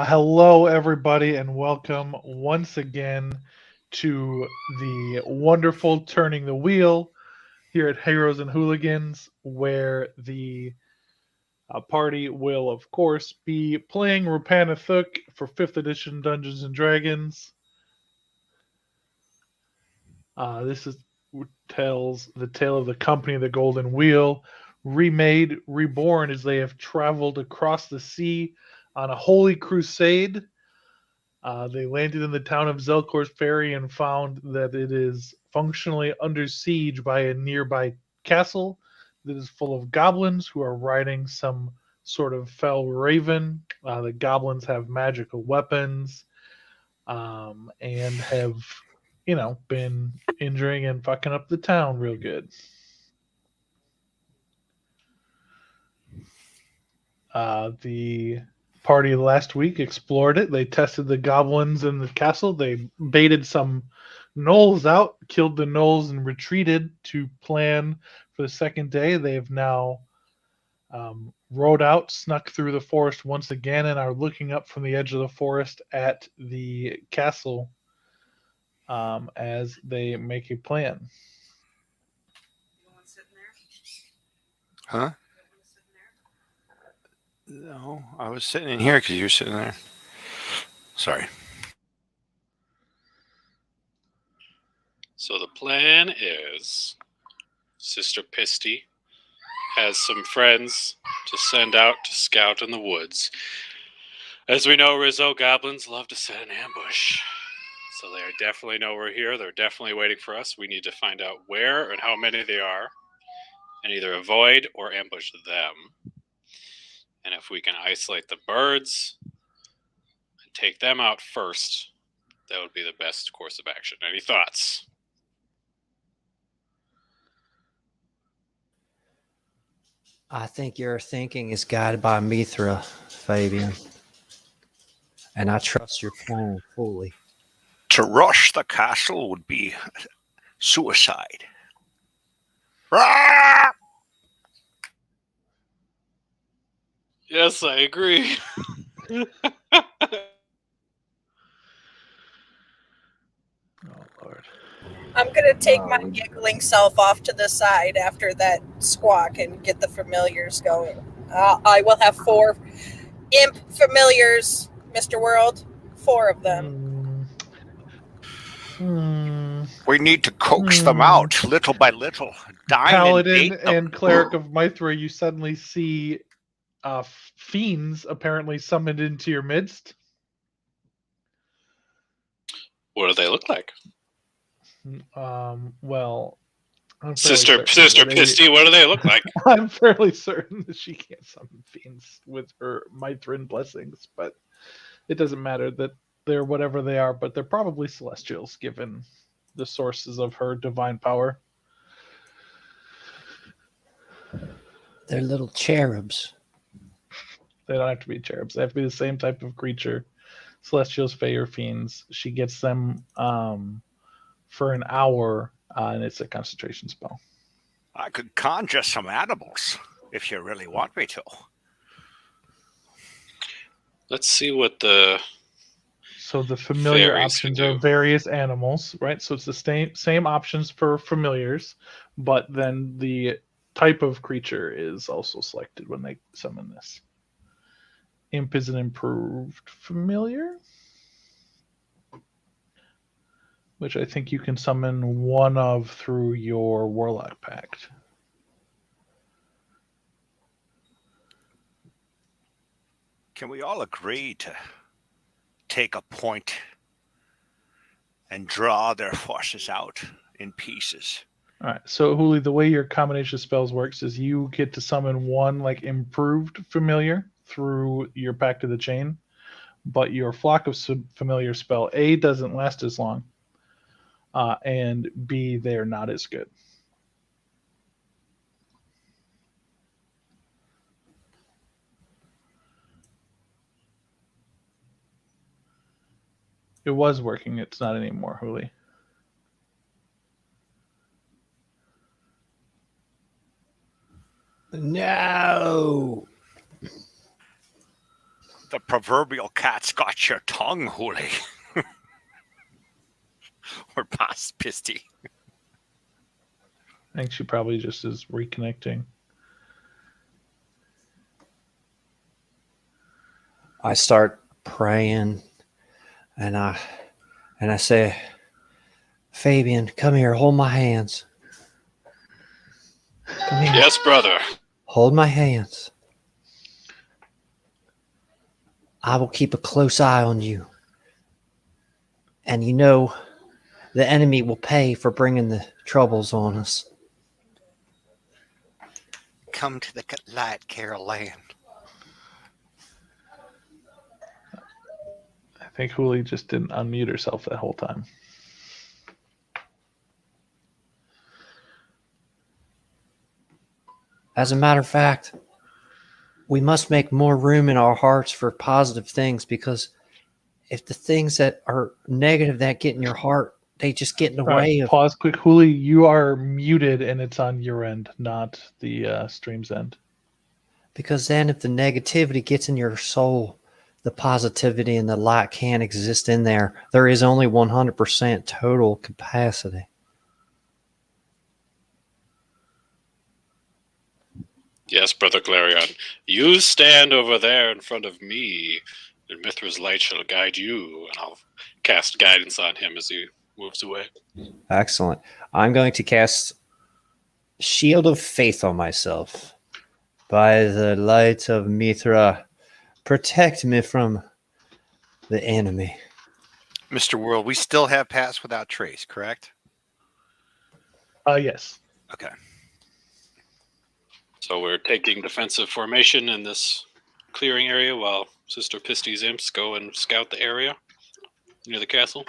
Hello, everybody, and welcome once again to the wonderful Turning the Wheel here at Heroes and Hooligans, where the party will, of course, be playing Rapanathuk for 5th edition Dungeons and Dragons. This is tells the tale of the company of the Golden Wheel, remade, reborn as they have traveled across the sea on a holy crusade. They landed in the town of Zelkor's Ferry and found that it is functionally under siege by a nearby castle that is full of goblins who are riding some sort of fell raven. The goblins have magical weapons and have, been injuring and fucking up the town real good. The party last week explored it. They tested the goblins in the castle. They baited some gnolls out, killed the gnolls, and retreated to plan for the second day. They have now rode out, snuck through the forest once again, and are looking up from the edge of the forest at the castle as they make a plan. Huh? No, I was sitting in here because you were sitting there. Sorry. So the plan is Sister Pisty has some friends to send out to scout in the woods. As we know, Rizzo goblins love to set an ambush. So they definitely know we're here. They're definitely waiting for us. We need to find out where and how many they are and either avoid or ambush them. And if we can isolate the birds and take them out first, that would be the best course of action. Any thoughts? I think your thinking is guided by Mithra, Fabian. And I trust your plan fully. To rush the castle would be suicide. Ah! Yes, I agree. Oh, Lord. I'm going to take my giggling self off to the side after that squawk and get the familiars going. I will have 4 imp familiars, Mr. World. 4 of them. We need to coax them out little by little. Paladin and Cleric of Mithra, you suddenly see fiends apparently summoned into your midst. What do they look like? Well, Sister Pisty, what do they look like? I'm fairly certain that she can't summon fiends with her Mithrin blessings, but it doesn't matter that they're whatever they are, but they're probably celestials given the sources of her divine power. They're little cherubs. They don't have to be cherubs. They have to be the same type of creature. Celestials, Fae, or fiends. She gets them for an hour, and it's a concentration spell. I could conjure some animals if you really want me to. Let's see what the... So the familiar fairies options can are do. various animals, right? So it's the same options for familiars, but then the type of creature is also selected when they summon this. Imp is an improved familiar, which I think you can summon one of through your Warlock Pact. Can we all agree to take a point and draw their forces out in pieces? All right. So, Huli, the way your combination of spells works is you get to summon one like improved familiar through your Pact of the Chain, but your Flock of Familiar spell A doesn't last as long, and B, they're not as good. It was working. It's not anymore, Huli. No. The proverbial cat's got your tongue, Holy. We're past Pisty. I think she probably just is reconnecting. I start praying, and I say, Fabian, come here, hold my hands. Come here. Yes, brother. Hold my hands. I will keep a close eye on you. And you know, the enemy will pay for bringing the troubles on us. Come to the light, Calaelen. I think Hooli just didn't unmute herself that whole time. As a matter of fact, we must make more room in our hearts for positive things, because if the things that are negative that get in your heart, they just get in the All right, way of. pause quick. Hooli, you are muted and it's on your end, not the stream's end. Because then if the negativity gets in your soul, the positivity and the light can't exist in there. There is only 100% total capacity. Yes, Brother Clarion. You stand over there in front of me, and Mithra's light shall guide you, and I'll cast guidance on him as he moves away. Excellent. I'm going to cast Shield of Faith on myself. By the light of Mithra, protect me from the enemy. Mr. World, we still have Pass Without Trace, correct? Yes. Okay. So we're taking defensive formation in this clearing area while Sister Pisty's imps go and scout the area near the castle.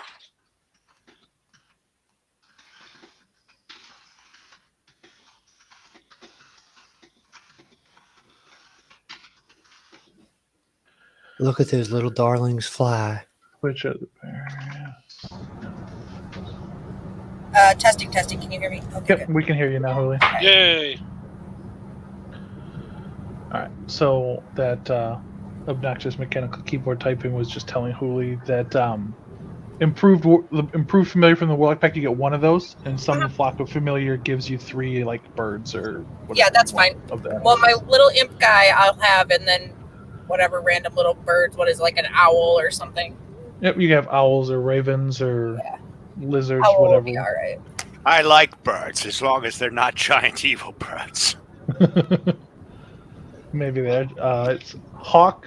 Look at those little darlings fly. Which other? Testing. Can you hear me? Okay, Yep, good. we can hear you now, Hooli. Yay! All right. So that obnoxious mechanical keyboard typing was just telling Hooli that improved familiar from the Warlock Pack, you get one of those, and Summon Flock of Familiar gives you 3 like birds or whatever. Yeah, that's fine. Of the Well, my animals. little imp guy I'll have, and then whatever random little birds. What is it, like an owl or something? Yep, you can have owls or ravens or lizards, Owl will whatever. be all right. I like birds as long as they're not giant evil birds. Maybe there. It's hawk,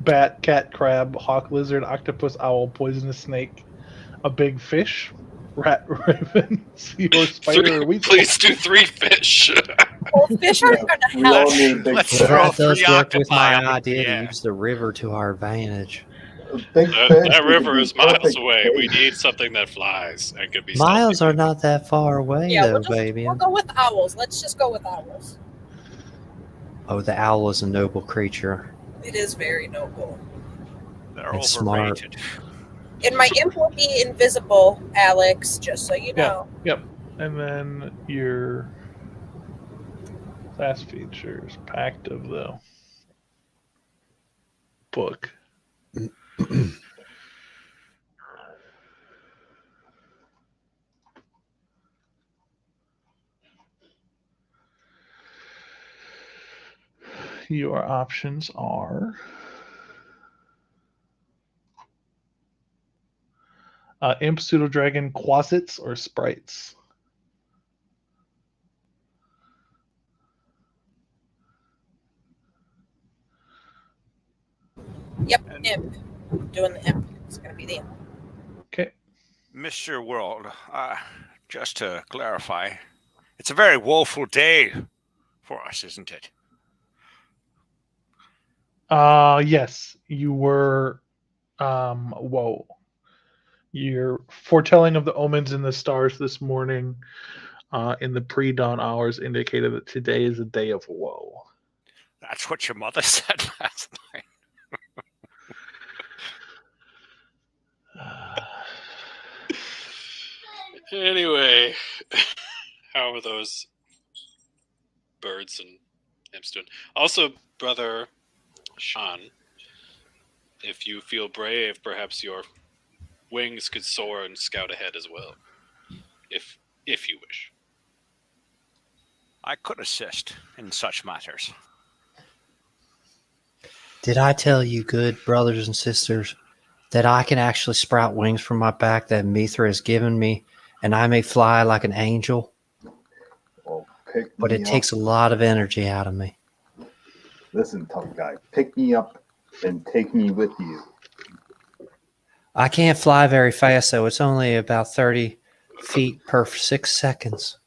bat, cat, crab, hawk, lizard, octopus, owl, poisonous snake, a big fish, rat, raven, seahorse, spider, or weasel. Please do 3 fish. Well, fish aren't going to We all help. need big Let's fish. throw That does 3 work with my octopi up in idea the to air. use the river to our advantage. Big That fish river would be is miles perfect away. We bait. need something that flies and can be Miles stealthy. are not that far away, Yeah, though, we'll baby. go with owls. Let's just go with owls. Oh, the owl is a noble creature. It is very noble. They're It's smart. overrated. And my imp will be invisible, Alex, just so you know. Yep. And then your class features, Pact of the Book. Your options are imp, pseudo dragon, quasits, or sprites. Yep, imp. Doing the imp. It's going to be the imp. Okay. Mr. World, just to clarify, it's a very woeful day for us, isn't it? Yes, you were. Whoa. Your foretelling of the omens in the stars this morning, in the pre-dawn hours, indicated that today is a day of woe. That's what your mother said last night. Anyway, how are those birds and imps doing? Also, Brother Sean, if you feel brave, perhaps your wings could soar and scout ahead as well, if you wish. I could assist in such matters. Did I tell you, good brothers and sisters, that I can actually sprout wings from my back that Mithra has given me, and I may fly like an angel? Well, pick But me it up. takes a lot of energy out of me. Listen, tough guy, pick me up and take me with you. I can't fly very fast, though. It's only about 30 feet per 6 seconds.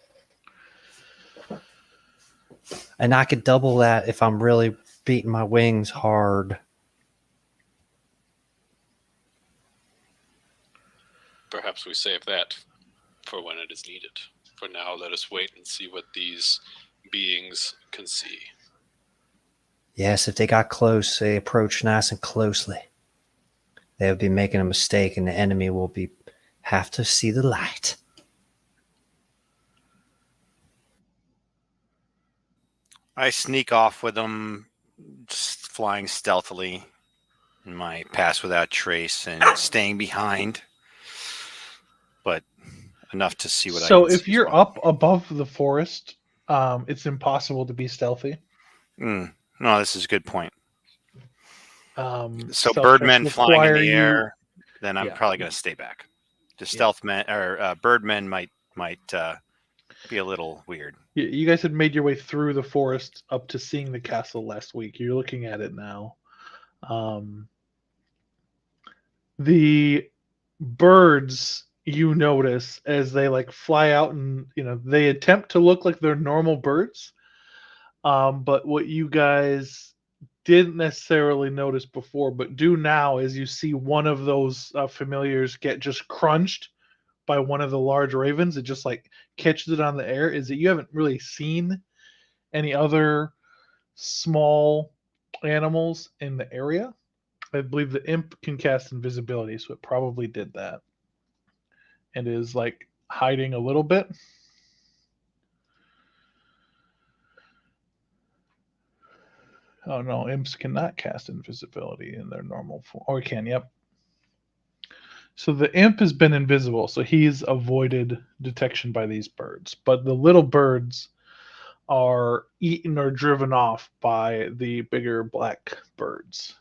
And I could double that if I'm really beating my wings hard. Perhaps we save that for when it is needed. For now, let us wait and see what these beings can see. Yes, if they got close, they approach nice and closely, they would be making a mistake, and the enemy will have to see the light. I sneak off with them, just flying stealthily in my pass without trace and staying behind, but enough to see what I So can if see as you're well. up above the forest, it's impossible to be stealthy. No, this is a good point. So Stealth birdmen checks flying in require the you- air, then I'm Yeah. probably going to stay back. The stealth men or birdmen might be a little weird. You guys had made your way through the forest up to seeing the castle last week. You're looking at it now. The birds, you notice as they like fly out, and they attempt to look like they're normal birds. But what you guys didn't necessarily notice before, but do now, is you see one of those familiars get just crunched by one of the large ravens. It just like catches it on the air. Is that you haven't really seen any other small animals in the area. I believe the imp can cast invisibility, so it probably did that. And is like hiding a little bit. Oh no, imps cannot cast invisibility in their normal form. Or can, yep. So the imp has been invisible, so he's avoided detection by these birds. But the little birds are eaten or driven off by the bigger black birds.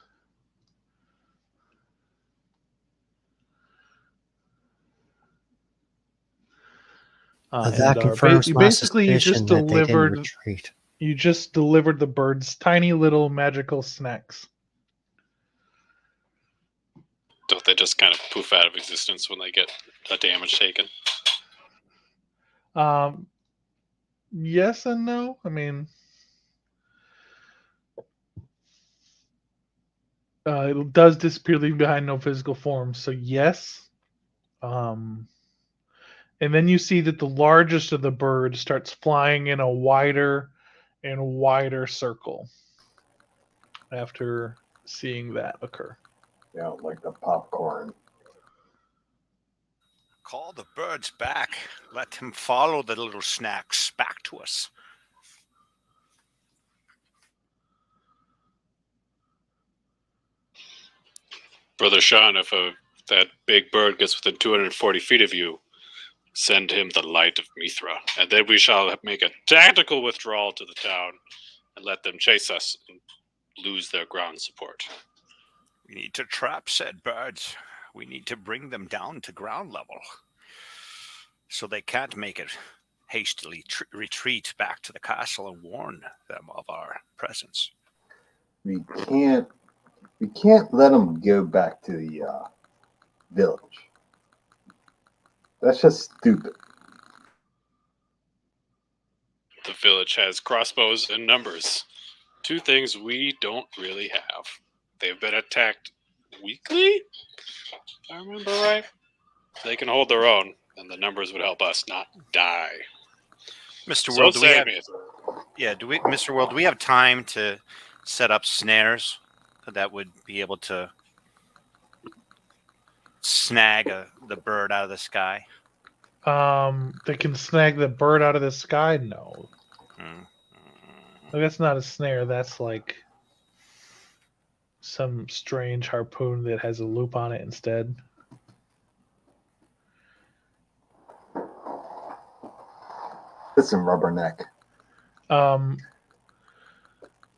That confirms my basically you just suspicion that they didn't delivered retreat. the birds tiny little magical snacks. Don't they just kind of poof out of existence when they get a damage taken? Yes and no. I mean, it does disappear, leaving behind no physical form. So yes. And then you see that the largest of the birds starts flying in a wider and wider circle after seeing that occur. Yeah, like the popcorn. Call the birds back. Let them follow the little snacks back to us. Brother Sean, if that big bird gets within 240 feet of you, send him the light of Mithra, and then we shall make a tactical withdrawal to the town and let them chase us and lose their ground support. We need to trap said birds. We need to bring them down to ground level so they can't make it hastily retreat back to the castle and warn them of our presence. We can't let them go back to the village. That's just stupid. The village has crossbows and numbers. Two things we don't really have. They've been attacked weekly, if I remember right. They can hold their own, and the numbers would help us not die. Mr. So World, do we say have, me. Mr. World, do we have time to set up snares that would be able to snag the bird out of the sky? They can snag the bird out of the sky? No. Mm. That's not a snare. That's like some strange harpoon that has a loop on it instead. Listen, Rubberneck.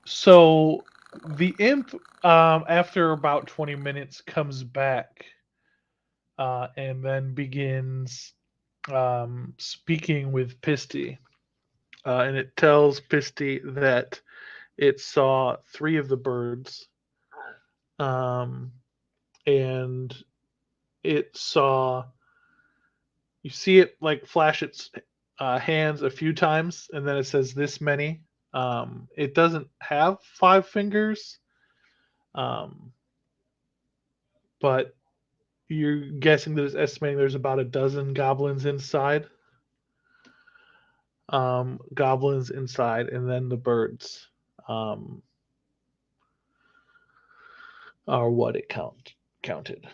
So the imp, after about 20 minutes, comes back and then begins speaking with Pisty. And it tells Pisty that it saw 3 of the birds, and it saw. You see it like flash its hands a few times, and then it says this many. It doesn't have 5 fingers, but you're guessing that it's estimating there's about a dozen goblins inside. Goblins inside, and then the birds are what it counted.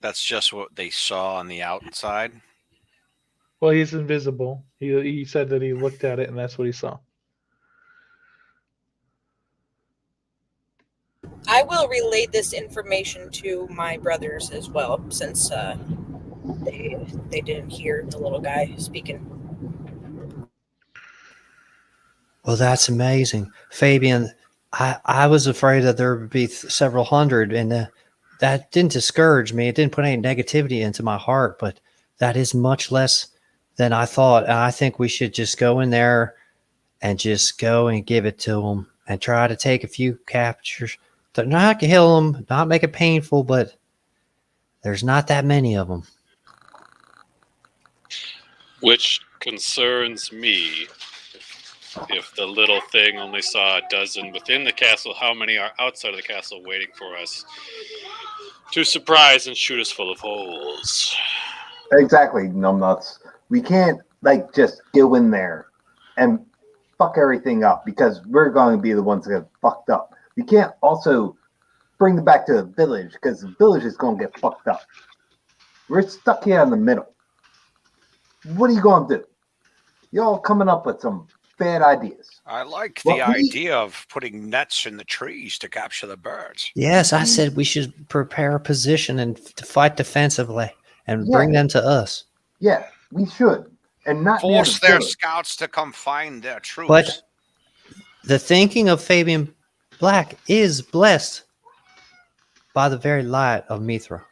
That's just what they saw on the outside. Well, he's invisible. He said that he looked at it, and that's what he saw. I will relay this information to my brothers as well, since they didn't hear the little guy speaking. Well, that's amazing. Fabian, I was afraid that there would be several hundred, and that didn't discourage me. It didn't put any negativity into my heart, but that is much less than I thought. And I think we should just go in there and just go and give it to them and try to take a few captures. Not kill them, not make it painful, but there's not that many of them. Which concerns me. If the little thing only saw a dozen within the castle, how many are outside of the castle waiting for us to surprise and shoot us full of holes? Exactly, numbnuts. We can't just go in there and fuck everything up because we're going to be the ones that get fucked up. We can't also bring them back to the village because the village is going to get fucked up. We're stuck here in the middle. What are you going to do? You're all coming up with some bad ideas. I like the idea of putting nets in the trees to capture the birds. Yes, I said we should prepare a position and to fight defensively and bring them to us. Yeah, we should. And not force their scouts to come find their troops. But the thinking of Fabian Black is blessed by the very light of Mithra.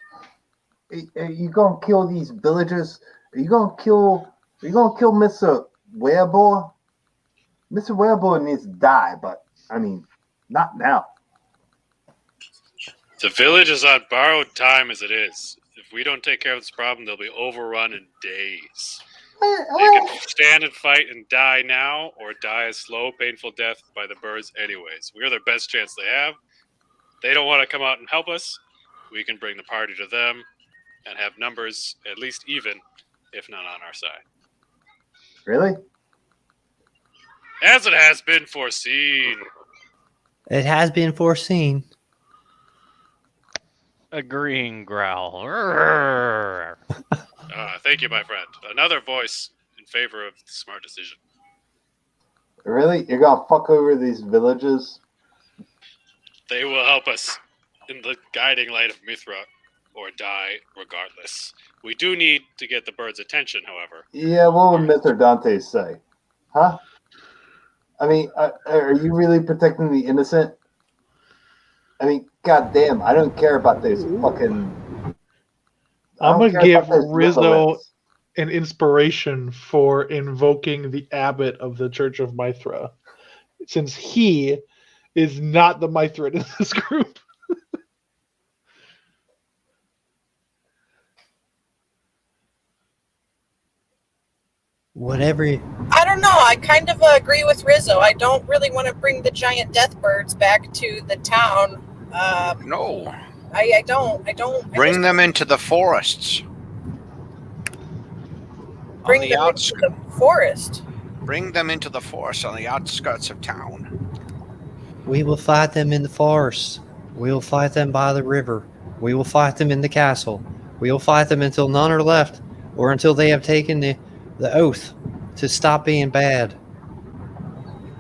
Are you going to kill these villagers? Are you going to kill Mr. Werebore? Mr. Werebore needs to die, but, not now. The village is on borrowed time as it is. If we don't take care of this problem, they'll be overrun in days. They can stand and fight and die now, or die a slow, painful death by the birds anyways. We're their best chance they have. They don't want to come out and help us. We can bring the party to them and have numbers at least even, if not on our side. Really? As it has been foreseen. It has been foreseen. Agreeing growl. Thank you, my friend. Another voice in favor of the smart decision. Really? You're going to fuck over these villages? They will help us in the guiding light of Mithra, or die regardless. We do need to get the birds' attention, however. Yeah, what would Mr. Dante say? Huh? Are you really protecting the innocent? Goddamn, I don't care about those fucking... I'm going to give Rizzo an inspiration for invoking the abbot of the Church of Mithra, since he is not the Mithrid in this group. Whatever. I don't know. I kind of agree with Rizzo. I don't really want to bring the giant death birds back to the town. No. I don't. Bring them into the forests. Bring them into the forest. Bring them into the forest on the outskirts of town. We will fight them in the forest. We will fight them by the river. We will fight them in the castle. We will fight them until none are left, or until they have taken the oath to stop being bad.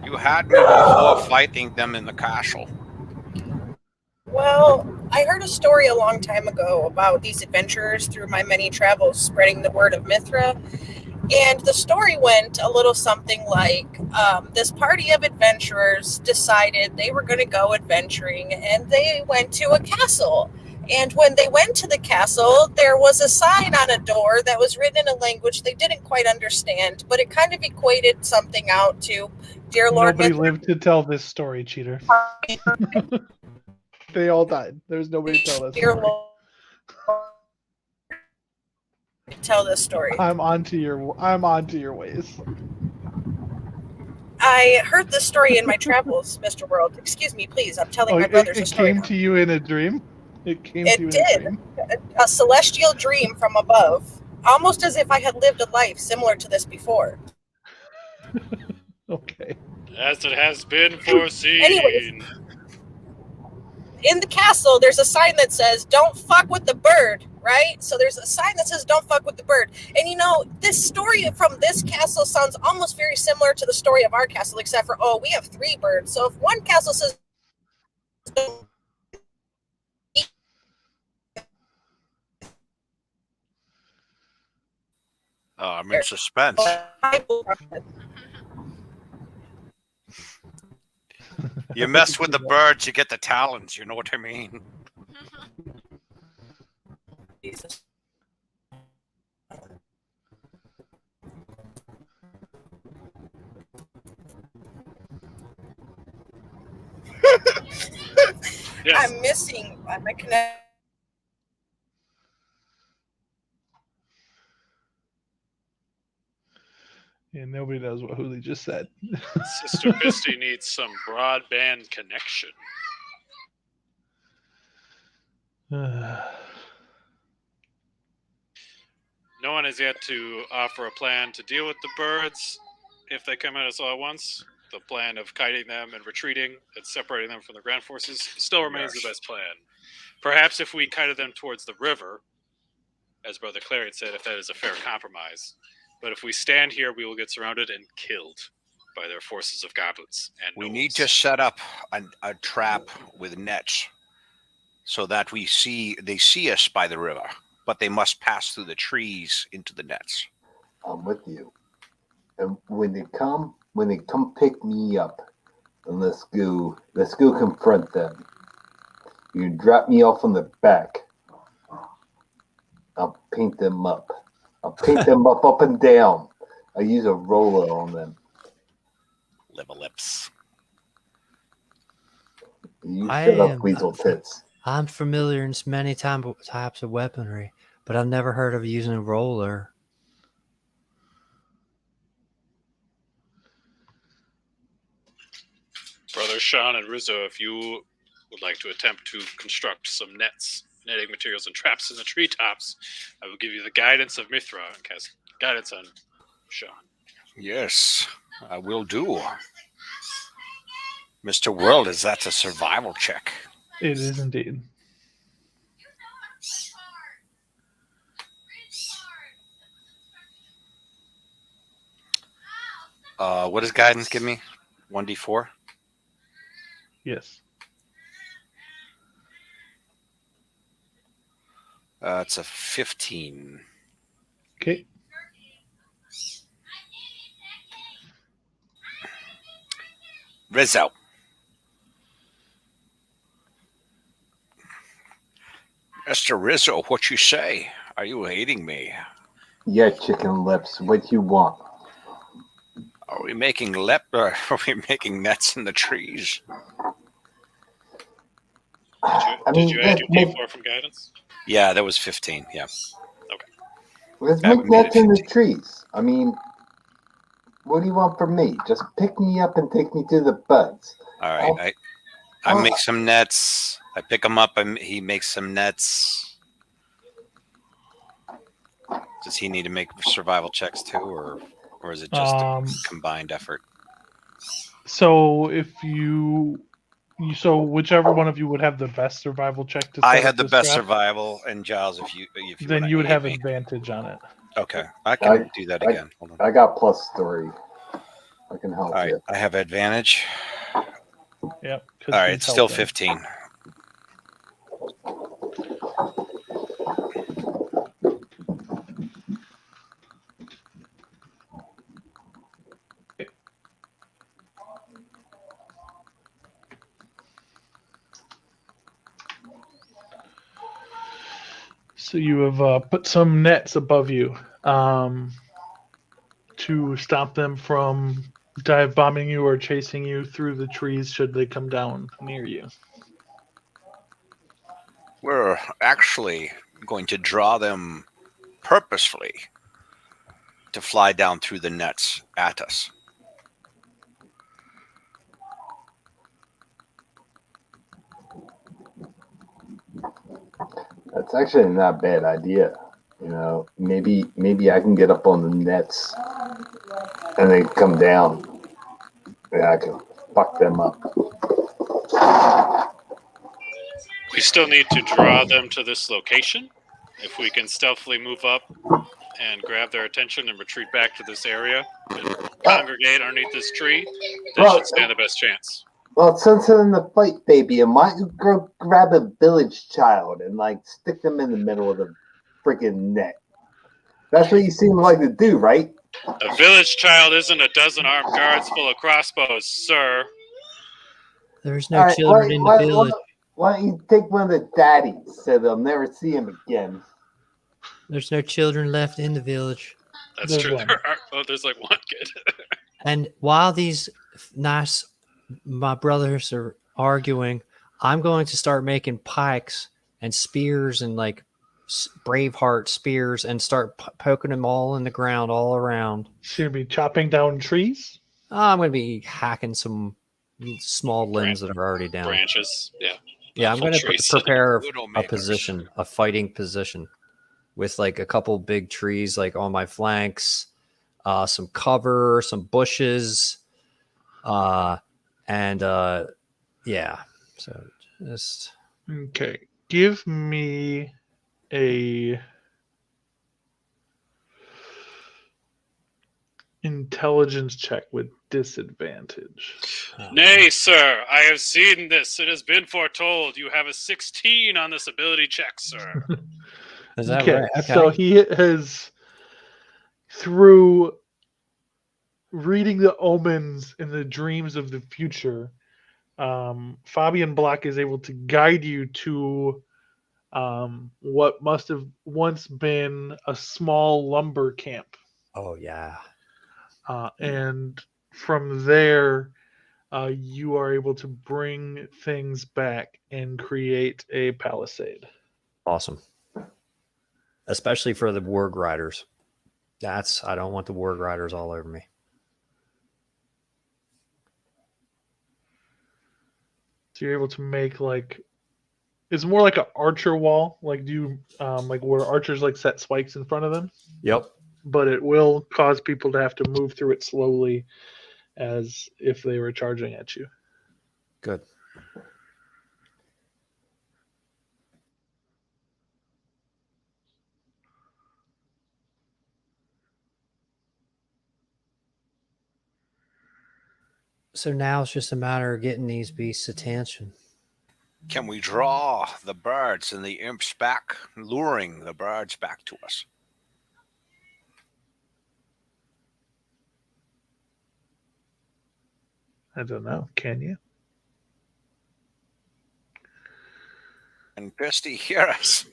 You You had me before fighting them in the castle. Well, I heard a story a long time ago about these adventurers through my many travels spreading the word of Mithra. And the story went a little something like this party of adventurers decided they were going to go adventuring, and they went to a castle. And when they went to the castle, there was a sign on a door that was written in a language they didn't quite understand, but it kind of equated something out to, "Dear Lord Nobody Mithra." lived to tell this story, cheater. They all died. There's nobody to tell that Dear story. Lord, tell this story. I'm onto your ways. I heard this story in my travels, Mr. World. Excuse me, please. I'm telling Oh, my brothers a it story came now. to you in a dream? It came It to you in did. a dream? A celestial dream from above, almost as if I had lived a life similar to this before. Okay. As it has been foreseen. Anyways. In the castle, there's a sign that says, "Don't fuck with the bird," right? So there's a sign that says, "Don't fuck with the bird." And you know, this story from this castle sounds almost very similar to the story of our castle, except for, we have 3 birds. So if one castle says, I'm in suspense. You mess with the birds, you get the talons. You know what I mean? Yes. I'm missing my connection. Yeah, nobody knows what Hooli just said. Sister Misty needs some broadband connection. Uh, No one has yet to offer a plan to deal with the birds if they come at us all at once. The plan of kiting them and retreating and separating them from the ground forces still remains the best plan. Perhaps if we kited them towards the river, as Brother Clarion said, if that is a fair compromise. But if we stand here, we will get surrounded and killed by their forces of goblins. And We gnolls. need to set up a trap with nets so that they see us by the river, but they must pass through the trees into the nets. I'm with you. And when they come pick me up, and let's go confront them. You drop me off on the back. I'll paint them up. I'll paint them up and down. I'll use a roller on them. Liver lips. You I shut up, am- weasel tits. I'm familiar in many types of weaponry, but I've never heard of using a roller. Brother Sean and Rizzo, if you would like to attempt to construct some netting materials and traps in the treetops, I will give you the guidance of Mithra and cast guidance on Sean. Yes, I will do. Mr. World, is that a survival check? it is indeed. What does guidance give me? 1d4? Yes. It's a 15. Okay. Rizzo. Mr. Rizzo, what you say? Are you hating me? Yeah, chicken lips. What you want? Are we making are we making nets in the trees? Did you add your D4 from guidance? Yeah, that was 15. Yeah. Let's That make made it nets in the 15. trees. I mean, what do you want from me? Just pick me up and take me to the buds. All right. I make some nets. I pick them up. He makes some nets. Does he need to make survival checks too, or is it just a combined effort? So if so whichever one of you would have the best survival check to set I up had the this best trap, survival, and Giles, if you then wanna you would aid have me. advantage on it. Okay, I can do that again. Hold on. I got +3. I can help All right, you. I have advantage. Yep. All right, it's still 15. So you have put some nets above you to stop them from dive bombing you or chasing you through the trees should they come down near you. We're actually going to draw them purposefully to fly down through the nets at us. That's actually not a bad idea. You know, maybe I can get up on the nets and they come down. Yeah, I can fuck them up. We still need to draw them to this location. If we can stealthily move up and grab their attention and retreat back to this area and congregate underneath this tree, they should stand the best chance. Well, since they're in the fight, baby, why don't you go grab a village child and like stick them in the middle of the freaking net? That's what you seem like to do, right? A village child isn't a dozen armed guards full of crossbows, sir. There's no children in the village. Why don't you take one of the daddies so they'll never see him again? There's no children left in the village. That's There's true. one. There's like one kid. And while these my brothers are arguing, I'm going to start making pikes and spears and like Braveheart spears and start poking them all in the ground all around. So you'll be chopping down trees? I'm going to be hacking some small limbs that are already down. Branches, yeah. Yeah, I'm going to Trees. prepare a Widowmakers. position, a fighting position, with like a couple big trees like on my flanks, some cover, some bushes, and yeah. So just Okay. Give me a intelligence check with disadvantage. Nay, sir, I have seen this. It has been foretold. You have a 16 on this ability check, sir. Is that Okay, right? Okay. so he has, through reading the omens and the dreams of the future, Fabian Block is able to guide you to what must have once been a small lumber camp. Oh yeah. And from there, you are able to bring things back and create a palisade. Awesome. Especially for the warg riders. I don't want the warg riders all over me. So you're able to make like, it's more like an archer wall. Like like where archers like set spikes in front of them, Yep. but it will cause people to have to move through it slowly as if they were charging at you. Good. So now it's just a matter of getting these beasts' attention. Can we draw the birds and the imps back, luring the birds back to us? I don't know. Can you? And Pisty, hear us.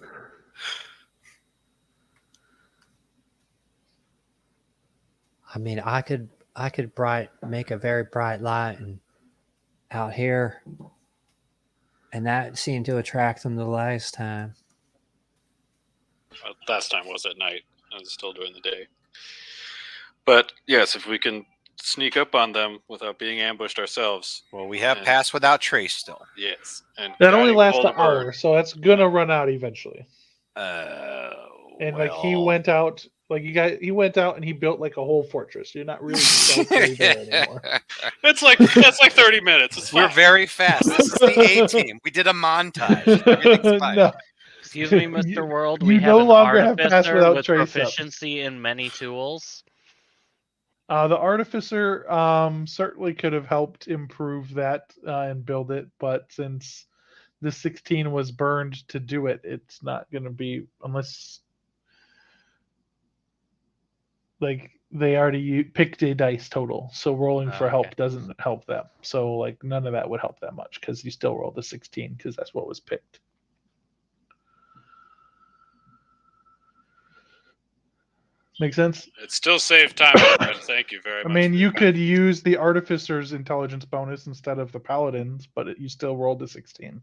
I mean, I could make a very bright light and out here, and that seemed to attract them the last time. Well, last time was at night. I was still during the day. But yes, if we can sneak up on them without being ambushed ourselves. Well, we have And- pass without trace still. Yes. And That only guiding lasts an Voldemort- hour, so that's gonna run out eventually. And Like he went out, like he went out and he built like a whole fortress. You're not really stealthily there anymore. That's like 30 minutes. It's We're fine. very fast. This is the A team. We did a montage. Everything's fine. No. Excuse me, Mr. World. you We no have an longer have pass artificer without with trace up. proficiency in many tools. The artificer certainly could have helped improve that and build it, but since the 16 was burned to do it, it's not going to be unless like they already picked a dice total, so rolling for Okay. help doesn't help them. So like none of that would help that much because you still rolled a 16 because that's what was picked. Make sense? It still saved time, my friend. Thank you very I much. mean, for you your could use the artificer's intelligence bonus instead of the paladin's, but you still rolled a 16.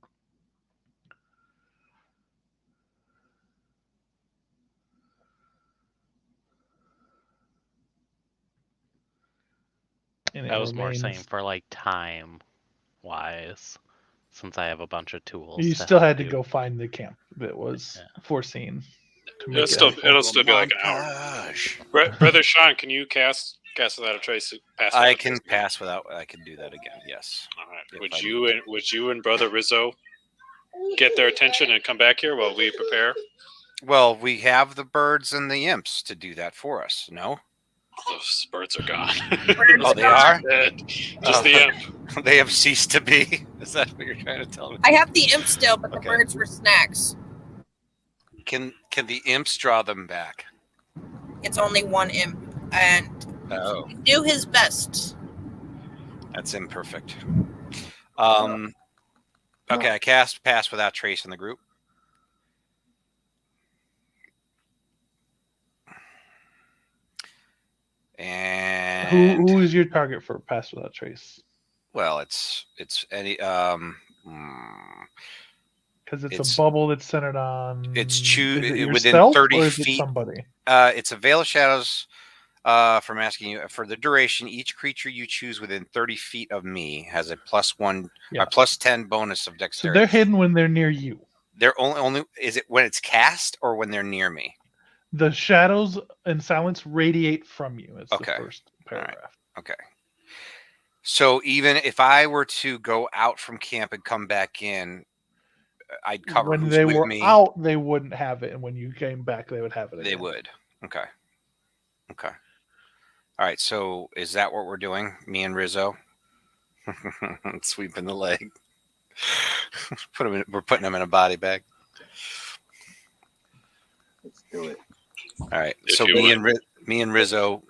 And it I was more saying remains. for like time wise, since I have a bunch of tools. You to still help had to do. go find the camp that was foreseen to It'll make it still, helpful. it'll still be like an hour. Montage. Brother Sean, can you cast without a trace? Pass without I a can trace? pass without. I can do that again. Yes. All right. If Would I you and Brother Rizzo get their attention and come back here while we prepare? Well, we have the birds and the imps to do that for us. No. Those birds are gone. Birds Oh, they gone. are. Dead. Just the imp. They have ceased to be. Is that what you're trying to tell me? I have the imp still, but the Okay. birds were snacks. Can the imps draw them back? It's only one imp, and Oh, he do his best. that's imperfect. Okay, I cast pass without trace in the group. And Who is your target for pass without trace? well, it's any Because it's It's- a bubble that's centered on. it's Is it within yourself 30 or is it feet. somebody? It's a veil of shadows. From asking you for the duration, each creature you choose within 30 feet of me has a +1 Yeah. or +10 bonus of So dexterity. they're hidden when they're near you. They're only is it when it's cast or when they're near me? The shadows and silence radiate from you. It's Okay. the first paragraph. Okay. So even if I were to go out from camp and come back in, I'd cover When who's they with were me. out, they wouldn't have it, and when you came back, they would have it again. They would. Okay. Okay. All right. So is that what we're doing? Me and Rizzo sweeping the leg. We're putting him in a body bag. Let's do it. All right. If So you me and Rizzo.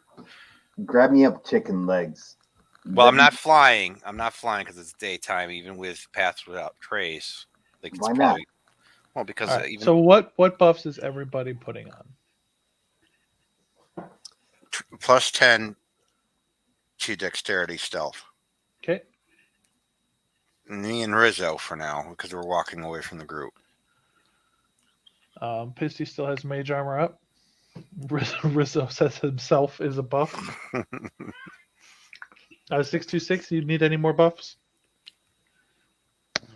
Grab me up chicken legs. Well, I'm not flying. I'm not flying because it's daytime, even with paths without trace. Like it's Why not? probably, well, because All right, even so what buffs is everybody putting on? +10 to dexterity stealth. Okay. Me and Rizzo for now because we're walking away from the group. Pisty still has mage armor up. Rizzo says himself is a buff. 626. You need any more buffs?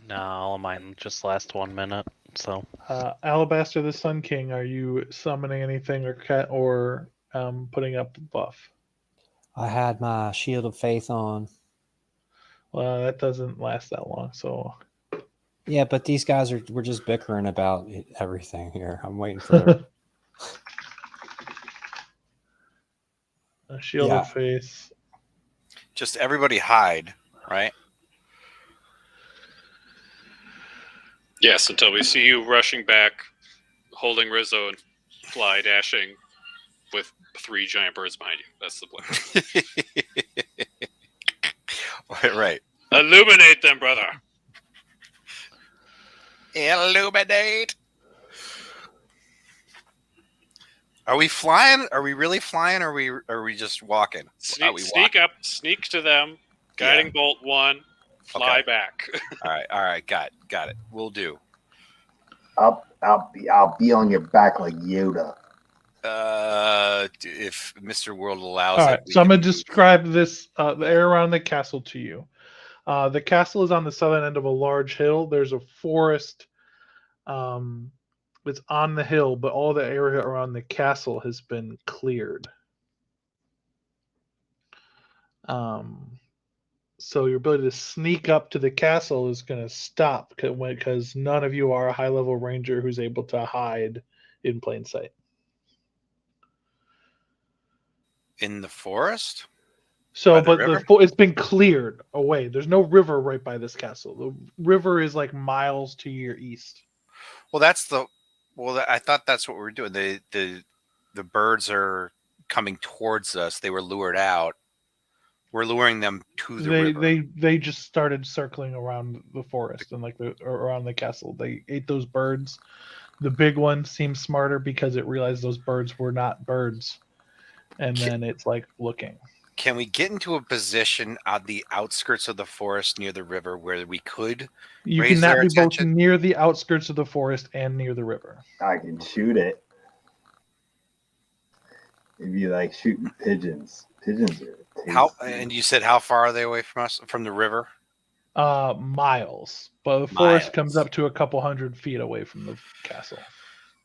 No, all of mine just last 1 minute. So Alabaster the Sun King. Are you summoning anything or putting up the buff? I had my shield of faith on. Well, that doesn't last that long. So Yeah, but these guys we're just bickering about everything here. I'm waiting for their a shield Yeah. of faith. Just everybody hide, right? Yes, until we see you rushing back, holding Rizzo and fly dashing with 3 giant birds behind you. That's the plan. Right. Illuminate them, brother. Illuminate. Are we flying? Are we really flying? Or are we just walking? Are we Sneak up, sneak to them, guiding bolt 1, fly Okay. back. All right. Got it. We'll do. I'll be on your back like Yoda. If Mr. World allows All it. right, we so I'm can- gonna describe this the area around the castle to you. The castle is on the southern end of a large hill. There's a forest that's on the hill, but all the area around the castle has been cleared. So your ability to sneak up to the castle is going to stop because none of you are a high-level ranger who's able to hide in plain sight. in the forest. So, By the but river? it's been cleared away. There's no river right by this castle. The river is like miles to your east. Well, I thought that's what we were doing. The birds are coming towards us. They were lured out. We're luring them to the They river. they just started circling around the forest and or around the castle. They ate those birds. The big one seemed smarter because it realized those birds were not birds, and then it's like looking. Can we get into a position on the outskirts of the forest near the river where we could You raise cannot their be both attention? near the outskirts of the forest and near the river. I can shoot it. It'd be like shooting pigeons. Pigeons are tasty. And you said how far are they away from us from the river? Miles, but the forest comes Miles. up to a couple 100 feet away from the castle.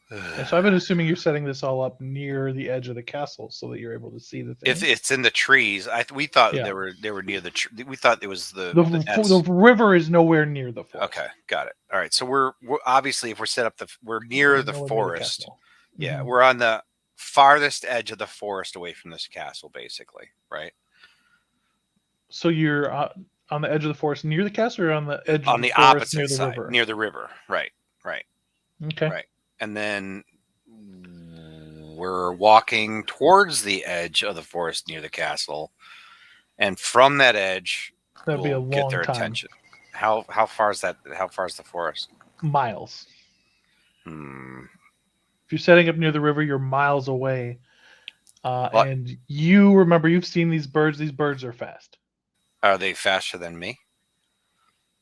And so I've been assuming you're setting this all up near the edge of the castle so that you're able to see the thing. If it's in the trees, we thought Yeah. they were near the. We thought it was the the river is nowhere near the forest. Okay, got it. All right, so we're obviously if we're set up we're near the Nowhere near forest. castle. Yeah, Mhm. we're on the farthest edge of the forest away from this castle, basically, right? So you're on the edge of the forest near the castle, or on the edge On of the the forest opposite near the side, river? near the river, right? Okay. Right. And then we're walking towards the edge of the forest near the castle, and from that edge, That'd be a we'll get long their time. attention. How far is that? How far is the forest? Miles. Hmm. If you're setting up near the river, you're miles away. And you remember, you've seen these birds. These birds are fast. Are they faster than me?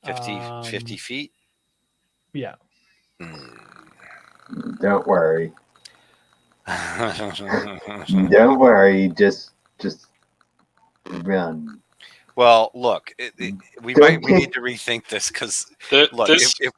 50 Um, feet? Yeah. Don't worry. Don't worry. Just run. Well, look, we need to rethink this because look,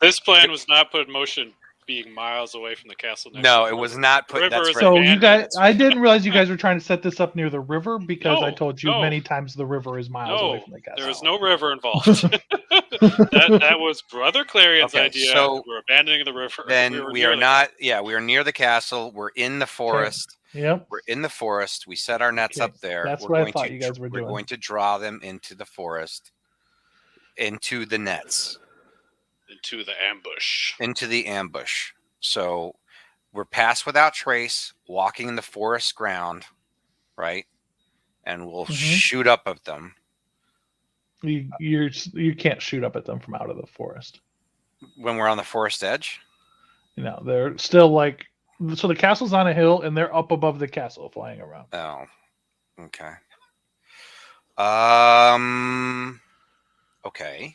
this plan was not put in motion being miles away from the castle. No, it was not put. River That's is right. So you guys, I didn't realize you guys were trying to set this up near the river because I No, told you no. many times the river is miles away from the castle. There was no river involved. that was Brother Clarion's Okay, idea. so We're abandoning the river. Then we are not. Yeah, we are near the castle. We're in the forest. Yep. We're in the forest. We set our nets up there. That's we're what I going thought to, you guys were We're doing. going to draw them into the forest, into the nets, into the ambush. into the ambush. So we're passed without trace, walking in the forest ground, right? And we'll shoot up at them. You can't shoot up at them from out of the forest. When we're on the forest edge? No, they're still like, so the castle's on a hill and they're up above the castle flying around. Oh, okay. Okay.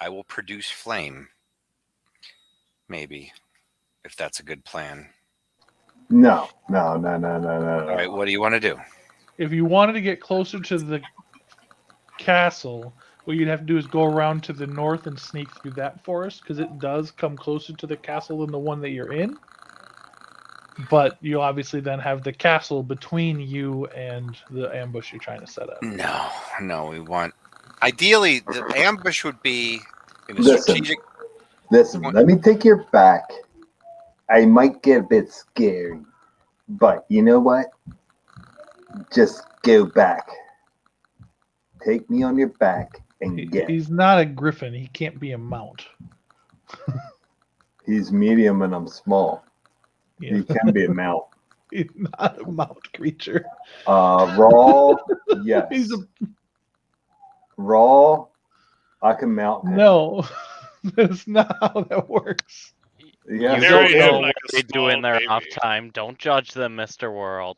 I will produce flame. Maybe, if that's a good plan. No. All right, what do you want to do? If you wanted to get closer to the castle, what you'd have to do is go around to the north and sneak through that forest, because it does come closer to the castle than the one that you're in. But you obviously then have the castle between you and the ambush you're trying to set up. No, we want... Ideally, the ambush would be in a Listen, strategic... let me take your back. I might get a bit scary, but you know what? Just go back. Take me on your back and get. He's not a griffin. He can't be a mount. He's medium and I'm small. Yeah. He can be a mount. He's not a mount creature. Raw, yes. He's a... Raw, I can mount him. No, that's not how that works. Yeah, You Very don't know like what a they do in small their baby. off time. Don't judge them, Mr. World.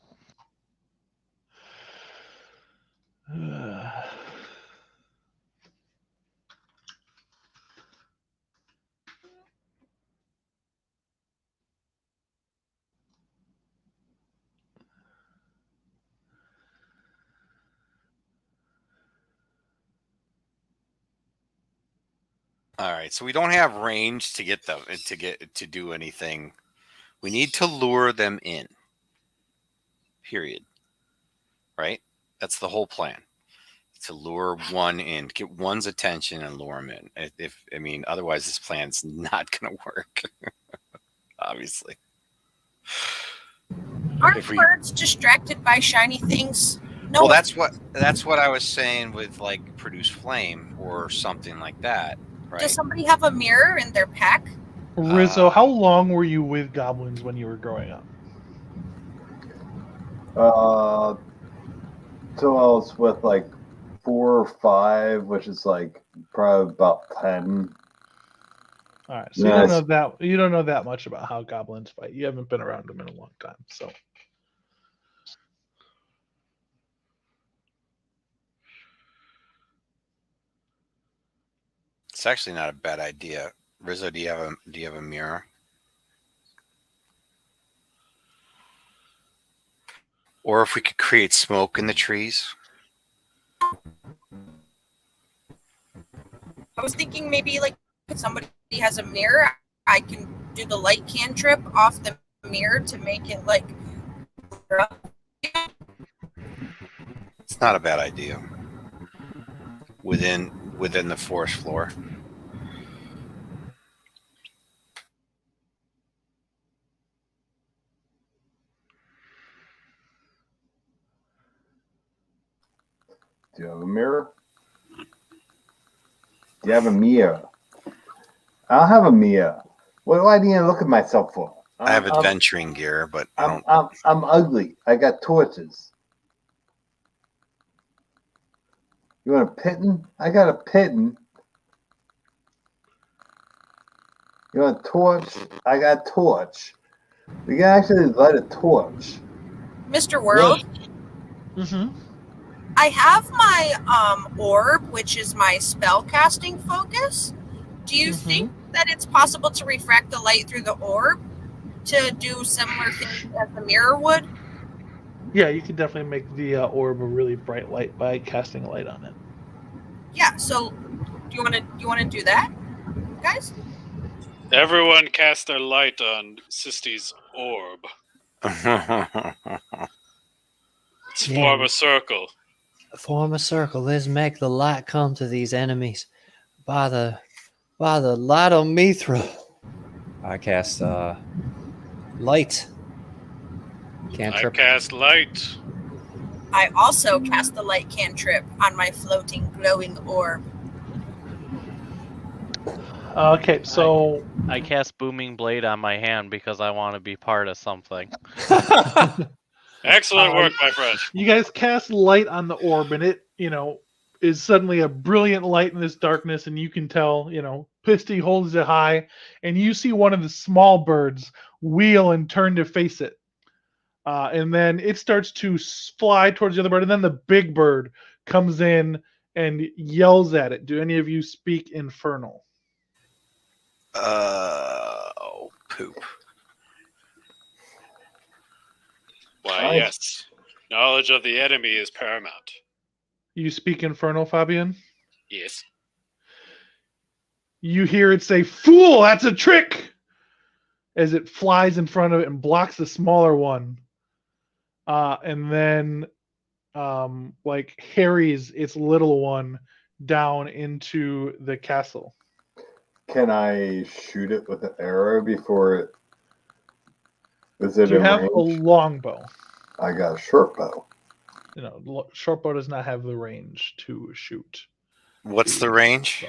All right, so we don't have range to get them to do anything. We need to lure them in. Period. Right? That's the whole plan. To lure one in, get one's attention and lure him in. Otherwise this plan's not going to work. Obviously. Aren't birds distracted by shiny things? No, Well, that's what I was saying with like produce flame or something like that, right? does somebody have a mirror in their pack? Rizzo, how long were you with goblins when you were growing up? So I was with like 4 or 5, which is like probably about 10. All right, so you don't know that much about how goblins fight. You haven't been around them in a long time, so. It's actually not a bad idea. Rizzo, do you have a mirror? Or if we could create smoke in the trees. I was thinking maybe like if somebody has a mirror, I can do the light cantrip off the mirror to make it like. It's not a bad idea. Within the forest floor. Do you have a mirror? Do you have a mirror? I don't have a mirror. What do I need to look at myself for? I have adventuring gear, but I don't. I'm ugly. I got torches. You want a pitton? I got a pitton. You want a torch? I got a torch. We can actually light a torch. Mr. World, Mm-hmm. I have my orb, which is my spell casting focus. Do you think that it's possible to refract the light through the orb to do similar things as the mirror would? Yeah, you can definitely make the orb a really bright light by casting a light on it. Yeah. So, do you want to do that, guys? Everyone cast their light on Sisty's orb. Let's form a circle. Form a circle. Let's make the light come to these enemies by the light of Mithra. I cast light. Cantrip. I cast light. I also cast the light cantrip on my floating, glowing orb. Okay, so I cast Booming Blade on my hand because I want to be part of something. Excellent work, my friend. you guys cast light on the orb, and it, is suddenly a brilliant light in this darkness, and you can tell, Pisty holds it high, and you see one of the small birds wheel and turn to face it. And then it starts to fly towards the other bird, and then the big bird comes in and yells at it. Do any of you speak Infernal? Poop. Why, yes. Knowledge of the enemy is paramount. You speak Infernal, Fabian? Yes. You hear it say, "Fool, that's a trick!" as it flies in front of it and blocks the smaller one. And then, harries its little one down into the castle. Can I shoot it with an arrow before it? Is it Do you in have range? a longbow? I got a short bow. Short bow does not have the range to shoot. What's the range?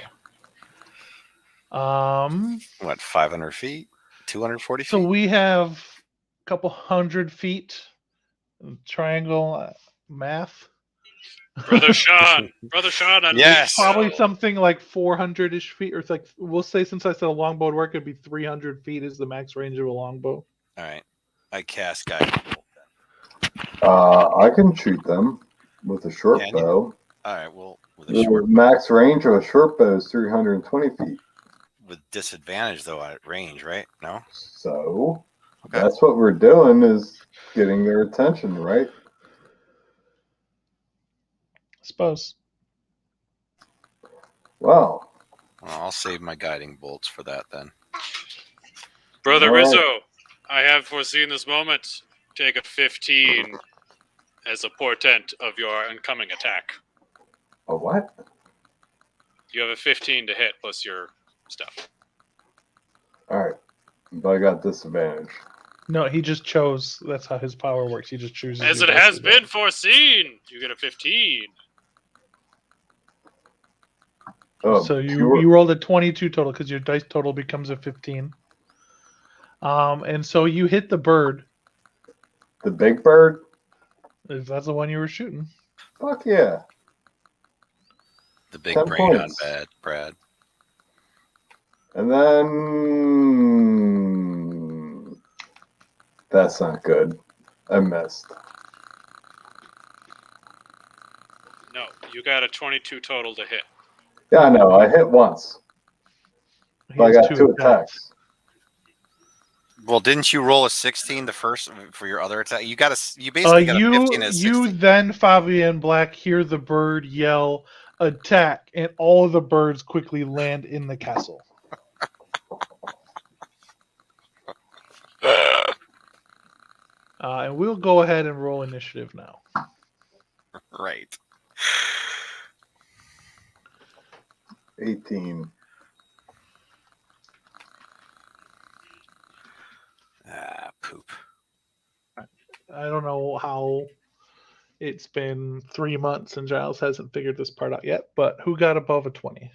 What, 500 feet? 240 feet? So we have a couple 100 feet. Triangle math. Brother Sean. Yes. Probably something like 400-ish feet, or it's like, we'll say, since I said a longbow would work, it'd be 300 feet is the max range of a longbow. All right. I cast guiding bolt then. I can shoot them with a short bow. All right. Well, with The max range of a short bow is 320 feet. With disadvantage, though, at range, right? No? So, Okay. that's what we're doing, is getting their attention, right? I suppose. Wow. Well, I'll save my guiding bolts for that then. Brother All right. Rizzo, I have foreseen this moment. Take a 15 as a portent of your incoming attack. A what? You have a 15 to hit plus your stuff. All right. But I got disadvantage. No, he just chose. That's how his power works. He just chooses. As who it does has his been own. foreseen, you get a 15. Oh, So you pure- you rolled a 22 total because your dice total becomes a 15. And so you hit the bird. the big bird. If that's the one you were shooting. Fuck yeah. The big 10 brain on points. Brad. And then that's not good. I missed. No, you got a 22 total to hit. Yeah, I know. I hit once, He but I has got 2 attacks. Well, didn't you roll a 16 the first for your other attack? You basically got a 15 and a 16. You then Fabian Black hear the bird yell attack, and all of the birds quickly land in the castle. And we'll go ahead and roll initiative now. Right. 18. Poop. I don't know how it's been 3 months and Giles hasn't figured this part out yet, but who got above a 20?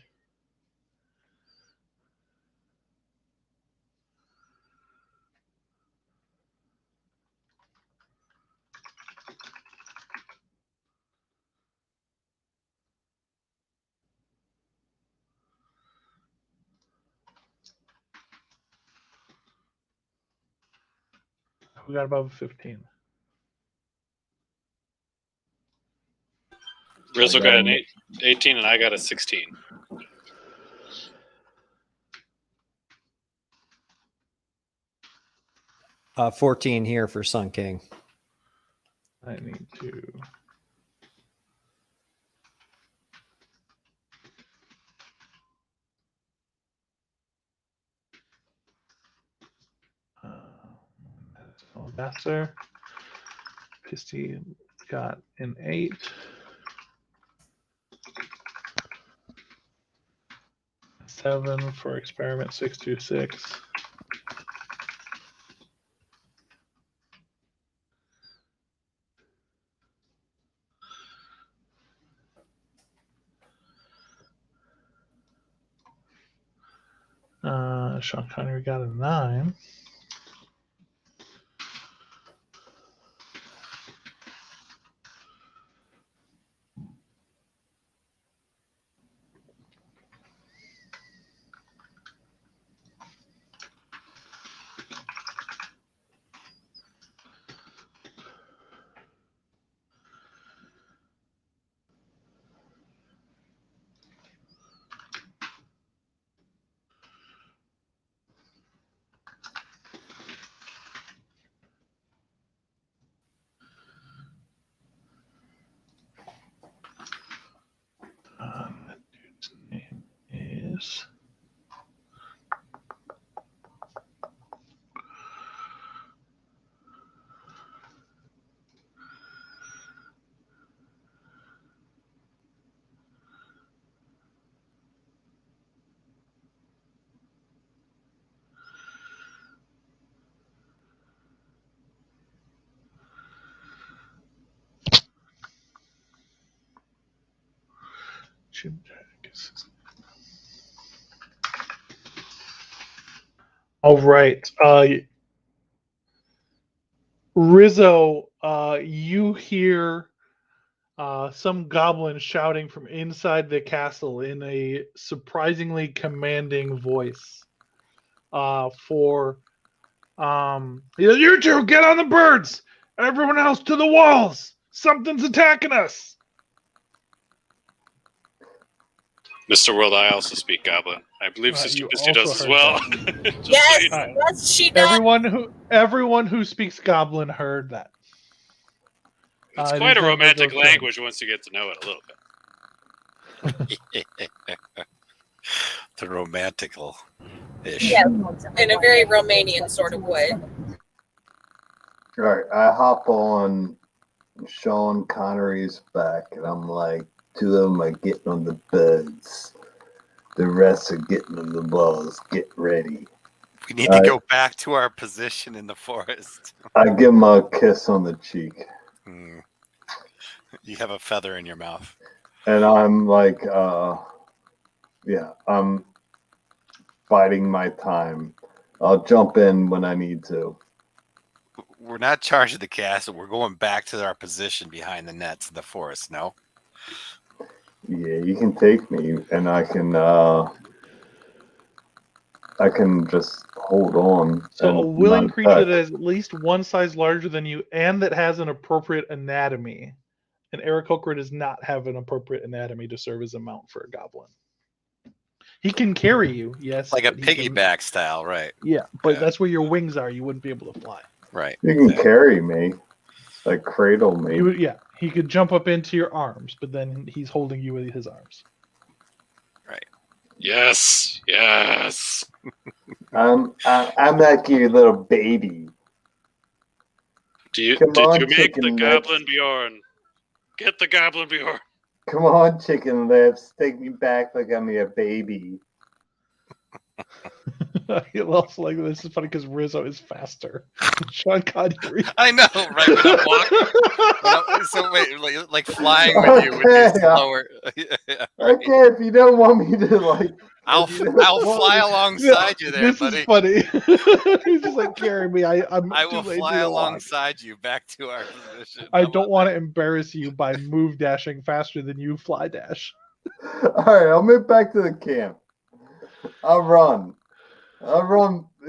Who got above a 15? Rizzo got an 18 and I got a 16. 14 here for Sun King. I need to. Master. Pisty got an 8. Seven for experiment 626. Sean Connery got a 9. That dude's name is. Jim Jack. All right. Rizzo, you hear some goblin shouting from inside the castle in a surprisingly commanding voice. He says, "You two, get on the birds! Everyone else to the walls! Something's attacking us!" Mr. World, I also speak Goblin. I believe Sister you Misty does also as heard well. that. Just so Yes, you know. Alright. yes, she does. Everyone who speaks goblin heard that. It's it quite is a in romantic Rizzo's turn. language once you get to know it a little bit. The romantical ish. Yes, in a very Romanian sort of way. All right, I hop on Sean Connery's back, and I'm like, 2 of them are getting on the birds. The rest are getting on the balls. Get ready. We need to go back to our position in the forest. I give him a kiss on the cheek. You have a feather in your mouth. And I'm like, I'm biding my time. I'll jump in when I need to. We're not charging the castle. We're going back to our position behind the nets in the forest. No. Yeah, you can take me, and I can just hold on. So and a willing not creature touch. that is at least one size larger than you and that has an appropriate anatomy. And Aarakocra does not have an appropriate anatomy to serve as a mount for a goblin. He can carry you, yes. Like a but he can- piggyback style, right? Yeah, but Yeah. that's where your wings are. You wouldn't be able to fly. Right. You can carry me, like cradle me. He could jump up into your arms, but then he's holding you with his arms. Right. Yes. I'm like your little baby. Did you Come on, make the chicken goblin lips. Bjorn? Get the goblin Bjorn. Come on, chicken lips. Take me back like I'm your baby. I also like this is funny because Rizzo is faster. Sean Connery. I know, right? When I'm walking, so wait, like flying with you would be slower. Yeah, right. Okay, if you don't want me to like, I'll fly alongside you there, this buddy. is funny. He's just like carry me. I will fly alongside you back to our position. I don't want to embarrass you by move dashing faster than you fly dash. All right, I'll move back to the camp. I'll run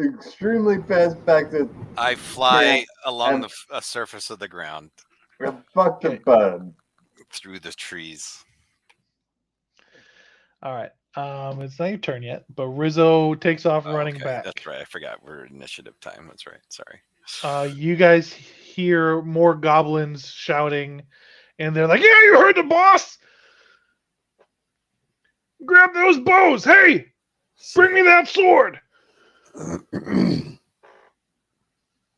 extremely fast back to. I fly camp along and- the surface of the ground Fuck the bud. through the trees. All right. It's not your turn yet, but Rizzo takes off running Okay, back. That's right. I forgot we're initiative time. That's right. Sorry. You guys hear more goblins shouting, and they're like, "Yeah, you heard the boss! Grab those bows! Hey, bring me that sword!"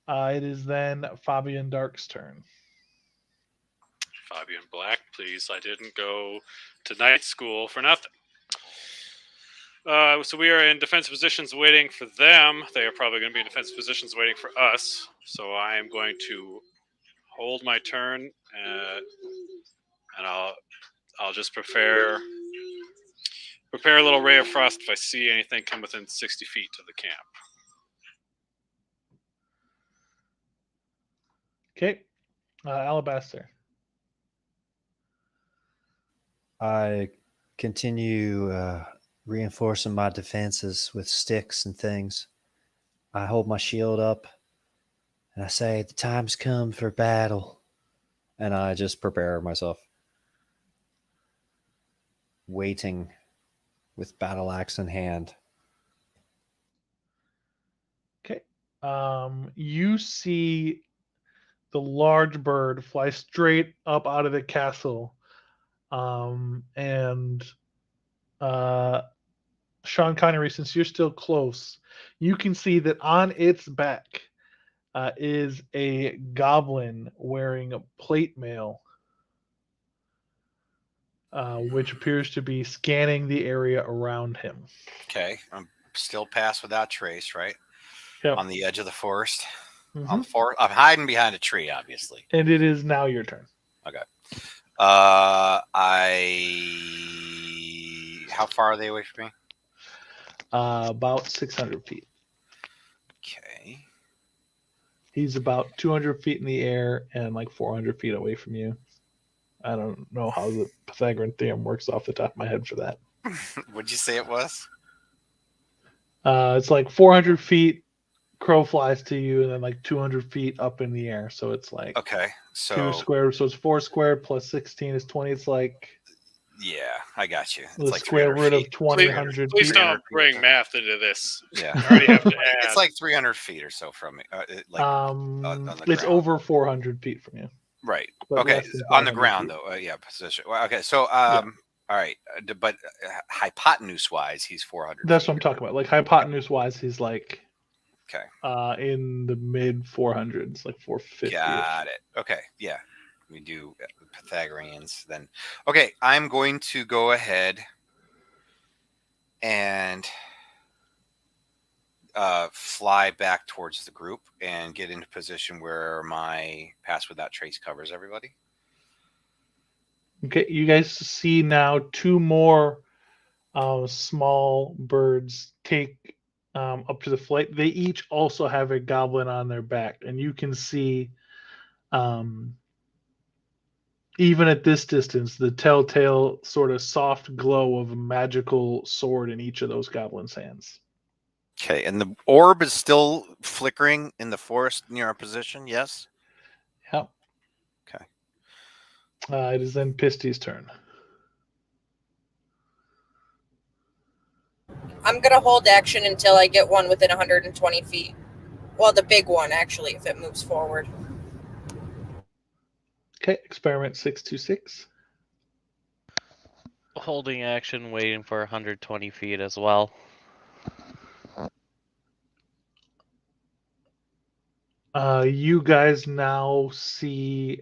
It is then Fabian Dark's turn. Fabian Black, please. I didn't go to night school for nothing. So we are in defensive positions waiting for them. They are probably going to be in defensive positions waiting for us. So I am going to hold my turn, and I'll just prepare a little ray of frost if I see anything come within 60 feet of the camp. Okay, Alabaster. I continue reinforcing my defenses with sticks and things. I hold my shield up and I say, "The time's come for battle." And I just prepare myself, waiting with battle axe in hand. Okay. You see the large bird fly straight up out of the castle. And Sean Connery, since you're still close, you can see that on its back is a goblin wearing a plate mail, which appears to be scanning the area around him. Okay, I'm still pass without trace, right? Yep. On the edge of the forest. Mhm. On the forest, I'm hiding behind a tree, obviously. And it is now your turn. Okay. How far are they away from me? About 600 feet. Okay. He's about 200 feet in the air and like 400 feet away from you. I don't know how the Pythagorean theorem works off the top of my head for that. What'd you say it was? It's like 400 feet, crow flies to you, and then like 200 feet up in the air. So it's like Okay, so 2 squared. So it's 4 squared plus 16 is 20. It's like yeah, I got you. the It's like square 300 root of feet. 2,100 Please feet. don't bring math into this. Yeah, I already have to add. it's like 300 feet or so from me. On the It's ground. over 400 feet from you. Right. But Okay. less than On the 500 ground, feet. though. Yeah. Position. Well, okay. So, all right. But hypotenuse wise, he's 400. That's feet. what I'm talking about. Like hypotenuse wise, he's like Okay. in the mid 400s, like 450. Got it. Okay. Yeah. We do Pythagoreans then. Okay. I'm going to go ahead and fly back towards the group and get into position where my pass without trace covers everybody. Okay, you guys see now two more small birds take up to the flight. They each also have a goblin on their back, and you can see, even at this distance, the telltale sort of soft glow of a magical sword in each of those goblins' hands. Okay, and the orb is still flickering in the forest near our position. Yes. Yep. Okay. It is then Pisty's turn. I'm gonna hold action until I get one within 120 feet. Well, the big one, actually, if it moves forward. Okay, experiment 626. Holding action, waiting for 120 feet as well. You guys now see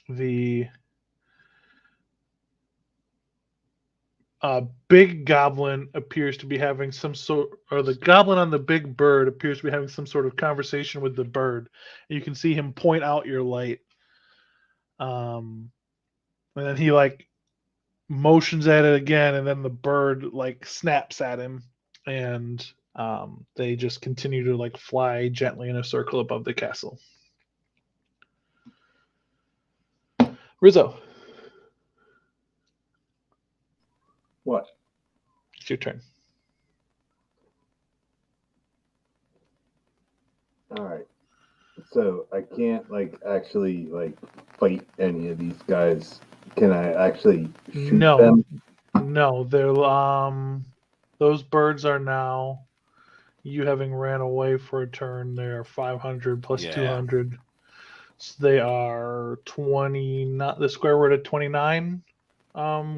the big goblin appears to be having some sort, or the goblin on the big bird appears to be having some sort of conversation with the bird. You can see him point out your light. And then he like motions at it again, and then the bird like snaps at him, and they just continue to like fly gently in a circle above the castle. Rizzo, What? it's your turn. All right. So I can't like actually like fight any of these guys. Can I actually shoot No, them? no, they're those birds are now, you having ran away for a turn. They're 500 plus Yeah. 200. So they are 20, not the square root of 29,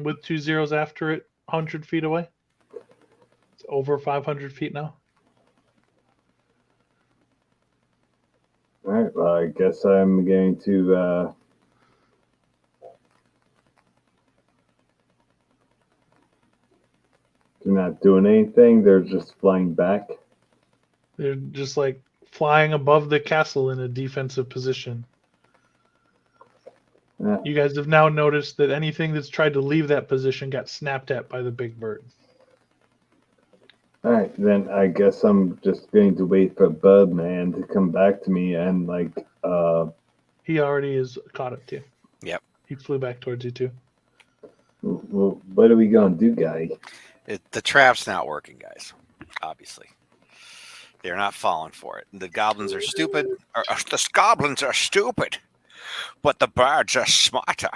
with 2 zeros after it, 100 feet away. It's over 500 feet now. All right. Well, I guess I'm going to. They're not doing anything. They're just flying back. They're just like flying above the castle in a defensive position. Yeah. You guys have now noticed that anything that's tried to leave that position got snapped at by the big bird. All right, then I guess I'm just going to wait for Budman to come back to me and like. He already is caught up to you. Yep. He flew back towards you too. Well, what are we gonna do, guy? The trap's not working, guys. Obviously, they're not falling for it. The goblins are stupid. The goblins are stupid, but the birds are smarter.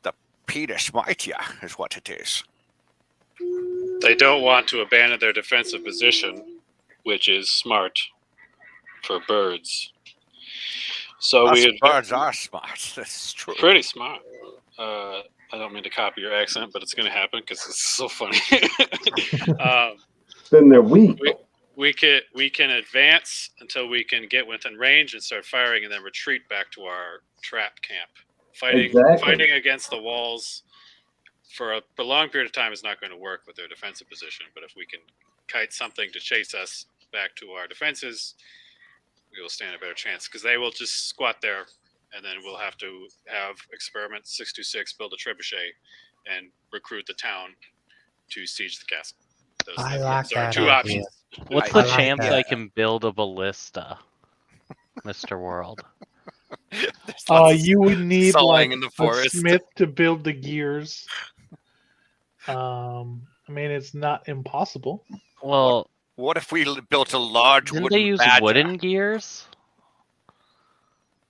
The Peter Smitia is what it is. They don't want to abandon their defensive position, which is smart for birds. So Us birds are smart. That's true. pretty smart. I don't mean to copy your accent, but it's going to happen because it's so funny. Then they're weak. We can advance until we can get within range and start firing, and then retreat back to our trap camp. Fighting against the walls for a prolonged period of time is not going to work with their defensive position. But if we can kite something to chase us back to our defenses, we will stand a better chance, because they will just squat there, and then we'll have to have experiment 626 build a trebuchet and recruit the town to siege the castle. I like There are that two idea. options. What's I the like chance that. I can build a ballista, Mr. World? You would need sawing like in the a forest. smith to build the gears. I mean, it's not impossible. Well, What if we built a large didn't wooden they use badger? wooden gears?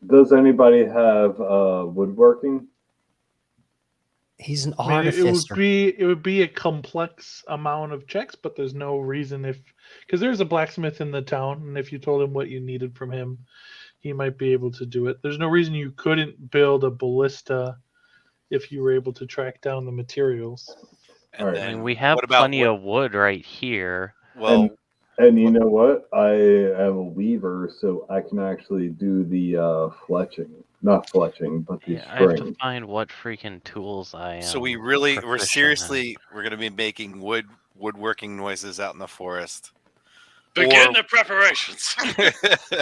Does anybody have woodworking? He's an I mean, artificer. it would be a complex amount of checks, but there's no reason because there's a blacksmith in the town, and if you told him what you needed from him, he might be able to do it. There's no reason you couldn't build a ballista if you were able to track down the materials. And All right. I then mean, we have what about plenty of wood right here. Well, And you know what? I am a weaver, so I can actually do the fletching. Not fletching, but the Yeah, I have to string. find what freaking tools I am. so we're proficient in. going to be making woodworking noises out in the forest. Begin Or- the preparations. I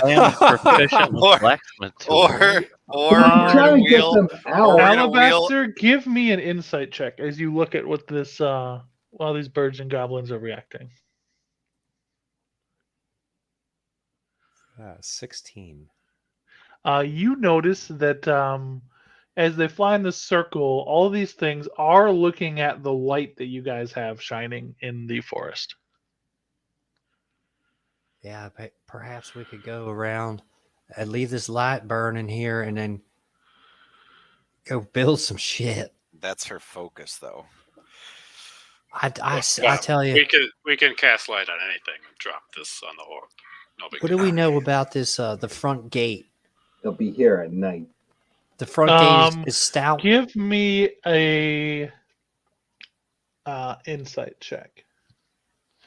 am proficient Or- with blacksmith tools. Or I'm we're trying gonna to get wheel. them out. We're gonna wheel. Alabaster, give me an insight check as you look at what this while these birds and goblins are reacting. 16. You notice that as they fly in the circle, all these things are looking at the light that you guys have shining in the forest. Yeah, perhaps we could go around and leave this light burning here and then go build some shit. That's her focus, though. I Well, tell you, we can cast light on anything and drop this on the orb. No big what deal. do we know about this? The front gate. They'll be here at night. The front gate is stout. Give me a insight check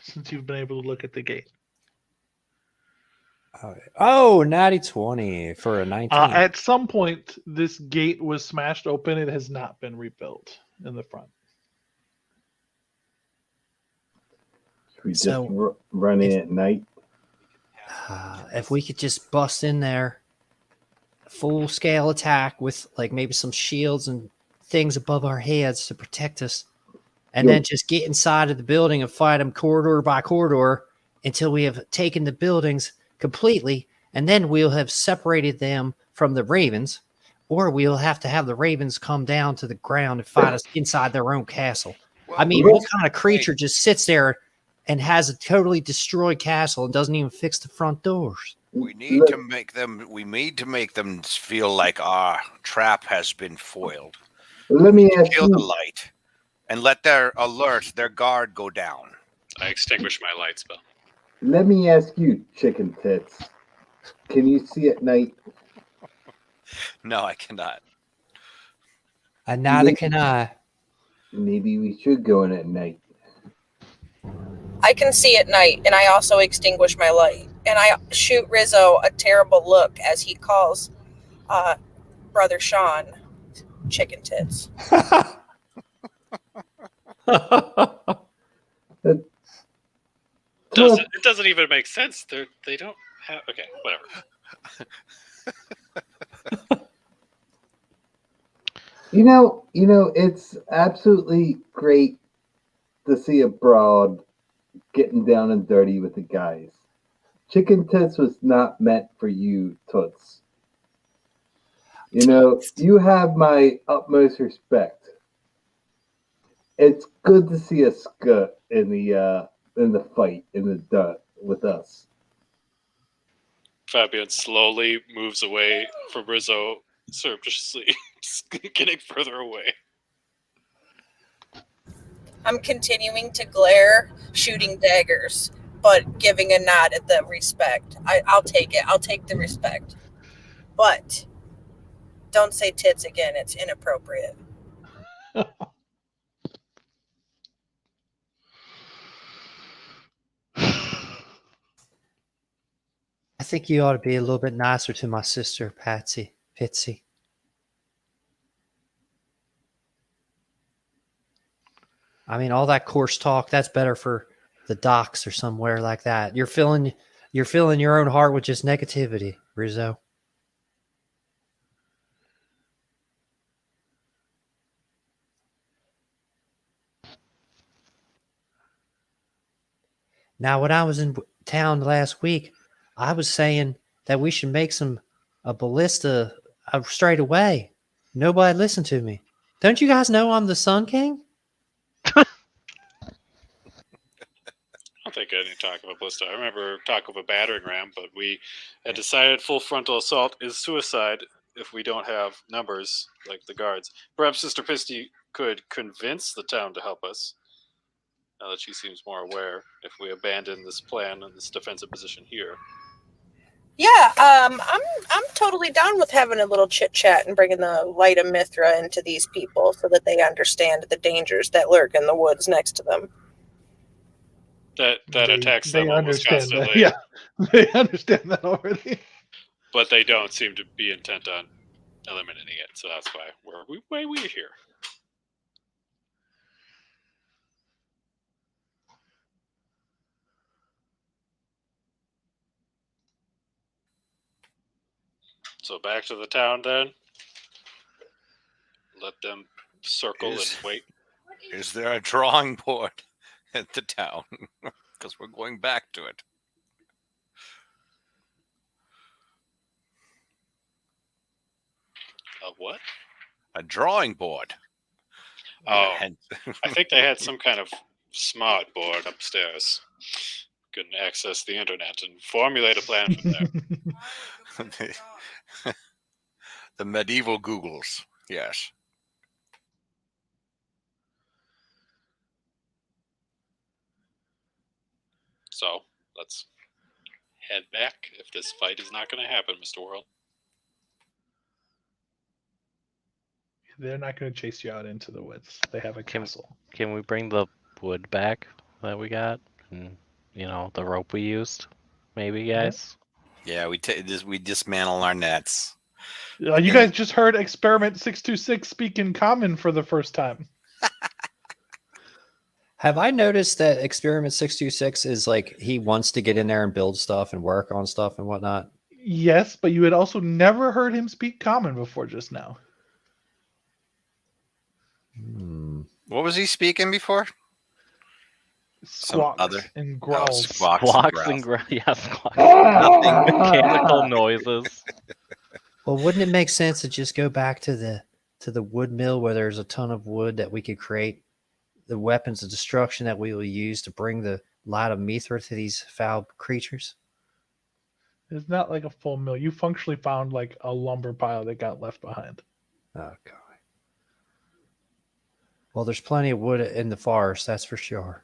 since you've been able to look at the gate. Oh, natty 20 for a 19. At some point, this gate was smashed open. It has not been rebuilt in the front. Should we just So, run in at night? If we could just bust in there, full scale attack with like maybe some shields and things above our heads to protect us, and Yo. then just get inside of the building and fight them corridor by corridor until we have taken the buildings completely, and then we'll have separated them from the ravens, or we'll have to have the ravens come down to the ground and fight us inside their own castle. I mean, what kind of creature just sits there and has a totally destroyed castle and doesn't even fix the front doors? We need to make them feel like our trap has been foiled. Let me ask Kill the you. light and let their guard go down. I extinguish my light spell. Let me ask you, chicken tits. Can you see at night? No, I cannot. And neither can I. Maybe we should go in at night. I can see at night, and I also extinguish my light. And I shoot Rizzo a terrible look as he calls Brother Sean chicken tits. It doesn't even make sense. They don't have. Okay, whatever. You know, it's absolutely great to see a broad getting down and dirty with the guys. Chicken tits was not meant for you, Toots. You know, you have my utmost respect. It's good to see a scut in the fight in the dirt with us. Fabian slowly moves away from Rizzo, surreptitiously getting further away. I'm continuing to glare, shooting daggers, but giving a nod at the respect. I'll take it. I'll take the respect. But don't say tits again. It's inappropriate. I think you ought to be a little bit nicer to my sister, Pitsy. I mean, all that coarse talk, that's better for the docks or somewhere like that. You're filling your own heart with just negativity, Rizzo. Now, when I was in town last week, I was saying that we should make a ballista straight away. Nobody listened to me. Don't you guys know I'm the Sun King? I don't think I didn't talk of a ballista. I remember talk of a battering ram, but we had decided full frontal assault is suicide if we don't have numbers like the guards. Perhaps Sister Pisty could convince the town to help us. Now that she seems more aware, if we abandon this plan and this defensive position here. Yeah, I'm totally down with having a little chit chat and bringing the light of Mithra into these people so that they understand the dangers that lurk in the woods next to them. That attacks them they almost understand that. constantly. Yeah, they understand that already. But they don't seem to be intent on eliminating it, so that's why we're here. So back to the town then. Let them circle and wait. Is there a drawing board at the town? Because we're going back to it. A what? A drawing board. Oh, I think they had some kind of smart board upstairs. Couldn't access the internet and formulate a plan from there. The medieval Googles, yes. So let's head back if this fight is not going to happen, Mr. World. They're not going to chase you out into the woods. They have a castle. Can we bring the wood back that we got? And, the rope we used? Maybe, guys? Yeah, we dismantle our nets. You guys just heard Experiment 626 speak in common for the first time. Have I noticed that Experiment 626 is like he wants to get in there and build stuff and work on stuff and whatnot? Yes, but you had also never heard him speak common before just now. What was he speaking before? Squawks and growls. Squawks and growls. Yeah, squawks. Nothing. Mechanical noises. Well, wouldn't it make sense to just go back to the wood mill where there's a ton of wood that we could create the weapons of destruction that we will use to bring the light of Mithra to these foul creatures? It's not like a full mill. You functionally found like a lumber pile that got left behind. Oh, God. Well, there's plenty of wood in the forest, that's for sure.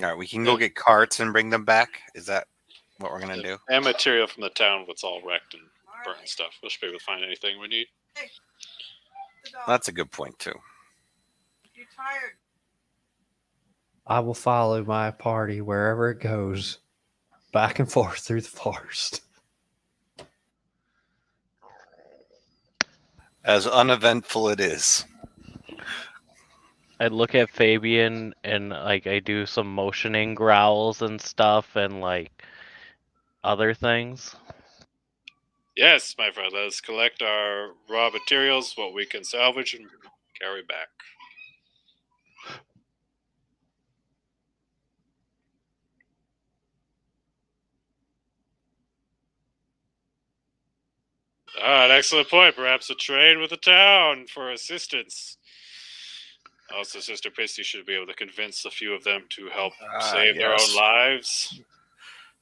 All right, we can go get carts and bring them back. Is that what we're going to do? And material from the town that's all wrecked and burnt stuff. We should be able to find anything we need. That's a good point, too. You're tired. I will follow my party wherever it goes, back and forth through the forest. As uneventful it is. I look at Fabian and I do some motioning growls and stuff and other things. Yes, my friend. Let's collect our raw materials, what we can salvage and carry back. An excellent point. Perhaps a trade with the town for assistance. Also, Sister Pisty should be able to convince a few of them to help save their own lives.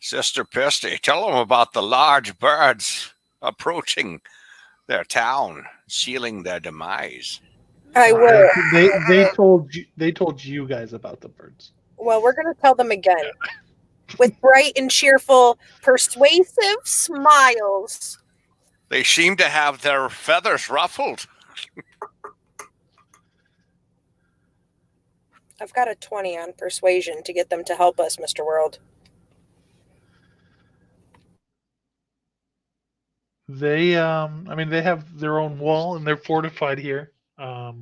Sister Pisty, tell them about the large birds approaching their town, sealing their demise. I will. They told you guys about the birds. Well, we're going to tell them again. With bright and cheerful, persuasive smiles. They seem to have their feathers ruffled. I've got a 20 on persuasion to get them to help us, Mr. World. They they have their own wall and they're fortified here. Their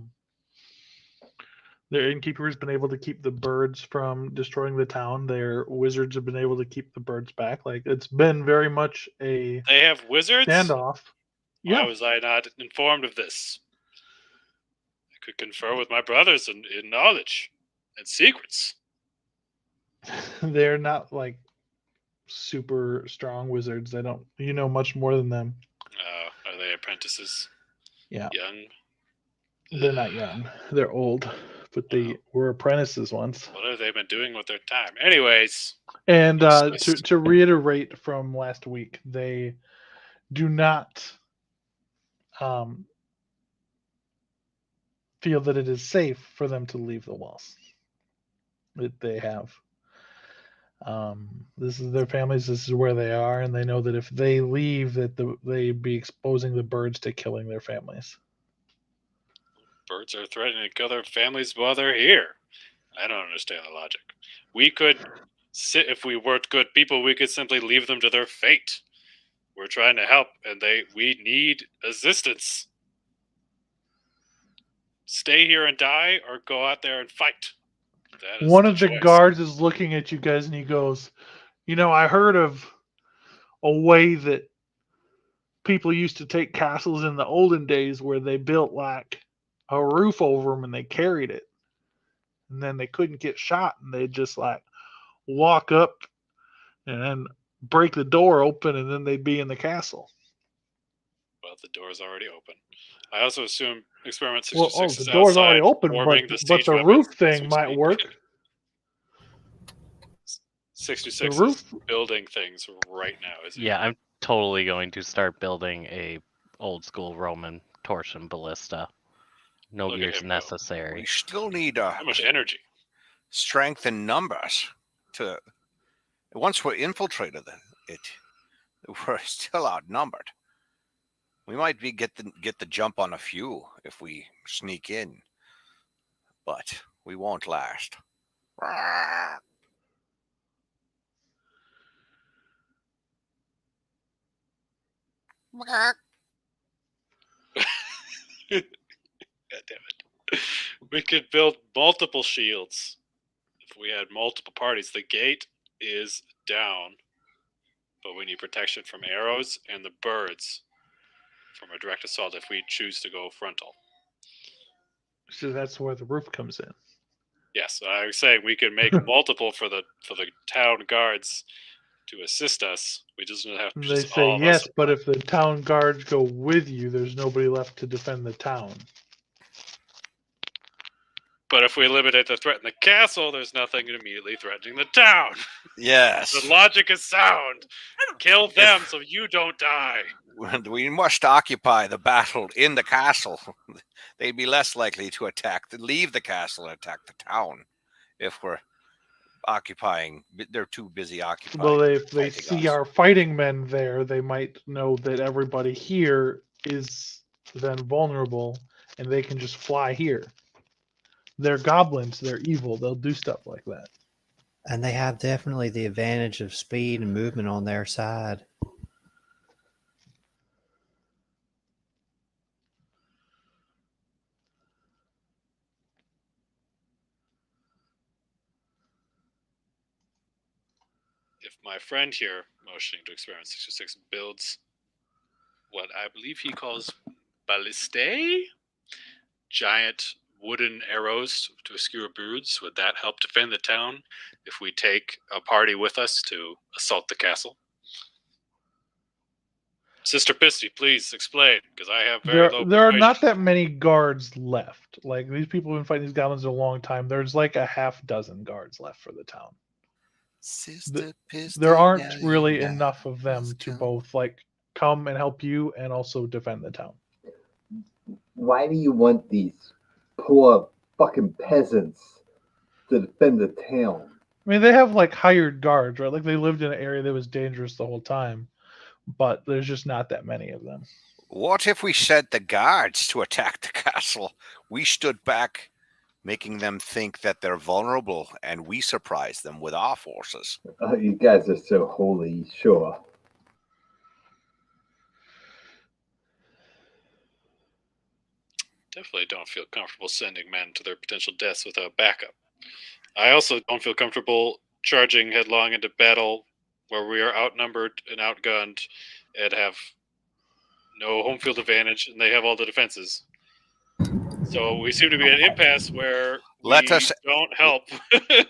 innkeeper has been able to keep the birds from destroying the town. Their wizards have been able to keep the birds back. It's been very much a They have wizards? standoff. Why was I not informed of this? I could confer with my brothers in knowledge and secrets. They're not super strong wizards. They don't much more than them. Are they apprentices? Yeah. Young? They're not young. They're old, but they were apprentices once. What have they been doing with their time? Anyways. And to reiterate from last week, they do not feel that it is safe for them to leave the walls that they have. This is their families. This is where they are, and they know that if they leave, that they'd be exposing the birds to killing their families. Birds are threatening to kill their families while they're here. I don't understand the logic. We could if we weren't good people, we could simply leave them to their fate. We're trying to help, and we need assistance. Stay here and die, or go out there and fight. One of the guards is looking at you guys, and he goes, I heard of a way that people used to take castles in the olden days where they built like a roof over them and they carried it. And then they couldn't get shot and they'd just like walk up and then break the door open and then they'd be in the castle. Well, the door's already open. I also assume Experiment Well, 66 the is door's already outside open, warming but siege the weapons roof as thing we might speak. work. 66 The is roof- building things right now, is he? Yeah, I'm totally going to start building a old school Roman torsion ballista. No Look at gears him go. necessary. We still need How much energy? strength in numbers to. Once we're infiltrated it, we're still outnumbered. We might be get the jump on a few if we sneak in, but we won't last. God damn it. We could build multiple shields if we had multiple parties. The gate is down, but we need protection from arrows and the birds from a direct assault if we choose to go frontal. So that's where the roof comes in. Yes, I was saying we could make multiple for the town guards to assist us. We just don't have to And just they say all of yes, us. but if the town guards go with you, there's nobody left to defend the town. But if we limit it to threaten the castle, there's nothing immediately threatening the town. Yes, The logic is sound. Kill them so you don't die. we must occupy the battle in the castle. They'd be less likely to leave the castle and attack the town if we're occupying. They're too busy occupying. Well, if they fighting see us. our fighting men there, they might know that everybody here is then vulnerable, and they can just fly here. They're goblins. They're evil. They'll do stuff like that. And they have definitely the advantage of speed and movement on their side. If my friend here, motioning to Experiment 66, builds what I believe he calls ballistae, giant wooden arrows to skewer birds, would that help defend the town if we take a party with us to assault the castle? Sister Pisty, please explain, because I have very low There are not persuasion. that many guards left. Like, these people have been fighting these goblins a long time. There's like a half dozen guards left for the town. Sister There aren't Pisty, really yeah, enough of them to both like come and help you and also defend the town. Why do you want these poor fucking peasants to defend the town? I mean, they have like hired guards, right? Like, they lived in an area that was dangerous the whole time, but there's just not that many of them. What if we sent the guards to attack the castle? We stood back, making them think that they're vulnerable, and we surprised them with our forces. You guys are so holy, sure. Definitely don't feel comfortable sending men to their potential deaths without backup. I also don't feel comfortable charging headlong into battle where we are outnumbered and outgunned and have no home field advantage, and they have all the defenses. So we seem to be at an impasse where Let we us- don't help.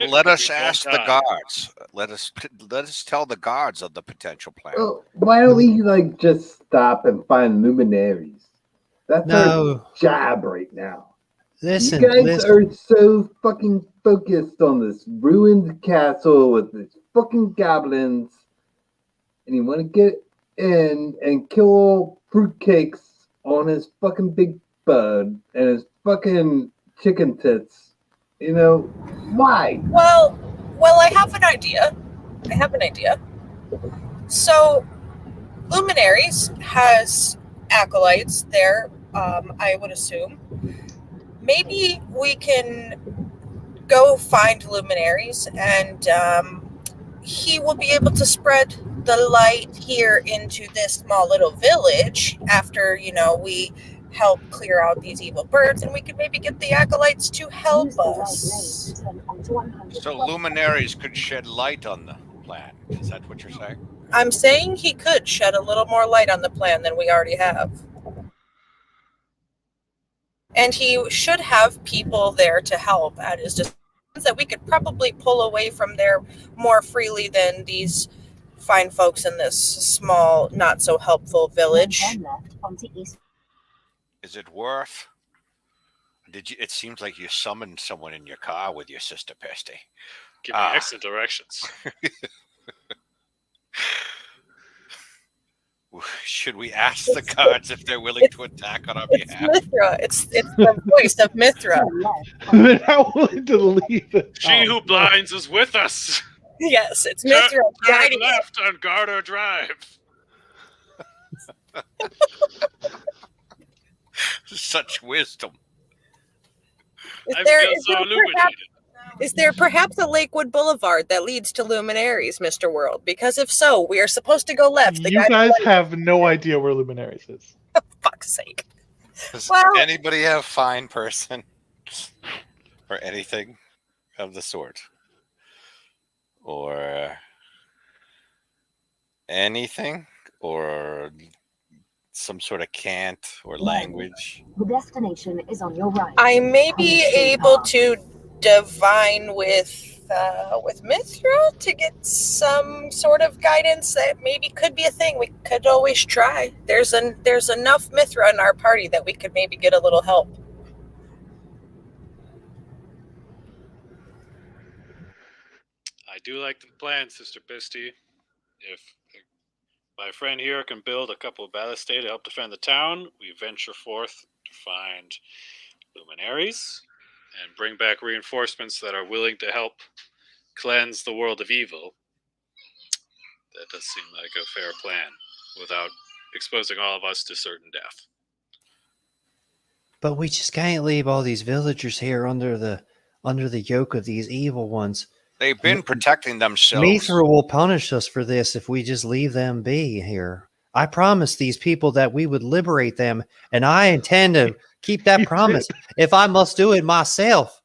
Let us We don't ask the die. guards. Let us tell the guards of the potential plan. Well, why don't we like just stop and find luminaries? That's our No, job right now. listen, You guys listen. are so fucking focused on this ruined castle with these fucking goblins, and you want to get in and kill all fruitcakes on his fucking big bud and his fucking chicken tits. You know, why? Well, I have an idea. So, Luminaries has acolytes there, I would assume. Maybe we can go find Luminaries and he will be able to spread the light here into this small little village after, we help clear out these evil birds, and we can maybe get the acolytes to help us. So luminaries could shed light on the plan. Is that what you're saying? I'm saying he could shed a little more light on the plan than we already have. And he should have people there to help at his disposal that we could probably pull away from there more freely than these fine folks in this small, not so helpful village. Is it worth? Did you? It seems like you summoned someone in your car with your sister Pesty. Give me exit directions. Should we ask the guards if they're willing to attack on our It's behalf? Mithra. It's the voice of Mithra. They're not willing to leave the She town. who blinds is with us. Yes, it's Turn Mithra guiding us. left on Garter Drive. Such wisdom. I feel so illuminated. Is there perhaps a Lakewood Boulevard that leads to Luminaries, Mr. World? Because if so, we are supposed to go left. The You guy guys have no idea where Luminaries is. for fuck's sake. Does Well- anybody have fine person or anything of the sort? Or anything? Or some sort of cant or language? The destination is on your right. I may be able to divine with Mithra to get some sort of guidance that maybe could be a thing. We could always try. There's enough Mithra in our party that we could maybe get a little help. I do like the plan, Sister Pisty. If my friend here can build a couple of ballistae to help defend the town, we venture forth to find luminaries and bring back reinforcements that are willing to help cleanse the world of evil. That does seem like a fair plan, without exposing all of us to certain death. But we just can't leave all these villagers here under the yoke of these evil ones. They've been protecting themselves. Mithra will punish us for this if we just leave them be here. I promised these people that we would liberate them, and I intend to keep that You promise if I must do it myself.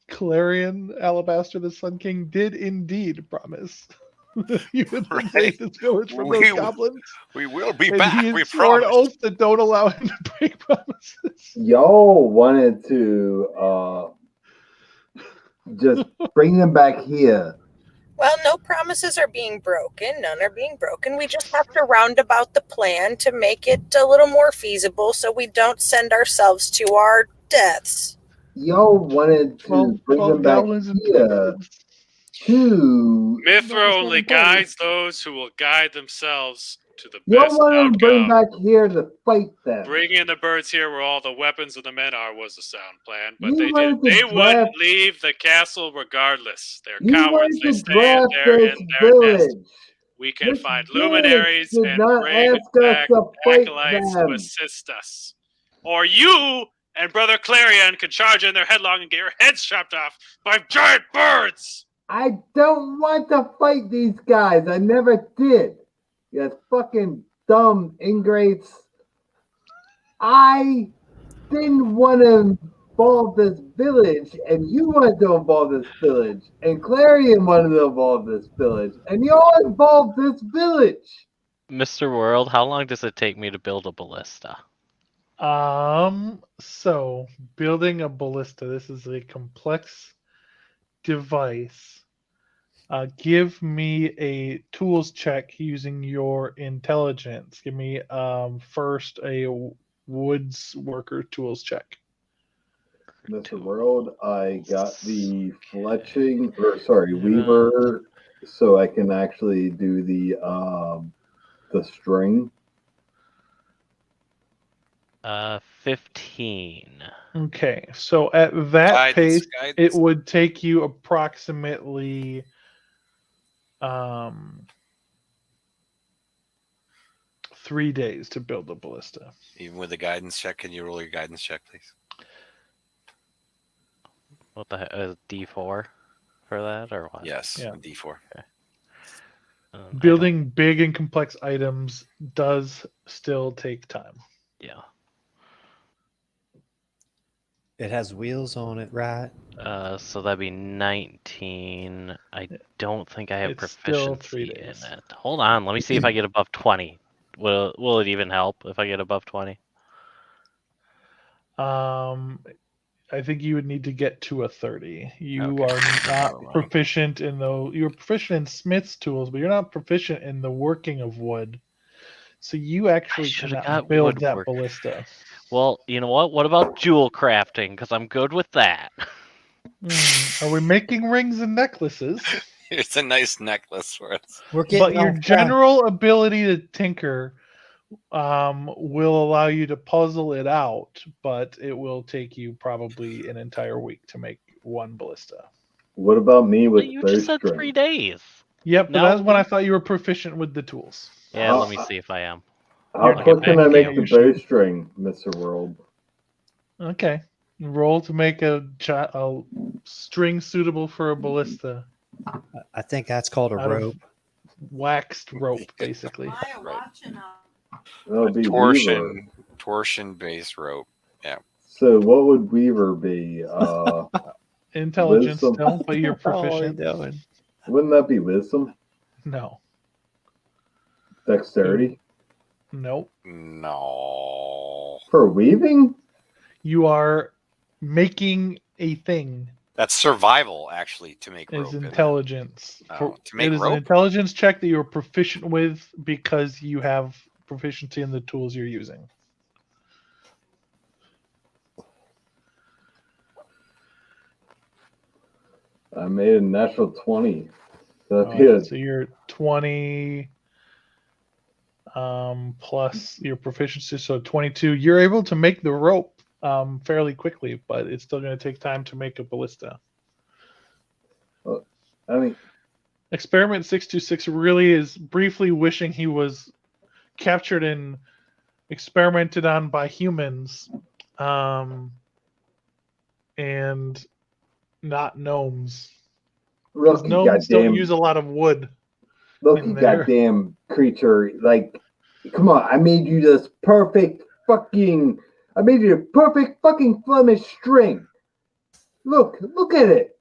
Calaelen, Alabaster, the Sun King, did indeed promise you would liberate this village from those goblins. We will be And back, he we swore an promise. oath that don't allow him to break promises. Y'all wanted to just bring them back here. Well, no promises are being broken. None are being broken. We just have to round about the plan to make it a little more feasible so we don't send ourselves to our deaths. Y'all wanted to bring them back goblins and here to. Mithra No, only it's not important. guides those who will guide themselves to the Y'all best wanted to bring outcome. back here to fight them. Bringing the birds here where all the weapons of the men are was a sound plan, but You they wanted did. to They draft- wouldn't leave the castle regardless. They're You cowards. wanted They to stay draft there this in their nest. village. We can This find village luminaries did and not bring ask us back to fight acolytes them. to assist us. Or you and Brother Clarion can charge in there headlong and get your heads chopped off by giant birds. I don't want to fight these guys. I never did. You fucking dumb ingrates. I didn't want to involve this village, and you wanted to involve this village, and Clarion wanted to involve this village, and you all involved this village. Mr. World, how long does it take me to build a ballista? So building a ballista, this is a complex device. Give me a tools check using your intelligence. Give me first a woods worker tools check. Mr. World, I got the weaver, so I can actually do the string. 15. Okay, so at that pace, Guidance. it would take you approximately 3 days to build a ballista. Even with the guidance check, can you roll your guidance check, please? What the heck? D4 for that or what? Yes, Yeah. D4. I Building big and complex items does still take time. don't- Yeah. It has wheels on it, right? So that'd be 19. I don't think I have It's still 3 proficiency in days. it. Hold on, let me see if I get above 20. Will it even help if I get above 20? I think you would need to get to a 30. You Okay. are not Never mind. proficient in you're proficient in smith's tools, but you're not proficient in the working of wood. So you actually shoulda cannot got build that woodwork. ballista. Well, you know what? What about jewel crafting? Because I'm good with that. Are we making rings and necklaces? It's a nice necklace for us. We're But getting your off track. general ability to tinker will allow you to puzzle it out, but it will take you probably an entire week to make one ballista. What about me But with you just said 3 bowstring? days. Yep, but Now that's when I we- thought you were proficient with the tools. Yeah, let me see if I am. How You're quick can I looking make at the your sheet. bowstring, Mr. World? Okay. Roll to make a string suitable for a ballista. I think that's called a Out of rope. waxed rope, basically. That'll be Weaver. Torsion-based rope. So what would Weaver be? Intelligence Wisdom. still, but you're Oh, what are you proficient. doing? Wouldn't that be wisdom? No. Dexterity? Nope. No. For weaving? You are making a thing. That's survival, actually, to make rope. Is isn't it? intelligence. To make It is rope? an intelligence check that you're proficient with because you have proficiency in the tools you're using. I made a natural 20. So that'd be So you're 20 plus your proficiency, so 22. You're able to make the rope fairly quickly, but it's still going to take time to make a ballista. I mean, Experiment 626 really is briefly wishing he was captured and experimented on by humans and not gnomes. Because look, you gnomes don't goddamn, use a lot of wood. look, in you there. goddamn creature. Like, come on, I made you this perfect fucking, I made you a perfect fucking Flemish string. Look at it.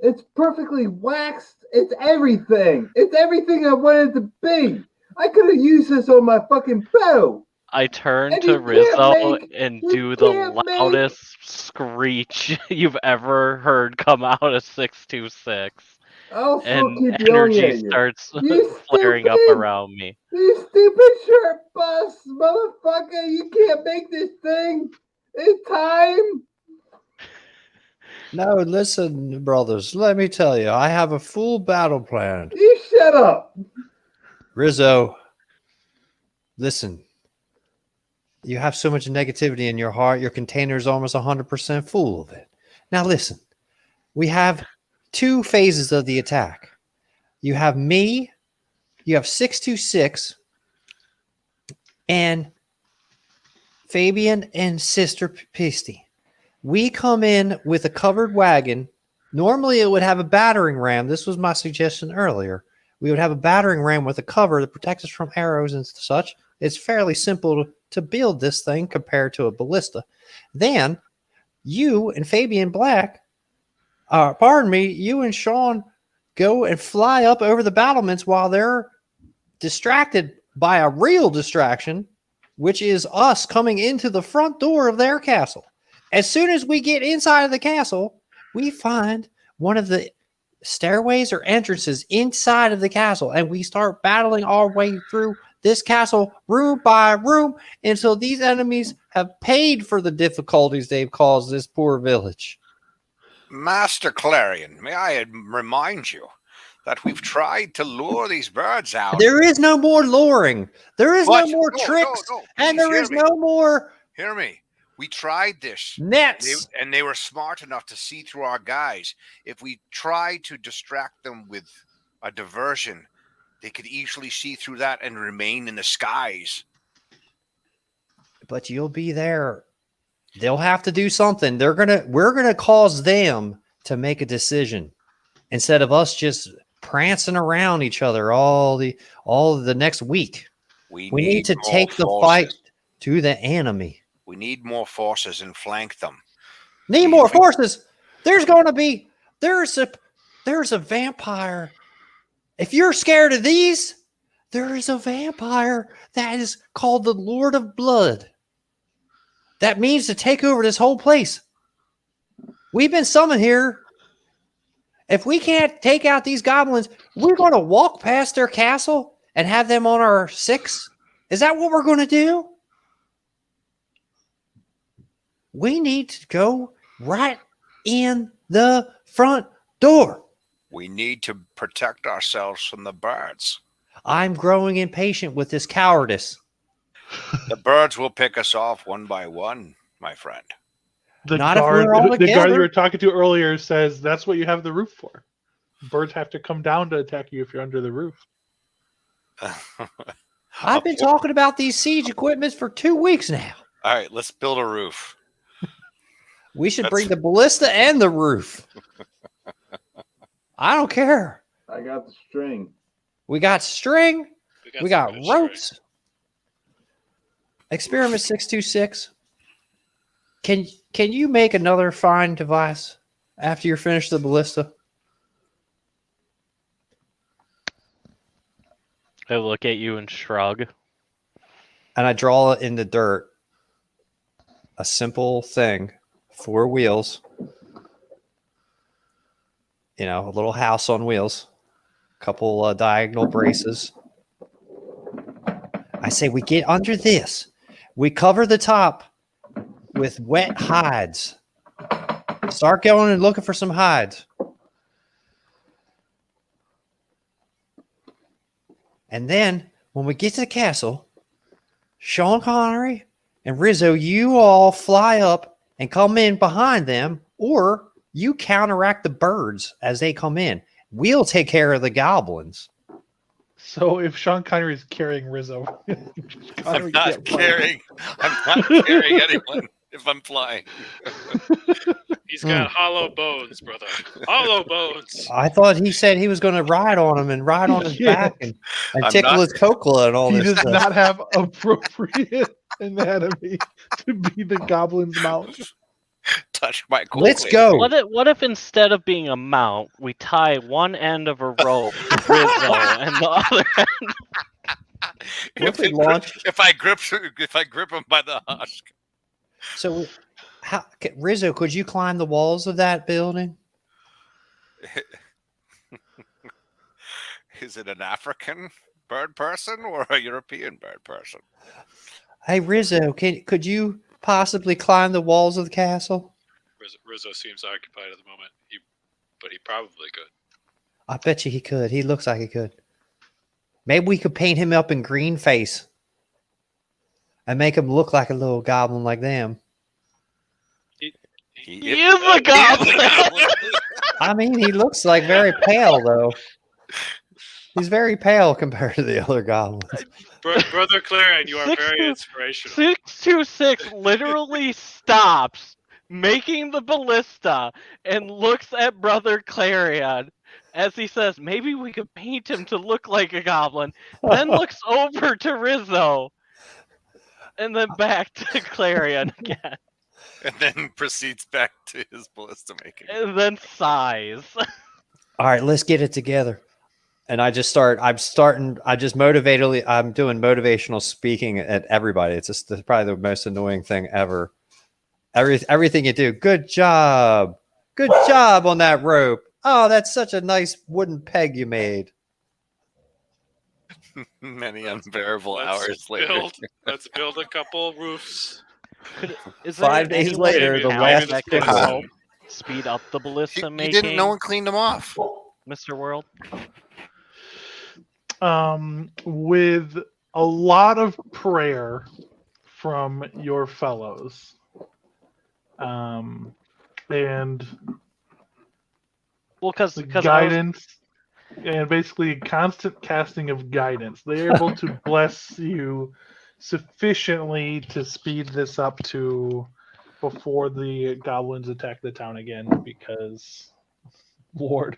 It's perfectly waxed. It's everything. It's everything I wanted to be. I could have used this on my fucking bow. I turn And to you can't Rizzo make- and you do the can't make- loudest screech you've ever heard come out of 626. I'll still And keep yelling energy at you. starts You flaring up stupid! around me. You stupid shirt bust, motherfucker! You can't make this thing. It's time. No, listen, brothers. Let me tell you, I have a full battle plan. You shut up. Rizzo, listen. You have so much negativity in your heart. Your container is almost 100% full of it. Now, listen. We have 2 phases of the attack. You have me. You have 626 and Fabian and Sister Pisty. We come in with a covered wagon. Normally, it would have a battering ram. This was my suggestion earlier. We would have a battering ram with a cover that protects us from arrows and such. It's fairly simple to build this thing compared to a ballista. Then, you and Fabian Black, you and Sean go and fly up over the battlements while they're distracted by a real distraction, which is us coming into the front door of their castle. As soon as we get inside of the castle, we find one of the stairways or entrances inside of the castle, and we start battling our way through this castle room by room until these enemies have paid for the difficulties they've caused this poor village. Master Calaelen, may I remind you that we've tried to lure these birds out. There is no more luring. There is no more tricks. And there is no more. Hear me. We tried this. Nets. And they were smart enough to see through our guise. If we tried to distract them with a diversion, they could easily see through that and remain in the skies. But you'll be there. They'll have to do something. We're gonna cause them to make a decision instead of us just prancing around each other all the next week. We need to take the fight to the enemy. We need more forces and flank them. Need more forces. There's a vampire. If you're scared of these, there is a vampire that is called the Lord of Blood. That means to take over this whole place. We've been summoned here. If we can't take out these goblins, we're going to walk past their castle and have them on our 6. Is that what we're going to do? We need to go right in the front door. We need to protect ourselves from the birds. I'm growing impatient with this cowardice. The birds will pick us off one by one, my friend. The Not if guard, we're all the guard together. you were talking to earlier says that's what you have the roof for. Birds have to come down to attack you if you're under the roof. I've been talking about these siege equipments for 2 weeks now. All right, let's build a roof. We should bring the ballista and the roof. I don't care. I got the string. We got string. We got some good ropes. string. Experiment 626. Can you make another fine device after you're finished the ballista? I look at you and shrug. And I draw in the dirt a simple thing, 4 wheels, a little house on wheels, a couple diagonal braces. I say we get under this. We cover the top with wet hides. Start going and looking for some hides. And then when we get to the castle, Sean Connery and Rizzo, you all fly up and come in behind them, or you counteract the birds as they come in. We'll take care of the goblins. So if Sean Connery is carrying Rizzo, I'm not carrying anyone if I'm flying. He's got hollow bones, brother. Hollow bones. I thought he said he was going to ride on him and ride on his back and tickle his cocla and all he this does stuff. not have appropriate anatomy to be the goblin's mount. Touch my cool. Let's go. What if instead of being a mount, we tie one end of a rope to Rizzo and the other end? If I grip him by the husk. So, Rizzo, could you climb the walls of that building? Is it an African bird person or a European bird person? Hey, Rizzo, could you possibly climb the walls of the castle? Rizzo seems occupied at the moment, but he probably could. I bet you he could. He looks like he could. Maybe we could paint him up in green face and make him look like a little goblin like them. He is a goblin. I mean, he looks like very pale, though. He's very pale compared to the other goblins. Brother Clarion, you are very inspirational. 626 literally stops making the ballista and looks at Brother Clarion as he says, maybe we could paint him to look like a goblin, then looks over to Rizzo, and then back to Clarion again. And then proceeds back to his ballista making. And then sighs. All right, let's get it together. And I'm doing motivational speaking at everybody. It's probably the most annoying thing ever. Everything you do, good job on that rope. Oh, that's such a nice wooden peg you made. Many unbearable hours later. Let's build a couple roofs. Is there 5 days anyone later, in the town last that could time. help speed up the ballista He making? didn't. No one cleaned him off. Mr. World. With a lot of prayer from your fellows, and Well, because guidance, and basically constant casting of guidance, they're able to bless you sufficiently to speed this up to before the goblins attack the town again, because Lord.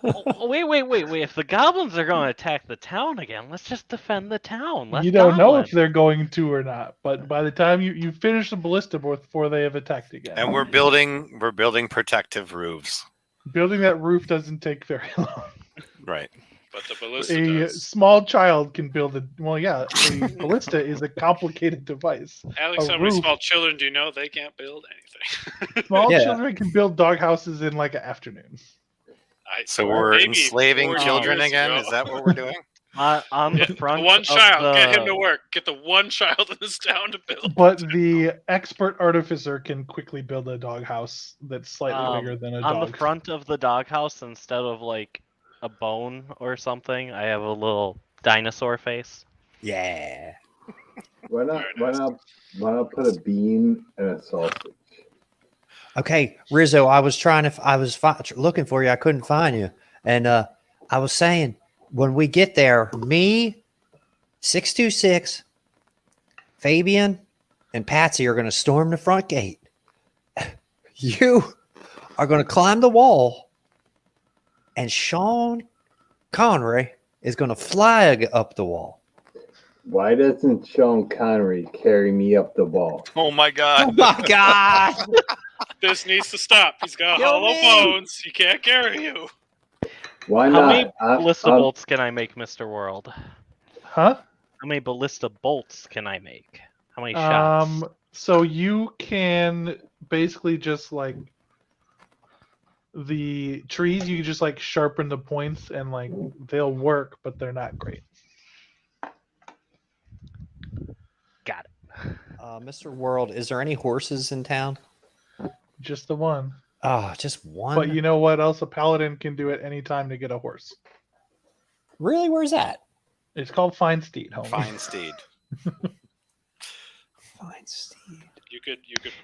Wait. If the goblins are going to attack the town again, let's just defend the town. Less You don't know goblin. if they're going to or not, but by the time you finish the ballista before they have attacked again. And we're building protective roofs. Building that roof doesn't take very long. Right. But the ballista A does. small child can build a a ballista is a complicated device. Alex, A how many roof. small children do you know? They can't build anything. Small Yeah. children can build doghouses in like an afternoon. So we're maybe enslaving 40 children years again? ago. Is that what we're doing? On the Yeah, front the one of child, get him the- to work. Get the one child in this town to build. But the expert artificer can quickly build a doghouse that's slightly bigger than a on dog. the front of the doghouse, instead of like a bone or something, I have a little dinosaur face. Yeah. Why not put a bean and a sausage? Okay, Rizzo, I was looking for you. I couldn't find you. And I was saying, when we get there, me, 626, Fabian, and Patsy are going to storm the front gate. You are going to climb the wall, and Sean Connery is going to fly up the wall. Why doesn't Sean Connery carry me up the wall? Oh my Oh god. my God! This needs to stop. He's got Kill hollow me. bones. He can't carry you. Why How not? many ballista bolts can I make, Mr. World? Huh? How many ballista bolts can I make? How many shots? So you can basically just like the trees, you can just like sharpen the points and like they'll work, but they're not great. Got it. Mr. World, is there any horses in town? Just the one. Oh, just one. But you know what else? A paladin can do at any time to get a horse. Really? Where's that? It's called Fine Steed, homie. Fine steed. Fine Steed. You could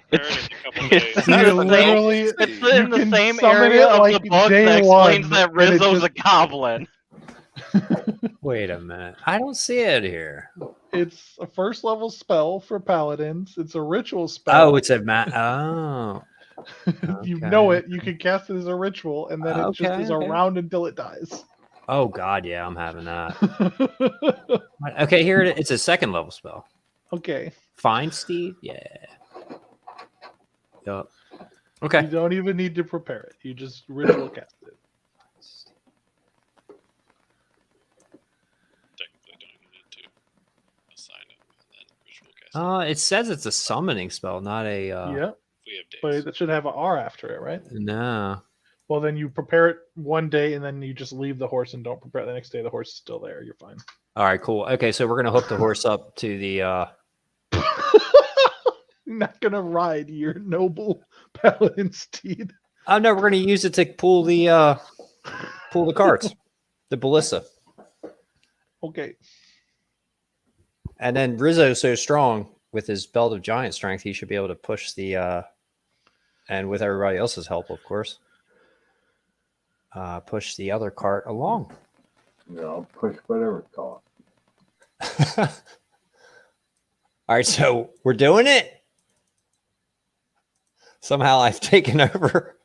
prepare it in a couple It's days. not You the same- literally, It's you in the can same summon area it of like the book day that explains one, that and it Rizzo's just- a goblin. Wait a minute. I don't see it here. it's a first level spell for paladins. It's a ritual spell. Oh, it's a Oh. You okay. know it. You can cast it as a ritual, and then it just Okay, is okay. around until it dies. Oh God, yeah, I'm having that. Okay, here it is. It's a second level spell. Okay. Fine Steed? Yeah. Yup. Okay. You don't even need to prepare it. You just ritual cast it. Technically, don't even need to assign it and then ritual cast. It says it's a summoning spell, not a Yeah, We have days. but it should have an R after it, right? no. Well, then you prepare it one day, and then you just leave the horse and don't prepare it the next day. The horse is still there. You're fine. All right, cool. Okay, so we're gonna hook the horse up to the You're not gonna ride your noble paladin steed. oh no, we're gonna use it to pull the carts. The ballista. Okay. And then Rizzo's so strong with his belt of giant strength, he should be able to push the and with everybody else's help, of course. Push the other cart along. I'll push whatever cart. All right, so we're doing it. Somehow I've taken over.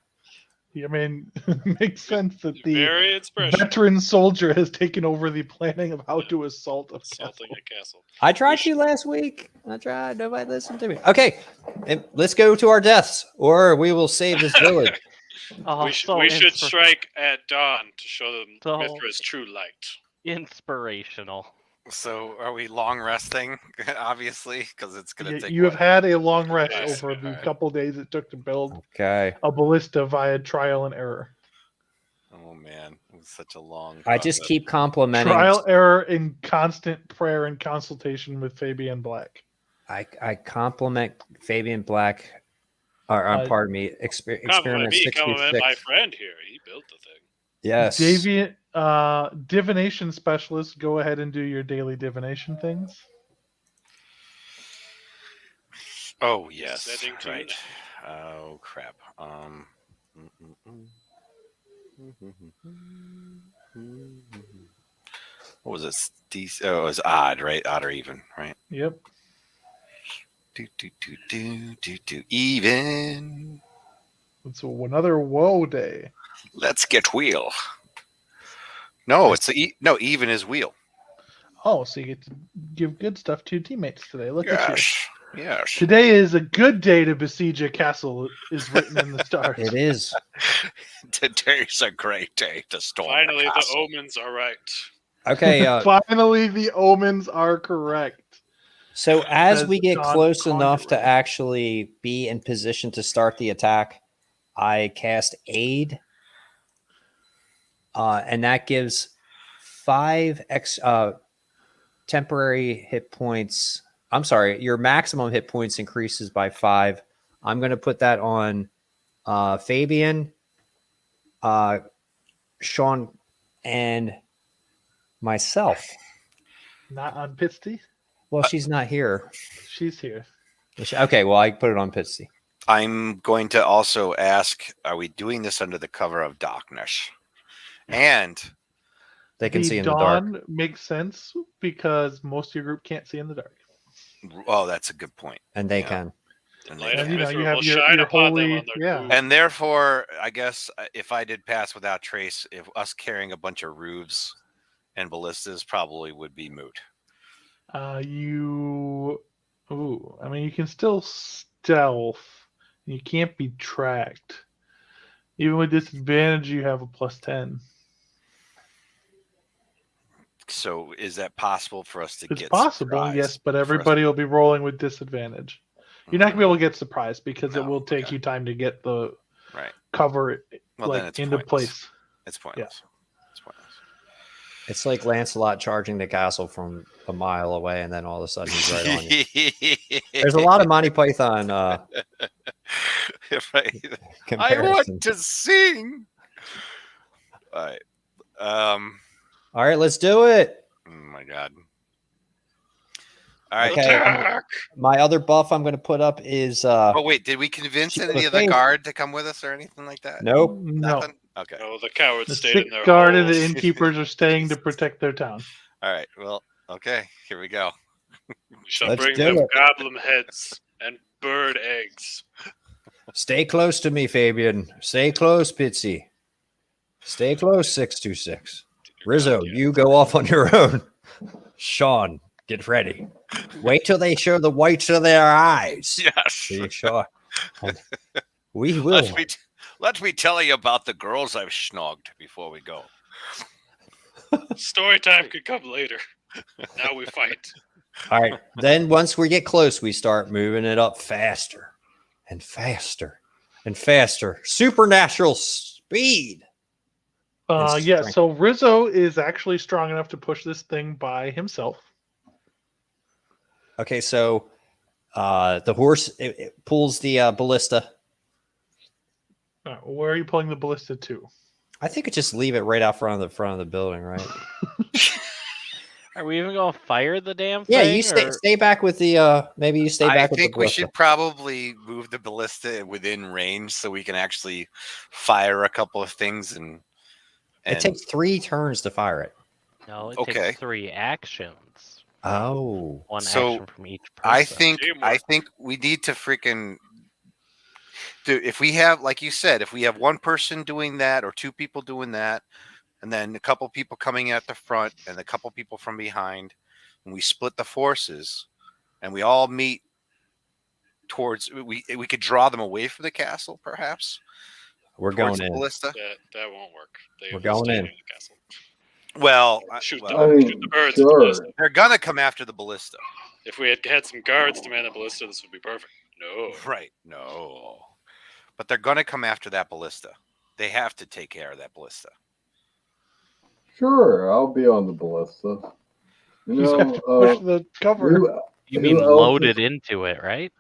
I mean, it makes sense that the Very inspirational. veteran soldier has taken over the planning of how to assault a Assaulting castle. a castle. I tried to last week. I tried. Nobody listened to me. Okay, and let's go to our deaths, or we will save this village. Oh, we so should strike at dawn to show them So- Mithra's true light. inspirational. So are we long resting? Obviously, because it's gonna take. You have had a long rest Yes, over the alright. couple days it took to build Okay. a ballista via trial and error. Oh man, it was such a long. I just process. keep complimenting. Trial, error, and constant prayer and consultation with Fabian Black. I compliment Fabian Black. Or pardon me, Compliment experiment me, compliment my 66. friend here. He built the thing. Yes. Davian, divination specialist, go ahead and do your daily divination things. Oh yes, Setting to right. the- Oh crap. What was it? Oh, it was odd, right? Odd or even, right? Yep. Do. Even. It's another woe day. Let's get wheel. No, even is wheel. Oh, so you get to give good stuff to your teammates today. Look at you. Yes. Today is a good day to besiege a castle, is written in the stars. It is. Today's a great day to storm Finally, the the castle. omens are right. Okay. Finally, the omens are correct. So as Says we get John close enough to Conduray. actually be in position to start the attack, I cast Aid, and that gives 5 temporary hit points. I'm sorry, your maximum hit points increases by 5. I'm going to put that on Fabian, Sean, and myself. Not on Pitsty. Well, she's not here. She's here. Okay, well, I put it on Pitsy. I'm going to also ask, are we doing this under the cover of darkness? And They can see in the dawn dark. makes sense because most of your group can't see in the dark. oh, that's a good point. And they Yeah. can. The And light they of you know, Mithra you have will your shine upon them holy- on their yeah. doom. And therefore, I guess if I did pass without trace, if us carrying a bunch of roofs and ballistas probably would be moot. I mean, you can still stealth. You can't be tracked. Even with disadvantage, you have a +10. So is that possible for us to It's get possible, surprised yes, but for us? everybody will be rolling with disadvantage. You're not gonna be able to get surprised because it No, will take okay. you time to get the Right. cover Well, then it's into pointless. place. It's pointless. It's pointless. It's like Lancelot charging the castle from a mile away, and then all of a sudden he's right on you. There's a lot of Monty Python right. I comparisons. want to sing. All right. All right, let's do it. Oh my God. All right. Okay. Attack! My other buff I'm going to put up is Oh wait, did we convince Shield any of of the Faith. guard to come with us or anything like that? nope. No, Nothing. Okay. No, the cowards the stayed in sick their guard and the holes. innkeepers are staying to protect their town. All right. Well. Okay. Here we go. We shall Let's bring do them it. goblin heads and bird eggs. Stay close to me, Fabian. Stay close, Pitsy. Stay close, 626. Rizzo, Yeah. you go off on your own. Sean, get ready. Wait till they show the whites of their eyes. Yes. Be sure. And we will. Let me tell you about the girls I've snogged before we go. Story time could come later. Now we fight. All right. Then once we get close, we start moving it up faster and faster and faster. Supernatural speed. Yeah, strength. so Rizzo is actually strong enough to push this thing by himself. Okay, so the horse it pulls the ballista. Where are you pulling the ballista to? I think it just leave it right out front of the building, right? Are we even gonna fire the damn Yeah, thing? you or- stay back with the maybe you stay I back with the think we ballista. should probably move the ballista within range so we can actually fire a couple of things and It takes 3 turns to fire it. No, it Okay. takes 3 actions. Oh. One So, action from each person. I think we need to freaking do if we have, like you said, if we have one person doing that or 2 people doing that, and then a couple people coming at the front and a couple people from behind, and we split the forces and we all meet towards we could draw them away from the castle, perhaps. We're towards going the in. ballista. That won't work. They We're will going stay in. the castle. Well, Shoot well, I them. mean, Shoot the birds with the sure. ballista. they're gonna come after the ballista. If we had had some guards to man the ballista, this would be perfect. No. Right. No. But they're going to come after that ballista. They have to take care of that ballista. Sure, I'll be on the ballista. You You just have to know, push the cover. You who mean else loaded is- into it, right?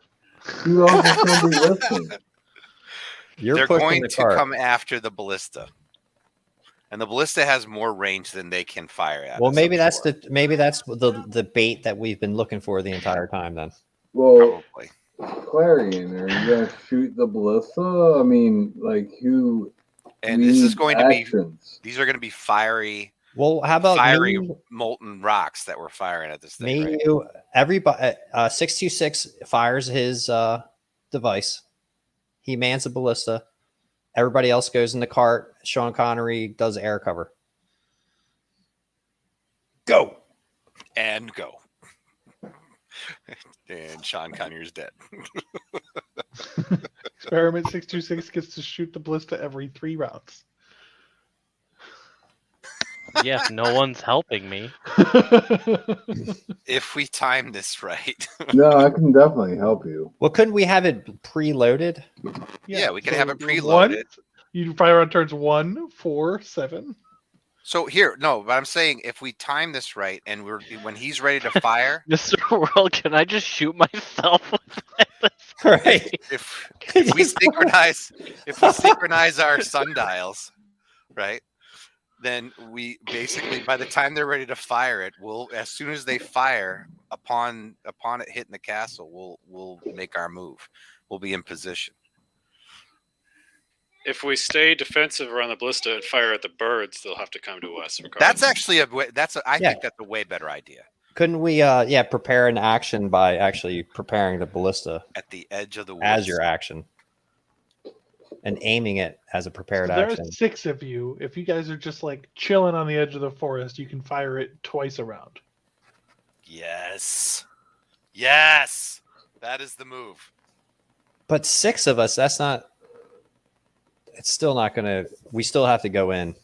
Who else is going to be listening? You're They're pushing going the to cart. come after the ballista. And the ballista has more range than they can fire at. Well, us, maybe I'm that's sure. the bait that we've been looking for the entire time then. Well, Probably. Clarion, are you going to shoot the ballista? I mean, like, who? And this is needs going to be, actions? these are going to be fiery Well, how about fiery me, molten rocks that we're firing at this thing, me right? you, everybody 626 fires his device. He mans the ballista. Everybody else goes in the cart. Sean Connery does air cover. Go. And go. And Sean Conyers dead. Experiment 626 gets to shoot the ballista every 3 rounds. Yes, no one's helping me. If we time this right. No, I can definitely help you. Well, couldn't we have it preloaded? Yeah, we can have it so preloaded. You fire on turns 1, 4, 7. So here, no, but I'm saying if we time this right and when he's ready to fire, Mr. World, can I just shoot myself with this? Right. if we synchronize our sundials, right? Then we basically, by the time they're ready to fire it, as soon as they fire upon it hitting the castle, we'll make our move. We'll be in position. If we stay defensive around the ballista and fire at the birds, they'll have to come to us. Regardless. That's actually I think that's a way better idea. Couldn't we prepare an action by actually preparing the ballista At the edge of the woods. as your action and aiming it as a prepared So there action? are 6 of you. If you guys are just like chilling on the edge of the forest, you can fire it twice around. Yes. That is the move. But 6 of us, that's not. It's still not going to. We still have to go in.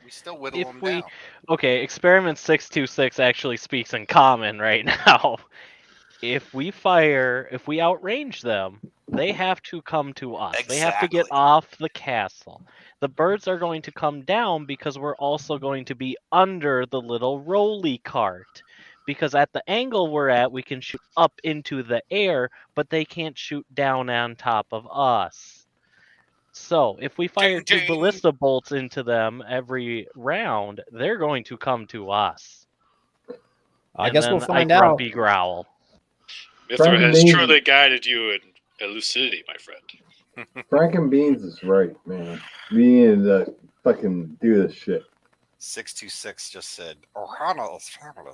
We still whittle them down. Okay, experiment 626 actually speaks in common right now. If we outrange them, they have to come to us. They have to get Exactly. off the castle. The birds are going to come down because we're also going to be under the little rolly cart. Because at the angle we're at, we can shoot up into the air, but they can't shoot down on top of us. So if we fire Ding, 2 ding. ballista bolts into them every round, they're going to come to us. I guess we'll then find I out. grumpy growl. Mithra has Frank truly guided you in lucidity, my friend. Frank and Beans is right, man. We need to fucking do this shit. 626 just said, Ohana is family.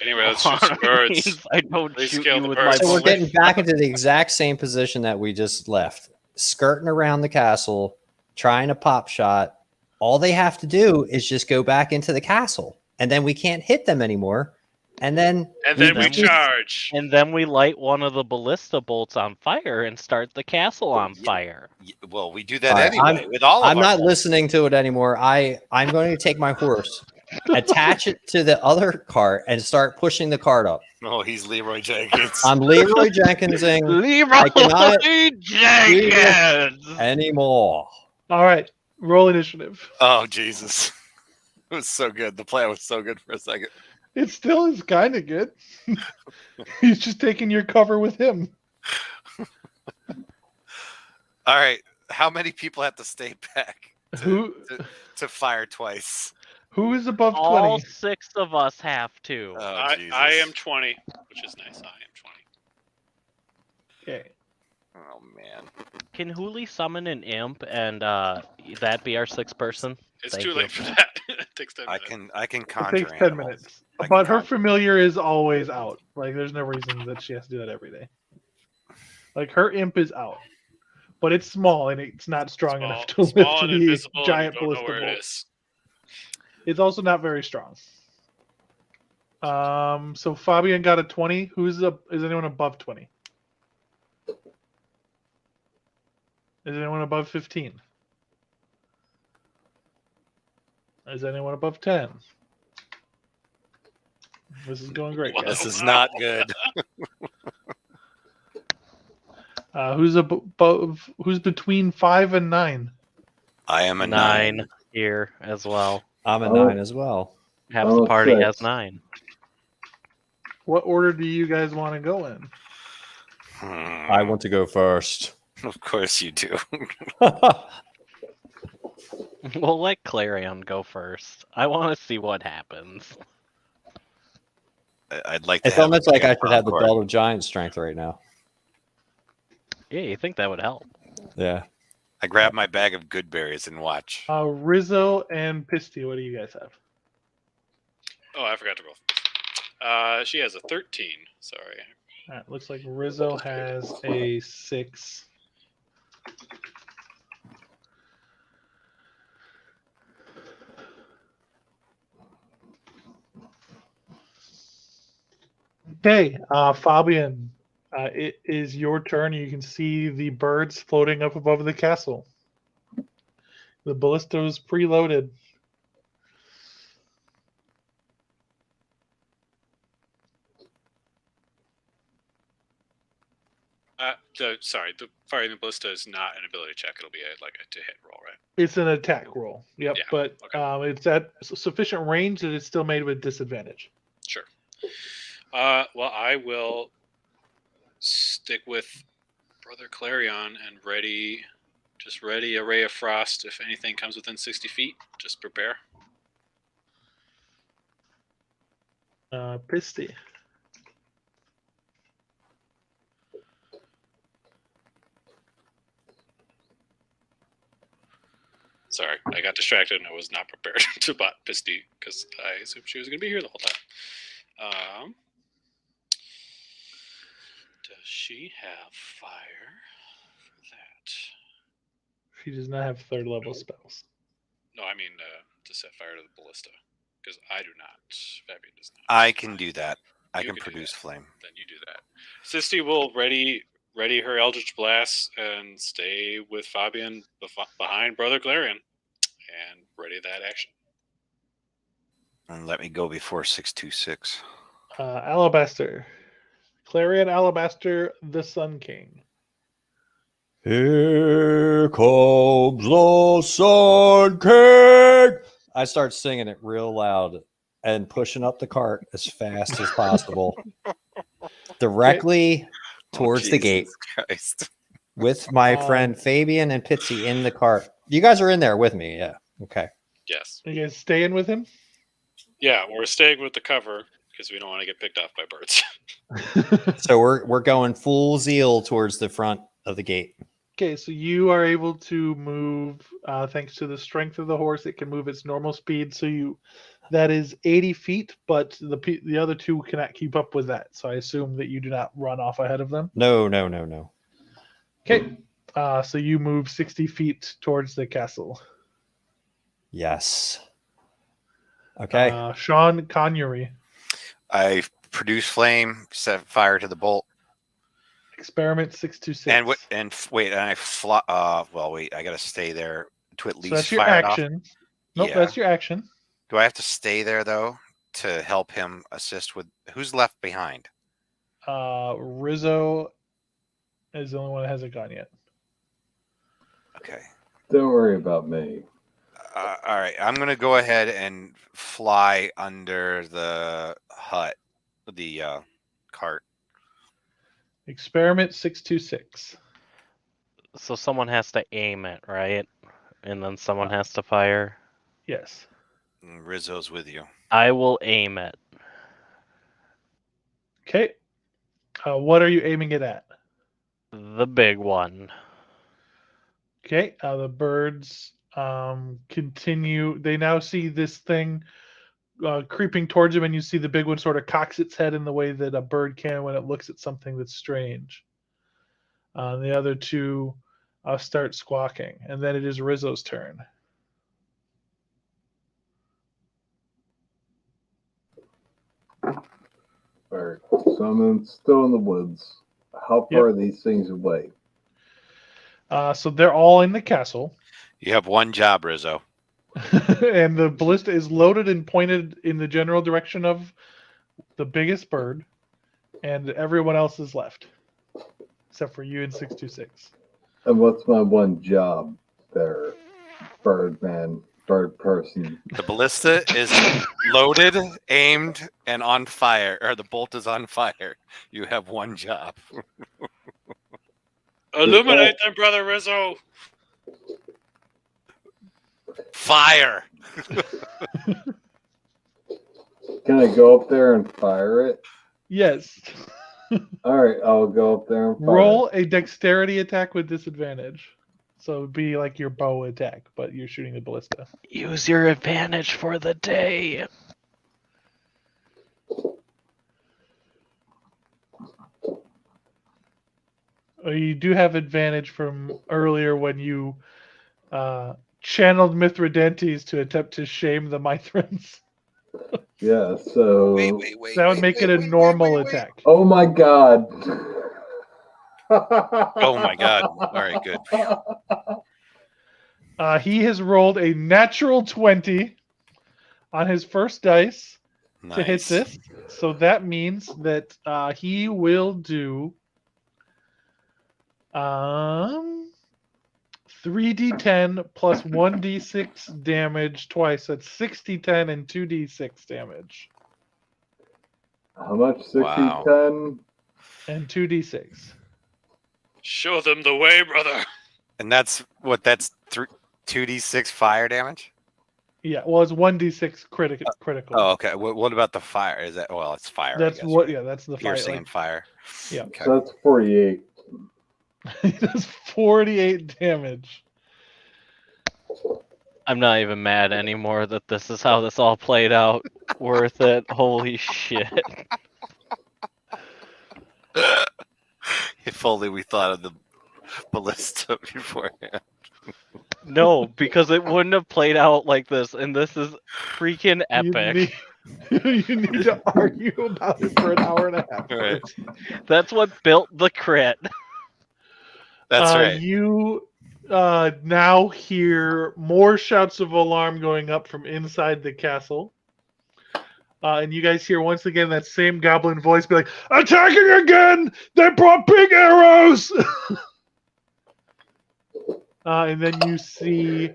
Anyway, let's shoot some birds. I don't Please shoot kill you the with birds. my So we're ballista. getting back into the exact same position that we just left, skirting around the castle, trying to pop shot. All they have to do is just go back into the castle, and then we can't hit them anymore. And then we charge. And then we light one of the ballista bolts on fire and start the castle on fire. Well, we do that All right, anyway with all of I'm our not bolts. listening to it anymore. I'm going to take my horse, attach it to the other cart, and start pushing the cart up. Oh, he's Leroy Jenkins. I'm Leroy Jenkinsing I cannot Jenkins anymore. All right, roll initiative. Oh, Jesus. It was so good. The plan was so good for a second. It still is kind of good. He's just taking your cover with him. All right. How many people have to stay back Who to fire twice? who is above 20? All 6 of us have to. Oh, Jesus. I am 20, which is nice. I am 20. Okay. Oh, man. Can Hooli summon an imp and that be our 6th person? It's Thank too you. late for that. It takes 10 minutes. I can It conjure takes 10 animals. minutes. I can But her conjure- familiar is always out. Like, there's no reason that she has to do that every day. Like, her imp is out. But it's small and it's not strong enough to small lift and the invisible, giant and you don't know ballista where it bolt. is. It's also not very strong. So Fabian got a 20. Is anyone above 20? Is anyone above 15? Is anyone above 10? This is going great, guys. This is not good. Who's above? Who's between 5 and 9? I am a 9 here as well. I'm a Oh. 9 as well. Half Oh, the party 6. has 9. What order do you guys want to go in? I want to go first. Of course you do. We'll let Clarion go first. I want to see what happens. I'd like to It's have almost a like I big should have the encore. belt of giant strength right now. Yeah, you think that would help? Yeah. I grab my bag of good berries and watch. Rizzo and Pisty, what do you guys have? Oh, I forgot to roll. She has a 13. Sorry. All right, looks like Rizzo has a 6. Okay, Fabian, it is your turn. You can see the birds floating up above the castle. The ballista is preloaded. Sorry, the firing the ballista is not an ability check. It'll be a to hit roll, right? It's an attack roll. Yep, Yeah, but okay. it's at sufficient range that it's still made with disadvantage. Sure. Well, I will stick with Brother Clarion and ready a ray of frost if anything comes within 60 feet. Just prepare. Pisty. Sorry, I got distracted and I was not prepared to bot Pisty because I assumed she was going to be here the whole time. Does she have fire for that? She does not have third level spells. No, I mean to set fire to the ballista because I do not. Fabian does not. I can do that. I You can can do produce that. flame. Then you do that. Sisti will ready her Eldritch Blast and stay with Fabian behind Brother Clarion and ready that action. And let me go before 626. Alabaster. Clarion Alabaster, the Sun King. Here comes the Sun King. I start singing it real loud and pushing up the cart as fast as possible, directly towards the gate, Christ. with my friend Fabian and Pitsy in the cart. You guys are in there with me, yeah? Okay. Yes. Are you guys staying with him? Yeah, we're staying with the cover because we don't want to get picked off by birds. So we're going full zeal towards the front of the gate. Okay, so you are able to move thanks to the strength of the horse. It can move its normal speed, so that is 80 feet, but the other two cannot keep up with that. So I assume that you do not run off ahead of them. No. Okay, so you move 60 feet towards the castle. Yes. Okay. Sean Connery. I produce flame, set fire to the bolt. Experiment 626. And wait, and I fly. Well, wait, I gotta stay there to at least So that's your fire it off. action. Nope, Yeah. that's your action. Do I have to stay there though to help him assist with who's left behind? Rizzo is the only one that hasn't gone yet. Okay. Don't worry about me. All right, I'm gonna go ahead and fly under the hut, the cart. Experiment 626. So someone has to aim it, right? And then someone has to fire. Yes. And Rizzo's with you. I will aim it. Okay. What are you aiming it at? The big one. Okay. The birds continue. They now see this thing creeping towards them, and you see the big one sort of cocks its head in the way that a bird can when it looks at something that's strange. The other two start squawking, and then it is Rizzo's turn. All right, so I'm still in the woods. How far are these things away? So they're all in the castle. You have one job, Rizzo. And the ballista is loaded and pointed in the general direction of the biggest bird, and everyone else is left, except for you and 626. And what's my one job there, bird man, bird person? The ballista is loaded, aimed, and on fire, or the bolt is on fire. You have one job. Illuminate them, Brother Rizzo! Fire! Can I go up there and fire it? Yes. All right, I'll go up there and fire Roll a dexterity attack with disadvantage. So it would be like your bow attack, but you're shooting the ballista. Use your advantage for the day. You do have advantage from earlier when you channeled Mithridates to attempt to shame the Mithrans. Yeah, so... Wait. That would make it a normal attack. Oh my god. Oh my god. All right, good. He has rolled a natural 20 on his first dice to hit Nice. this. So that means that he will do 3d10 plus 1d6 damage twice. That's 6d10 and 2d6 damage. How much? 60, Wow. 10? And 2d6. Show them the way, brother. And that's 2d6 fire damage? Yeah, well, it's 1d6 critical. Oh, okay. What about the fire? Is that it's fire? That's I guess, what. right? Yeah, that's the Piercing fire. and fire. Yeah. Okay. So that's 48. He does 48 damage. I'm not even mad anymore that this is how this all played out. Worth it. Holy shit. If only we thought of the ballista beforehand. No, because it wouldn't have played out like this, and this is freaking epic. You need to argue about it for an hour and a half. Right. That's what built the crit. That's right. You now hear more shouts of alarm going up from inside the castle. And you guys hear once again that same goblin voice be like, "Attacking again! They brought big arrows!" And then you see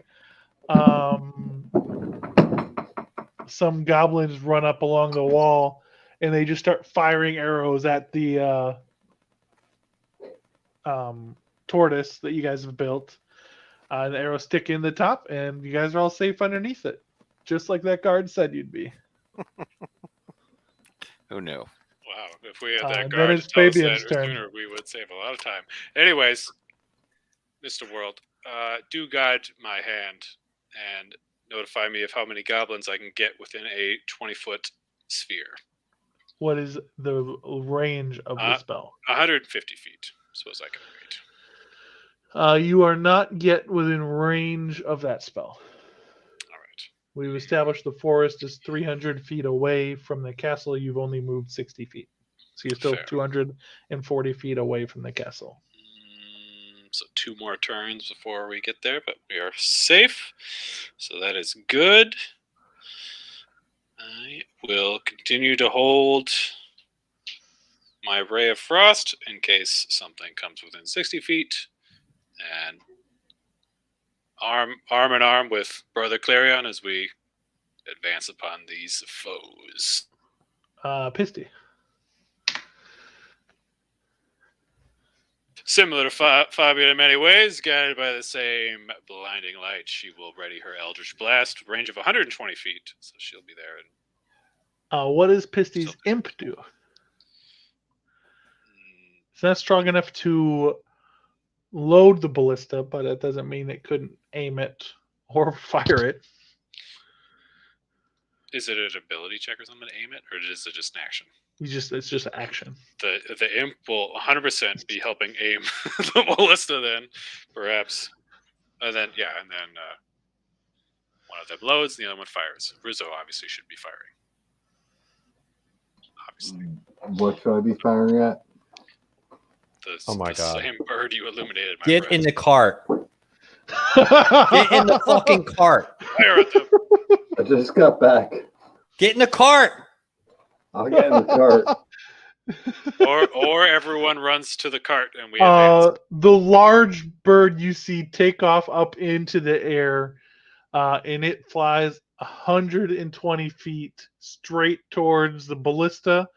some goblins run up along the wall, and they just start firing arrows at the tortoise that you guys have built. The arrows stick in the top, and you guys are all safe underneath it, just like that guard said you'd be. Who knew? Wow, if we had that then guard it's to tell us Fabian's that turn. sooner, we would save a lot of time. Anyways, Mr. World, do guide my hand and notify me of how many goblins I can get within a 20-foot sphere. What is the range of the spell? 150 feet, suppose I can read. You are not yet within range of that spell. All right. We've established the forest is 300 feet away from the castle. You've only moved 60 feet. So you're still Fair. 240 feet away from the castle. So 2 more turns before we get there, but we are safe. So that is good. I will continue to hold my Ray of Frost in case something comes within 60 feet. And arm in arm with Brother Clarion as we advance upon these foes. Pisty. Similar to Fabian in many ways, guided by the same blinding light, she will ready her Eldritch Blast, range of 120 feet, so she'll be there. What does Pisty's imp do? It's not strong enough to load the ballista, but it doesn't mean it couldn't aim it or fire it. Is it an ability check or something to aim it, or is it just an action? It's just action. The imp will 100% be helping aim the ballista then, perhaps. And then one of them loads, the other one fires. Rizzo obviously should be firing. Obviously. What should I be firing at? Oh my God. Same bird you illuminated. My Get friend. in the cart. Get in the fucking cart. Fire at them. I just got back. Get in the cart. I'll get in the cart. or everyone runs to the cart and we advance. The large bird you see take off up into the air, and it flies 120 feet straight towards the ballista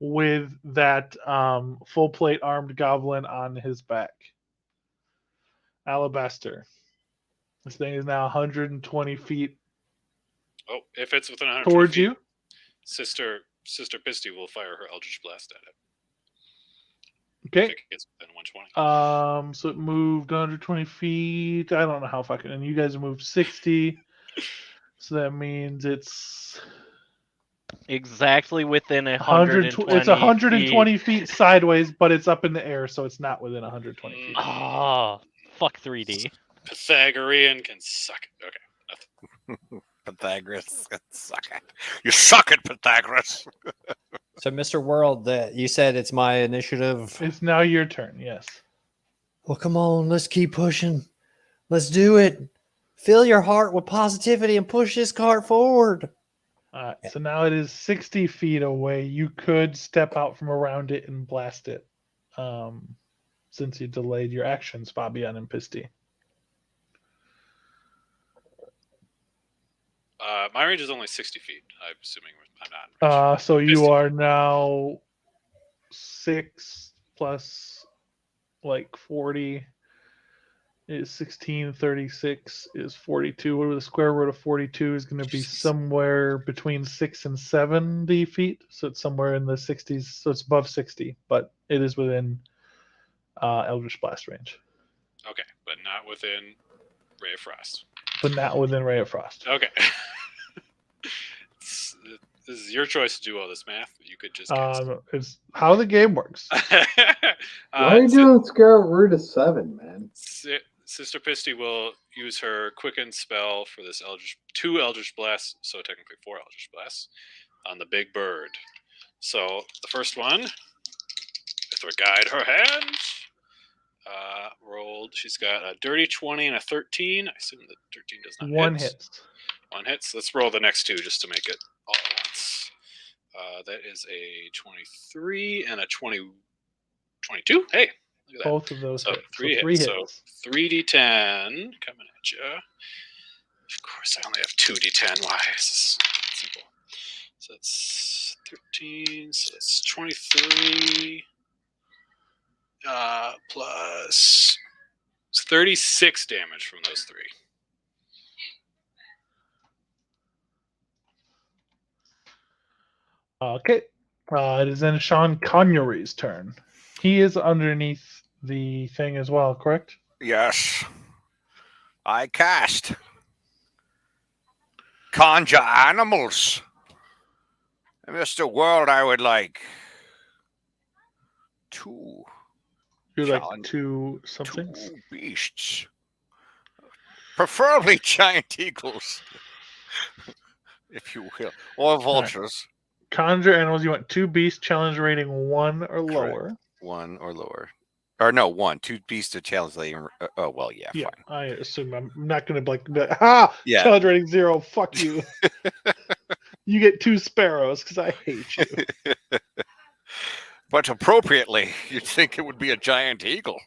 with that full plate armed goblin on his back. Alabaster. This thing is now 120 feet Oh, if it's within 120 towards feet, you. Sister Pisty will fire her Eldritch Blast at it. Okay. If it gets within 120. So it moved 120 feet. I don't know how fucking. And you guys moved 60. So that means it's Exactly within 120 It's 120 feet sideways, but it's up in the air, so it's not within 120 feet. Oh, fuck 3D. Pythagorean can suck it. Okay. Nothing. Pythagoras. Suck it. You suck at Pythagoras. So, Mr. World, you said it's my initiative. It's now your turn. Yes. Well, come on, let's keep pushing. Let's do it. Fill your heart with positivity and push this cart forward. So now it is 60 feet away. You could step out from around it and blast it. Since you delayed your actions, Fabian and Pisty. My range is only 60 feet. I'm assuming I'm not in range. So you Pisty. are now 6 plus like 40 is 16, 36 is 42. What the square root of 42 is going to be somewhere between 6 and 70 feet. So it's somewhere in the 60s. So it's above 60, but it is within Eldritch Blast range. Okay, but not within Ray of Frost. But not within Ray of Frost. Okay. This is your choice to do all this math. You could just guess. It's how the game works. Why are you doing square root of 7, man? Sister Pisty will use her quicken spell for this two Eldritch Blasts, so technically 4 Eldritch Blasts, on the big bird. So the first one, with her guide her hand, rolled. She's got a dirty 20 and a 13. I assume the 13 does not One hit. hits. One hits. Let's roll the next 2 just to make it all at once. That is a 23 and a 22. Hey, look at that. Both of those So hit. 3 So hits. 3 hits. So 3d10 coming at you. Of course, I only have 2d10. Why? This is simple. So that's 13. So that's 23. Plus 36 damage from those 3. Okay. It is then Sean Connery's turn. He is underneath the thing as well, correct? Yes. I cast Conjure Animals. Mr. World, I would like 2. You're like Challenge. 2 something? 2 beasts. Preferably giant eagles, if you will, or vultures. Conjure animals. You want 2 beasts, challenge rating 1 or lower. Correct. 1 or lower. Or no, 1. 2 beasts to challenge rating. Oh, well, yeah, Yeah, fine. I assume I'm not going to be like, Yeah. challenge rating 0. Fuck you. You get 2 sparrows because I hate you. But appropriately, you'd think it would be a giant eagle.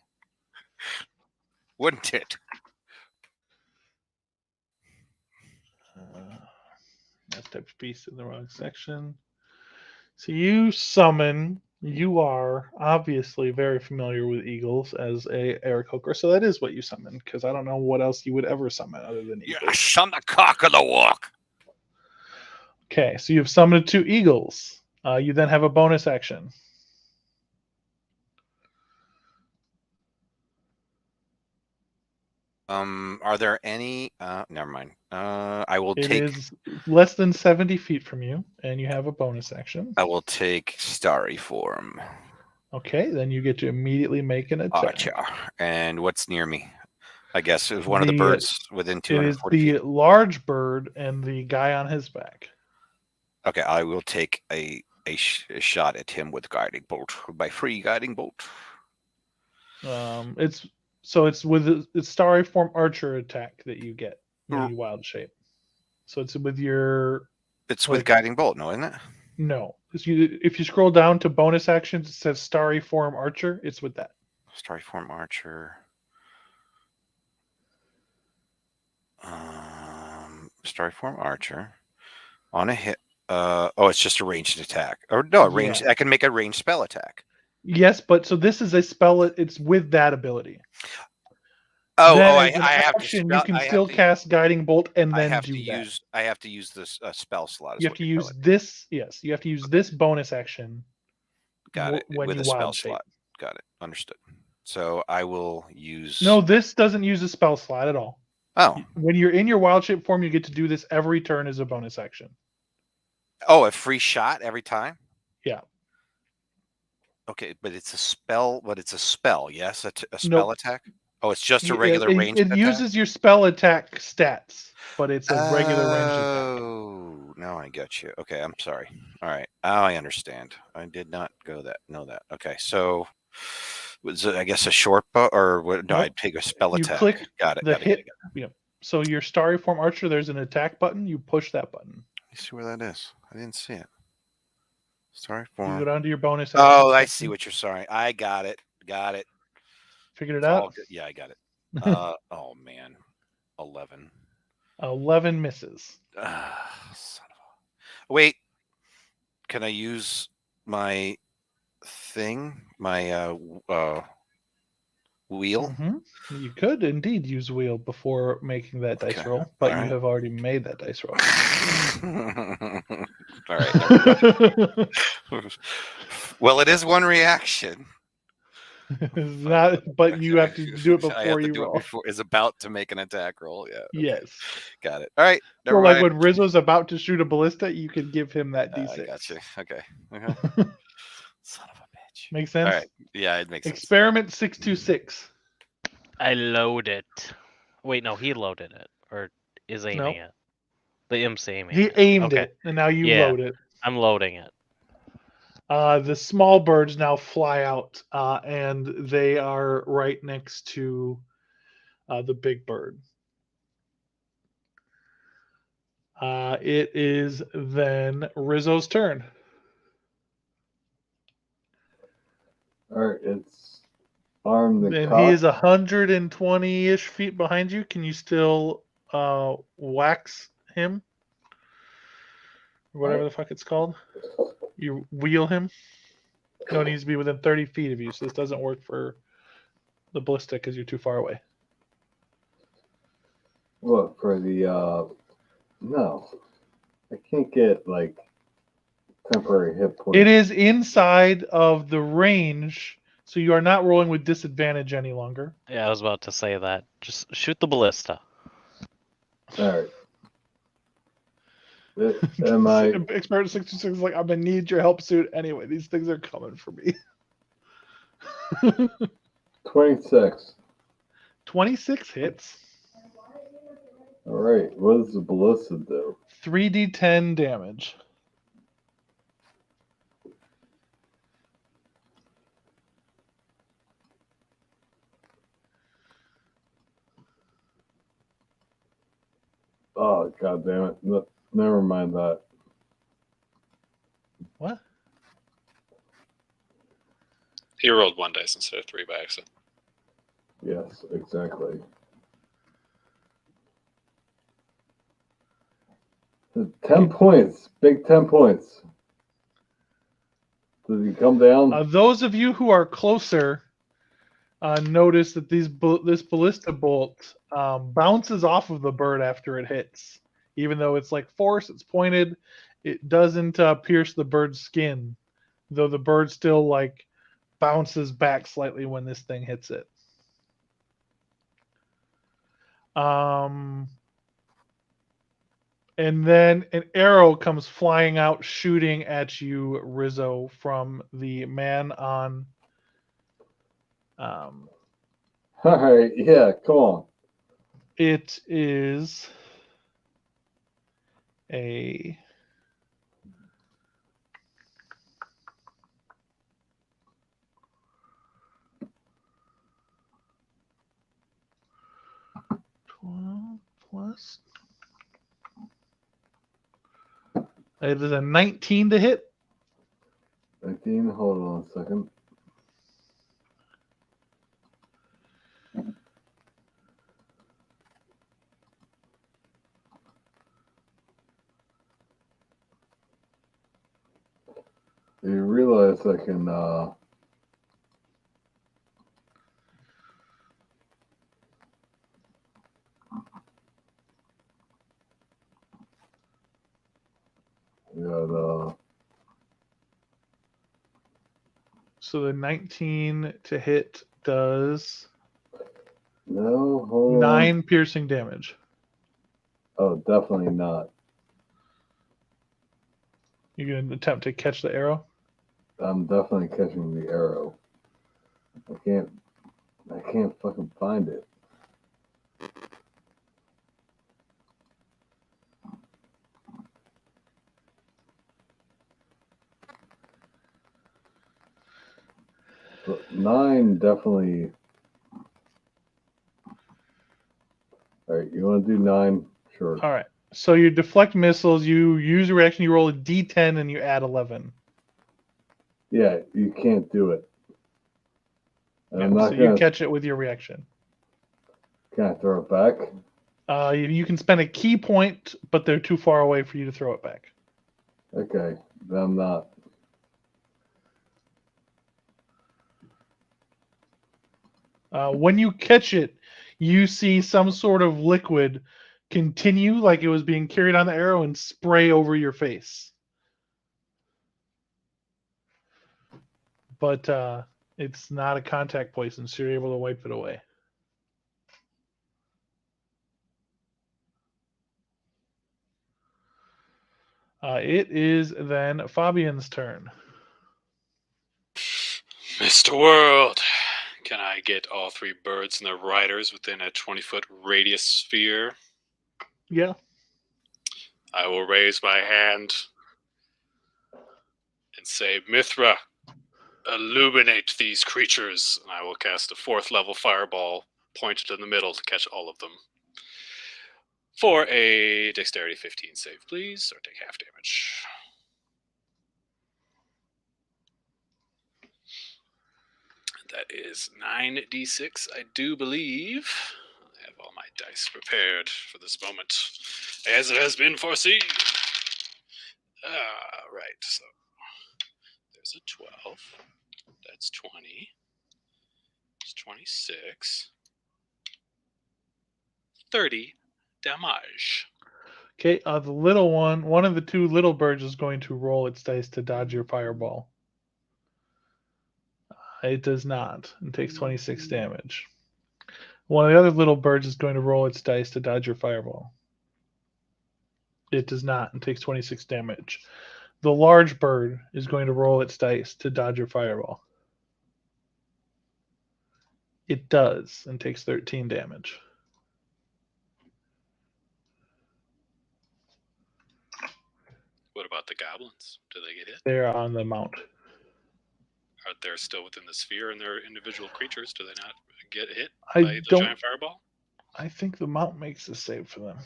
Wouldn't it? That type of beast in the wrong section. So you summon. You are obviously very familiar with eagles as a Aarakocra, so that is what you summon. Because I don't know what else you would ever summon other than eagles. Yes, I'm the cock of the walk. Okay, so you've summoned 2 eagles. You then have a bonus action. Are there any? Never mind. I will It take. is less than 70 feet from you, and you have a bonus action. I will take Starry Form. Okay, then you get to immediately make an attack. Archer. And what's near me? I guess it was one of the birds within It 240 is feet. the large bird and the guy on his back. Okay, I will take a shot at him with guiding bolt. My free guiding bolt. It's with it's starry form archer attack that you get when you wild shape. So it's with your. It's with guiding bolt, no, isn't it? No, if you scroll down to bonus actions, it says starry form archer. It's with that. Starry form archer. Starry form archer on a hit. It's just a ranged attack. Or no, ranged. Yeah. I can make a ranged spell attack. Yes, but so this is a spell. It's with that ability. I Then as an have action, to. you can still cast guiding bolt and I then have do to that. use. I have to use this spell slot. You have to use this. Yes, you have to use this bonus action. Got it. When With you a spell wild shape. slot. Got it. Understood. So I will use. No, this doesn't use a spell slot at all. Oh. When you're in your wild shape form, you get to do this every turn as a bonus action. Oh, a free shot every time? Yeah. Okay, but it's a spell. But it's a spell. Yes, a spell attack. Oh, it's just a regular ranged It attack? uses your spell attack stats, but it's a regular ranged attack. Oh, now I got you. Okay, I'm sorry. All right, I understand. I did not know that. Okay, so was it, I guess, a short bow, or what? No, Nope. I'd take a spell You attack. click Got it. the Got it. hit. Yeah. So your starry form archer, there's an attack button. You push that button. Let me see where that is. I didn't see it. Sorry You for. go down to your bonus. Oh, action I section. see what you're saying. I got it. Got it. Figured it It's all out. good. Yeah, I got it. Oh man, 11. 11 misses. Son of a... Wait, can I use my thing? My wheel? Mhm. You could indeed use wheel before making that dice Okay. roll, but All you right. have already made that dice roll. All right. Well, it is one reaction. It's not, but you have to do it I have before to you do it roll. before is about to make an attack roll. Yeah. Okay. Yes. Got it. All right. So, Never like mind. when Rizzo's about to shoot a ballista, you could give him that D6. I got you. Okay. Son of a bitch. Makes sense? All right. Yeah, it makes sense. Experiment 626. I load it. Wait, no, he loaded it. Or is aiming it. The imp's aiming He it. aimed Okay. it, and now you Yeah. load it. I'm loading it. The small birds now fly out, and they are right next to the big bird. It is then Rizzo's turn. All right, it's arm the And cock. he is 120-ish feet behind you. Can you still wax him? Or whatever the fuck it's called. You wheel him. No, it needs to be within 30 feet of you, so this doesn't work for the ballista because you're too far away. What for the no. I can't get like temporary hit points. It is inside of the range, so you are not rolling with disadvantage any longer. Yeah, I was about to say that. Just shoot the ballista. All right. Am I Experiment 66 is like, I'm gonna need your help suit anyway. These things are coming for me. 26? 26 hits. All right. What does the ballista do? 3d10 damage. Oh, god damn it. No, never mind that. What? He rolled 1 dice instead of 3 by accident. Yes, exactly. 10 points. Big 10 points. Does he come down? Those of you who are closer notice that this ballista bolt bounces off of the bird after it hits. Even though it's like force, it's pointed, it doesn't pierce the bird's skin, though the bird still like bounces back slightly when this thing hits it. And then an arrow comes flying out, shooting at you, Rizzo, from the man on. All right. Yeah, come on. It is a. Plus. It is a 19 to hit. 19. Hold on a second. You realize I can So the 19 to hit does no, hold 9 on. piercing damage. Oh, definitely not. You can attempt to catch the arrow. I'm definitely catching the arrow. I can't I can't fucking find it. But 9 definitely. All right, you want to do 9? Sure. All right. So you deflect missiles. You use a reaction. You roll a D10 and you add 11. Yeah, you can't do it. And Yeah, I'm not so gonna. you catch it with your reaction. Can I throw it back? You can spend a key point, but they're too far away for you to throw it back. Okay, then I'm not. When you catch it, you see some sort of liquid continue like it was being carried on the arrow and spray over your face. But it's not a contact poison, so you're able to wipe it away. It is then Fabian's turn. Mr. World, can I get all 3 birds and their riders within a 20-foot radius sphere? Yeah. I will raise my hand and say, Mithra, illuminate these creatures. And I will cast a 4th level fireball pointed in the middle to catch all of them. For a dexterity 15 save, please, or take half damage. That is 9d6, I do believe. I have all my dice prepared for this moment, as it has been foreseen. Right, so there's a 12. That's 20. It's 26. 30 damage. Okay, the little one of the 2 little birds is going to roll its dice to dodge your fireball. It does not and takes 26 damage. One of the other little birds is going to roll its dice to dodge your fireball. It does not and takes 26 damage. The large bird is going to roll its dice to dodge your fireball. It does and takes 13 damage. What about the goblins? Do they get hit? They're on the mount. Are they still within the sphere and they're individual creatures? Do they not get hit I by the don't. giant fireball? I think the mount makes a save for them.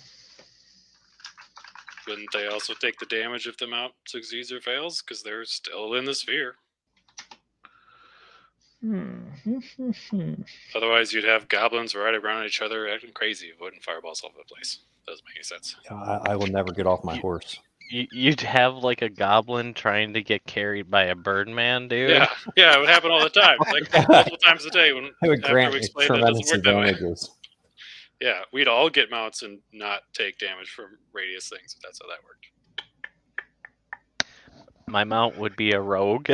Wouldn't they also take the damage if the mount succeeds or fails? Because they're still in the sphere. Otherwise, you'd have goblins riding around each other acting crazy, avoiding fireballs all over the place. Doesn't make any sense. I will never get off my horse. You'd have like a goblin trying to get carried by a birdman, dude. Yeah, it would happen all the time, like multiple times a day. When I would after grant we it explained that it tremendous doesn't work that way. advantages. Yeah, we'd all get mounts and not take damage from radius things if that's how that worked. My mount would be a rogue.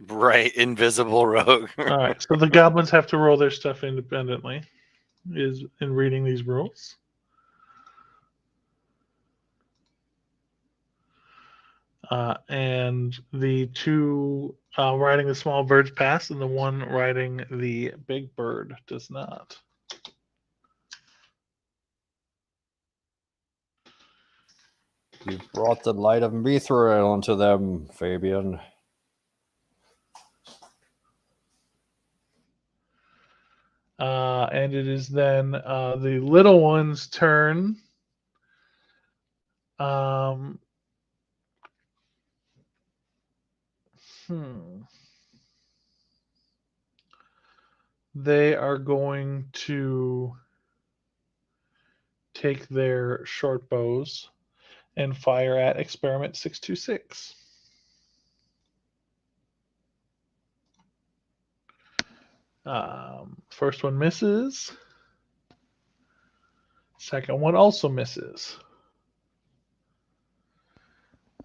Right, invisible rogue. All right, so the goblins have to roll their stuff independently. Is in reading these rules. And the 2 riding the small birds pass, and the one riding the big bird does not. You brought the light of Mithra onto them, Fabian. And it is then the little one's turn. They are going to take their short bows and fire at experiment 626. First one misses. Second one also misses.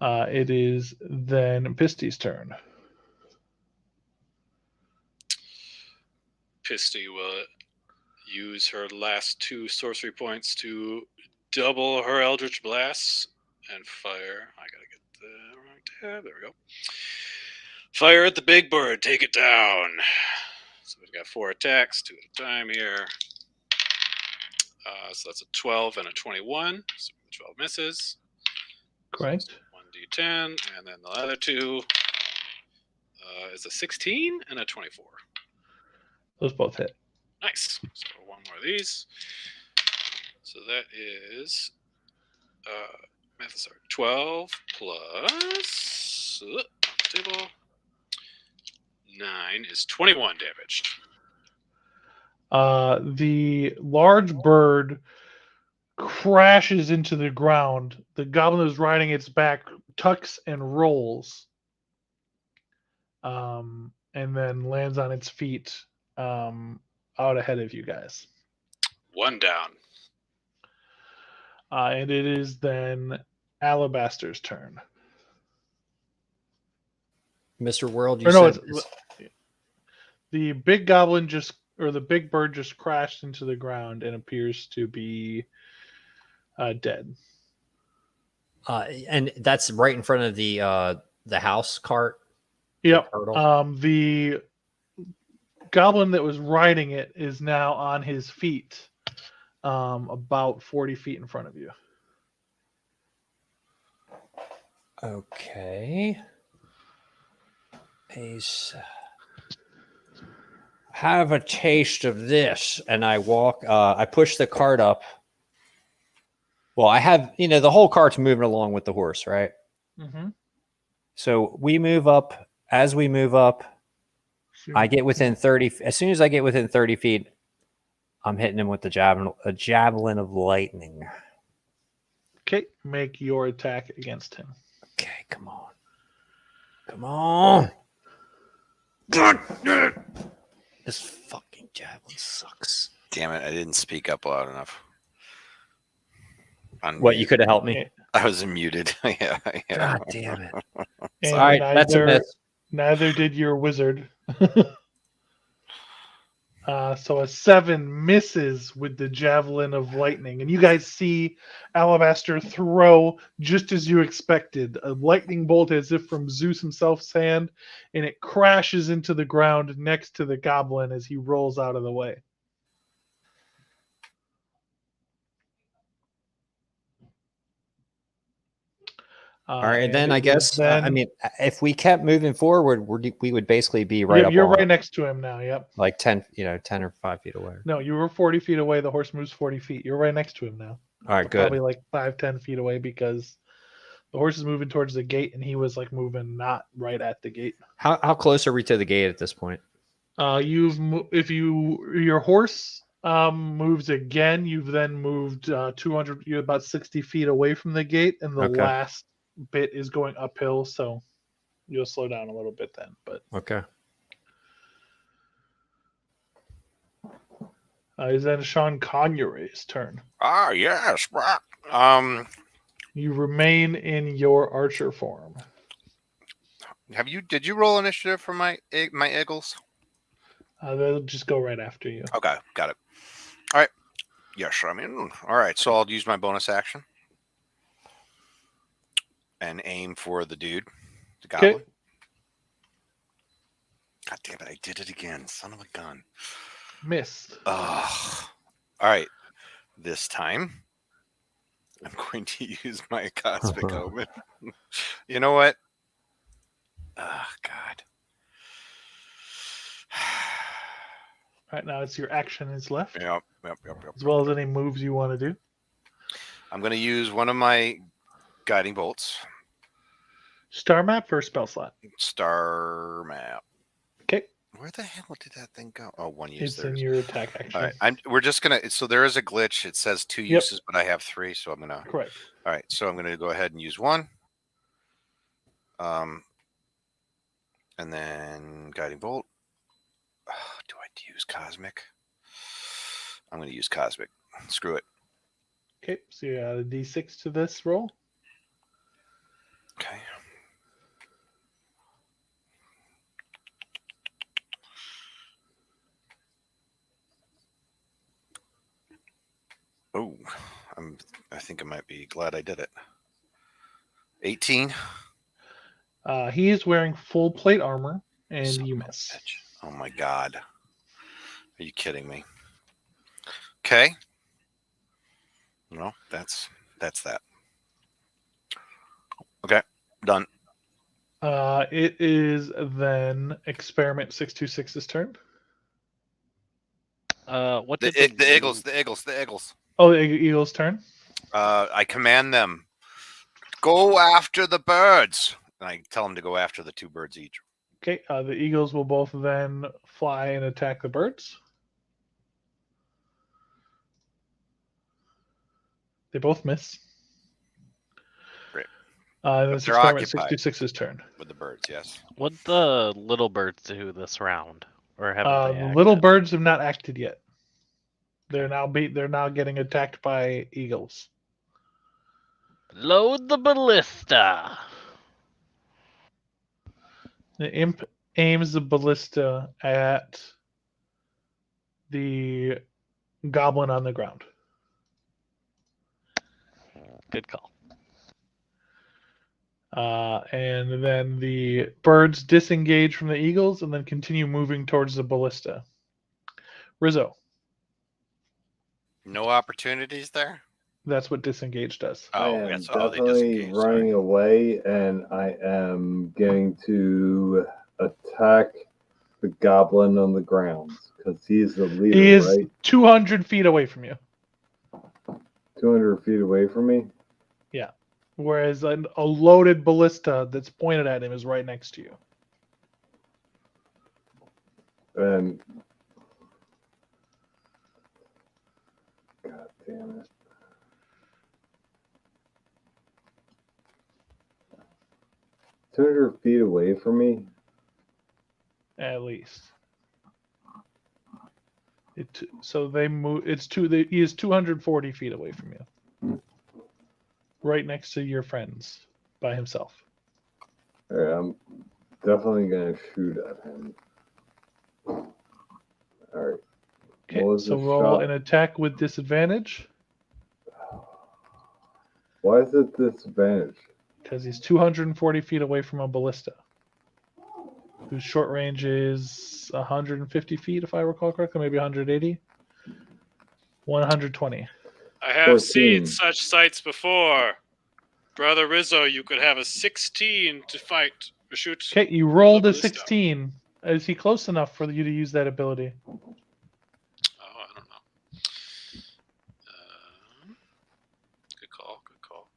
It is then Pisty's turn. Pisty will use her last 2 sorcery points to double her Eldritch Blasts and fire. I gotta get the wrong tab. There we go. Fire at the big bird. Take it down. So we've got 4 attacks, 2 at a time here. So that's a 12 and a 21. So 12 misses. Correct. 1d10, and then the other 2 is a 16 and a 24. Those both hit. Nice. So 1 more of these. So that is math is hard. 12 plus table 9 is 21 damage. The large bird crashes into the ground. The goblin is riding its back, tucks and rolls, and then lands on its feet out ahead of you guys. 1 down. And it is then Alabaster's turn. Mr. World, you Or no, said it's the big goblin the big bird just crashed into the ground and appears to be dead. and that's right in front of the house cart. Yep. Turtle. The goblin that was riding it is now on his feet, about 40 feet in front of you. Okay. Have a taste of this, and I walk. I push the cart up. Well, I have, the whole cart's moving along with the horse, right? Mm-hmm. So we move up. As we move up, I get within 30. As soon as I get within 30 feet, I'm hitting him with a javelin of lightning. Okay, make your attack against him. Okay, come on. Come on. This fucking javelin sucks. Damn it! I didn't speak up loud enough. What, you could have helped me? I was muted. yeah. God damn it! And All right, that's a miss. Neither did your wizard. So a 7 misses with the javelin of lightning, and you guys see Alabaster throw just as you expected, a lightning bolt as if from Zeus himself's hand, and it crashes into the ground next to the goblin as he rolls out of the way. All right, and then I guess if we kept moving forward, we would basically be right up. You're right next to him now. Yep. Like 10 or 5 feet away. No, you were 40 feet away. The horse moves 40 feet. You're right next to him now. All right, good. Probably like 5-10 feet away because the horse is moving towards the gate, and he was like moving not right at the gate. How close are we to the gate at this point? Your horse moves again, you've then moved 200. You're about 60 feet away from the gate, and the last bit is going uphill, so you'll slow down a little bit then. But okay. Is that Sean Conyery's turn? Yes. You remain in your archer form. Did you roll initiative for my eagles? They'll just go right after you. Okay, got it. All right. Yes, all right. So I'll use my bonus action and aim for the dude, the goblin. Okay. God damn it! I did it again. Son of a gun. Missed. All right. This time, I'm going to use my cosmic omen. You know what? Oh, God. Right now, it's your action is left. Yep. As well as any moves you want to do. I'm going to use one of my guiding bolts. Star map or spell slot? Star map. Okay. Where the hell did that thing go? Oh, one use. It's in your attack action. All right. We're just going to... So there is a glitch. It says 2 uses, but I have 3, so I'm going to... Correct. All right. So I'm going to go ahead and use 1. And then guiding bolt. Do I use cosmic? I'm going to use cosmic. Screw it. Okay. So you add a d6 to this roll. Okay. Oh, I think I might be glad I did it. 18. He is wearing full plate armor, and Son you of a miss. bitch. Oh my god. Are you kidding me? Okay. No, that's that. Okay, done. It is then Experiment 626's turn. What The, did the Eagles, the Eagles, the Eagles. Oh, the Eagle's turn. I command them, go after the birds. And I tell them to go after the 2 birds each. Okay, the Eagles will both then fly and attack the birds. They both miss. Great. This they're Experiment occupied. 626's turn. With the birds, yes. what the little birds do this round, or haven't they The acted? little birds have not acted yet. They're now getting attacked by eagles. Load the ballista. The imp aims the ballista at the goblin on the ground. Good call. And then the birds disengage from the eagles and then continue moving towards the ballista. Rizzo, No opportunities there? that's what disengage does. I Oh, am yes. definitely They disengaged. running away, and I am going to attack the goblin on the ground because he's the leader, He is right? 200 feet away from you. 200 feet away from me. Yeah. Whereas a loaded ballista that's pointed at him is right next to you. And God damn it. $200 feet away from me. At least. So they move. He is 240 feet away from you, right next to your friends, by himself. All right, I'm definitely gonna shoot at him. All right. Okay, What was so the roll shot? an attack with disadvantage Why is it disadvantage? because he's 240 feet away from a ballista, whose short range is 150 feet, if I recall correctly, maybe 180, 120. I have 14. seen such sights before. Brother Rizzo, you could have a 16 to fight or shoot. Okay, you rolled a ballista. 16. Is he close enough for you to use that ability? Oh, I don't know. Good call. Good call.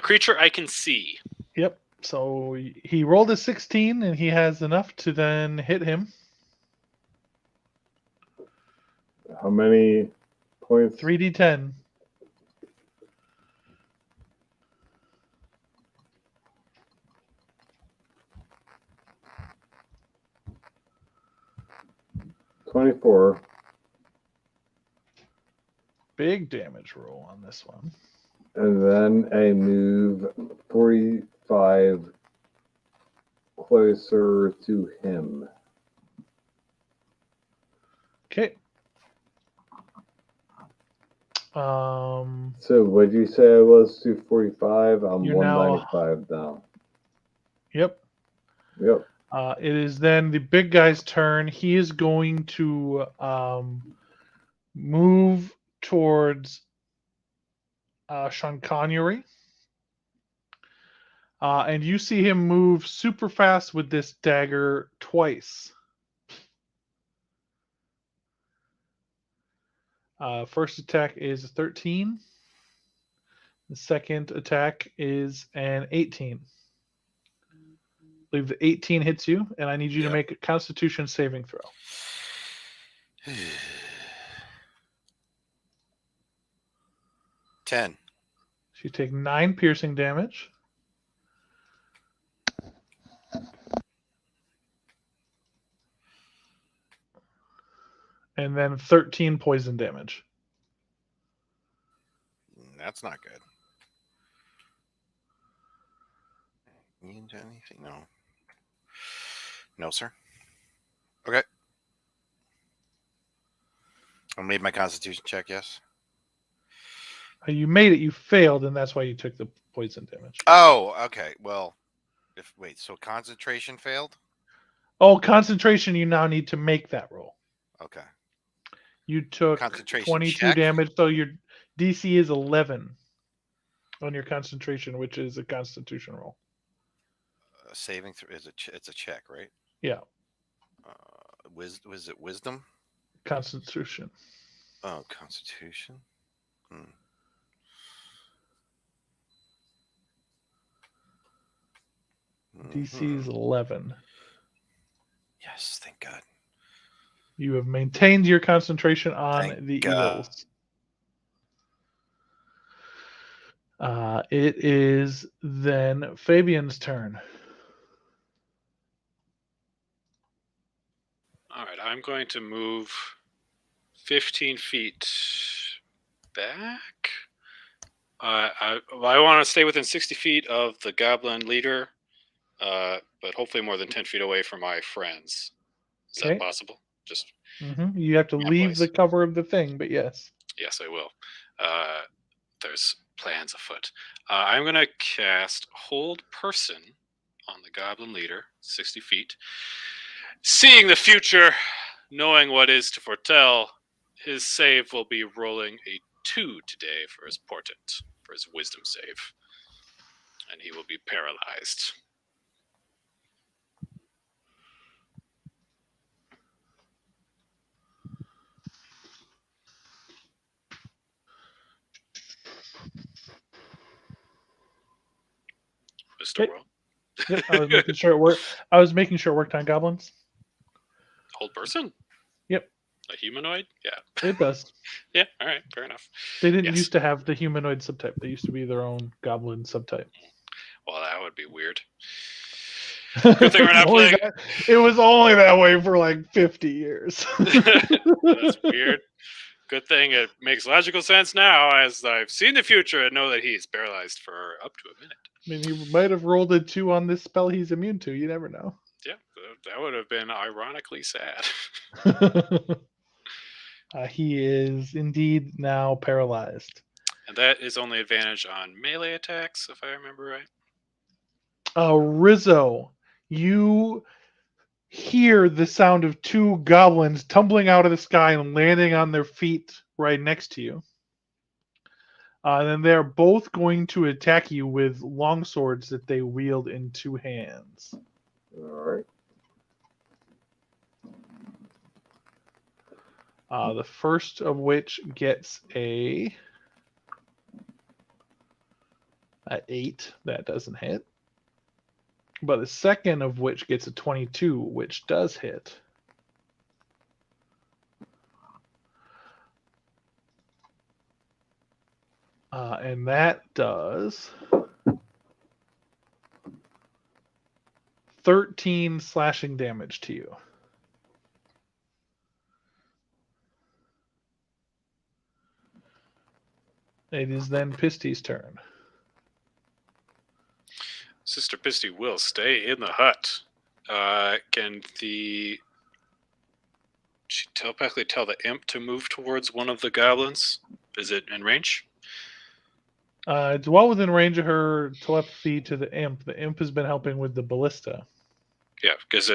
Creature I can see. Yep. So he rolled a 16, and he has enough to then hit him. How many points? 3d10. $24. Big damage roll on this one. And then I move 45 closer to him. Okay. So what'd you say I was? 245? I'm You're now- 195 now. Yep. Yep. It is then the big guy's turn. He is going to move towards Sean Connery. And you see him move super fast with this dagger twice. First attack is a 13. The second attack is an 18. I believe the 18 hits you, and I need you to make a Constitution saving throw. 10. So you take 9 piercing damage. And then 13 poison damage. That's not good. You didn't do anything? No. No, sir. Okay. I made my Constitution check. Yes. You made it. You failed, and that's why you took the poison damage. Oh, okay. Well, so concentration failed. Oh, concentration. You now need to make that roll. Okay. You took Concentration 22 check? damage, so your DC is 11 on your concentration, which is a Constitution roll. Saving through it's a check, right? Yeah. Was it wisdom? Constitution. Oh, Constitution. DC is 11. Yes, thank God. You have maintained your concentration on Thank the God. eagles. It is then Fabian's turn. All right, I'm going to move 15 feet back. I want to stay within 60 feet of the goblin leader, but hopefully more than 10 feet away from my friends. Is that possible? Just You have to leave the cover of the thing, but yes. Yes, I will. There's plans afoot. I'm going to cast Hold Person on the goblin leader, 60 feet. Seeing the future, knowing what is to foretell, his save will be rolling a 2 today for his portent, for his wisdom save. And he will be paralyzed. Mr. World. Yep, I was making sure it worked. I was making sure it worked on goblins. Hold Person? Yep. A humanoid? Yeah. It does. Yeah, all right, fair enough. They didn't used to have the humanoid subtype. They used to be their own goblin subtype. Well, that would be weird. Good thing we're not playing. It was only that way for like 50 years. That's weird. Good thing it makes logical sense now, as I've seen the future and know that he's paralyzed for up to a minute. I mean, he might have rolled a 2 on this spell he's immune to. You never know. Yeah, that would have been ironically sad. He is indeed now paralyzed. And that is only advantage on melee attacks, if I remember right. Rizzo, you hear the sound of 2 goblins tumbling out of the sky and landing on their feet right next to you. And they're both going to attack you with long swords that they wield in 2 hands. All right. The first of which gets a 8. That doesn't hit. But the second of which gets a 22, which does hit. And that does 13 slashing damage to you. It is then Pisty's turn. Sister Pisty will stay in the hut. Can she telepathically tell the imp to move towards one of the goblins? Is it in range? It's well within range of her telepathy to the imp. The imp has been helping with the ballista. Yeah, because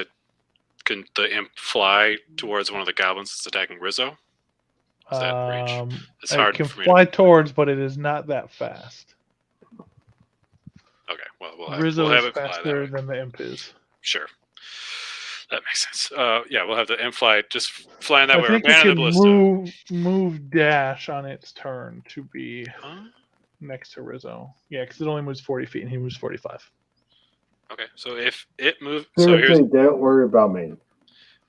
can the imp fly towards one of the goblins that's attacking Rizzo? Is that range? It's hard it can for me fly towards, but it is not that fast. Okay, well, Rizzo we'll have is it fly faster than the imp is. Sure. That makes sense. Yeah, we'll have the imp fly just flying that way. I think Man it of the can ballista. move dash on its turn to be next to Rizzo. Yeah, because it only moves 40 feet and he moves 45. Okay, so if it moves, so here's, don't worry about me.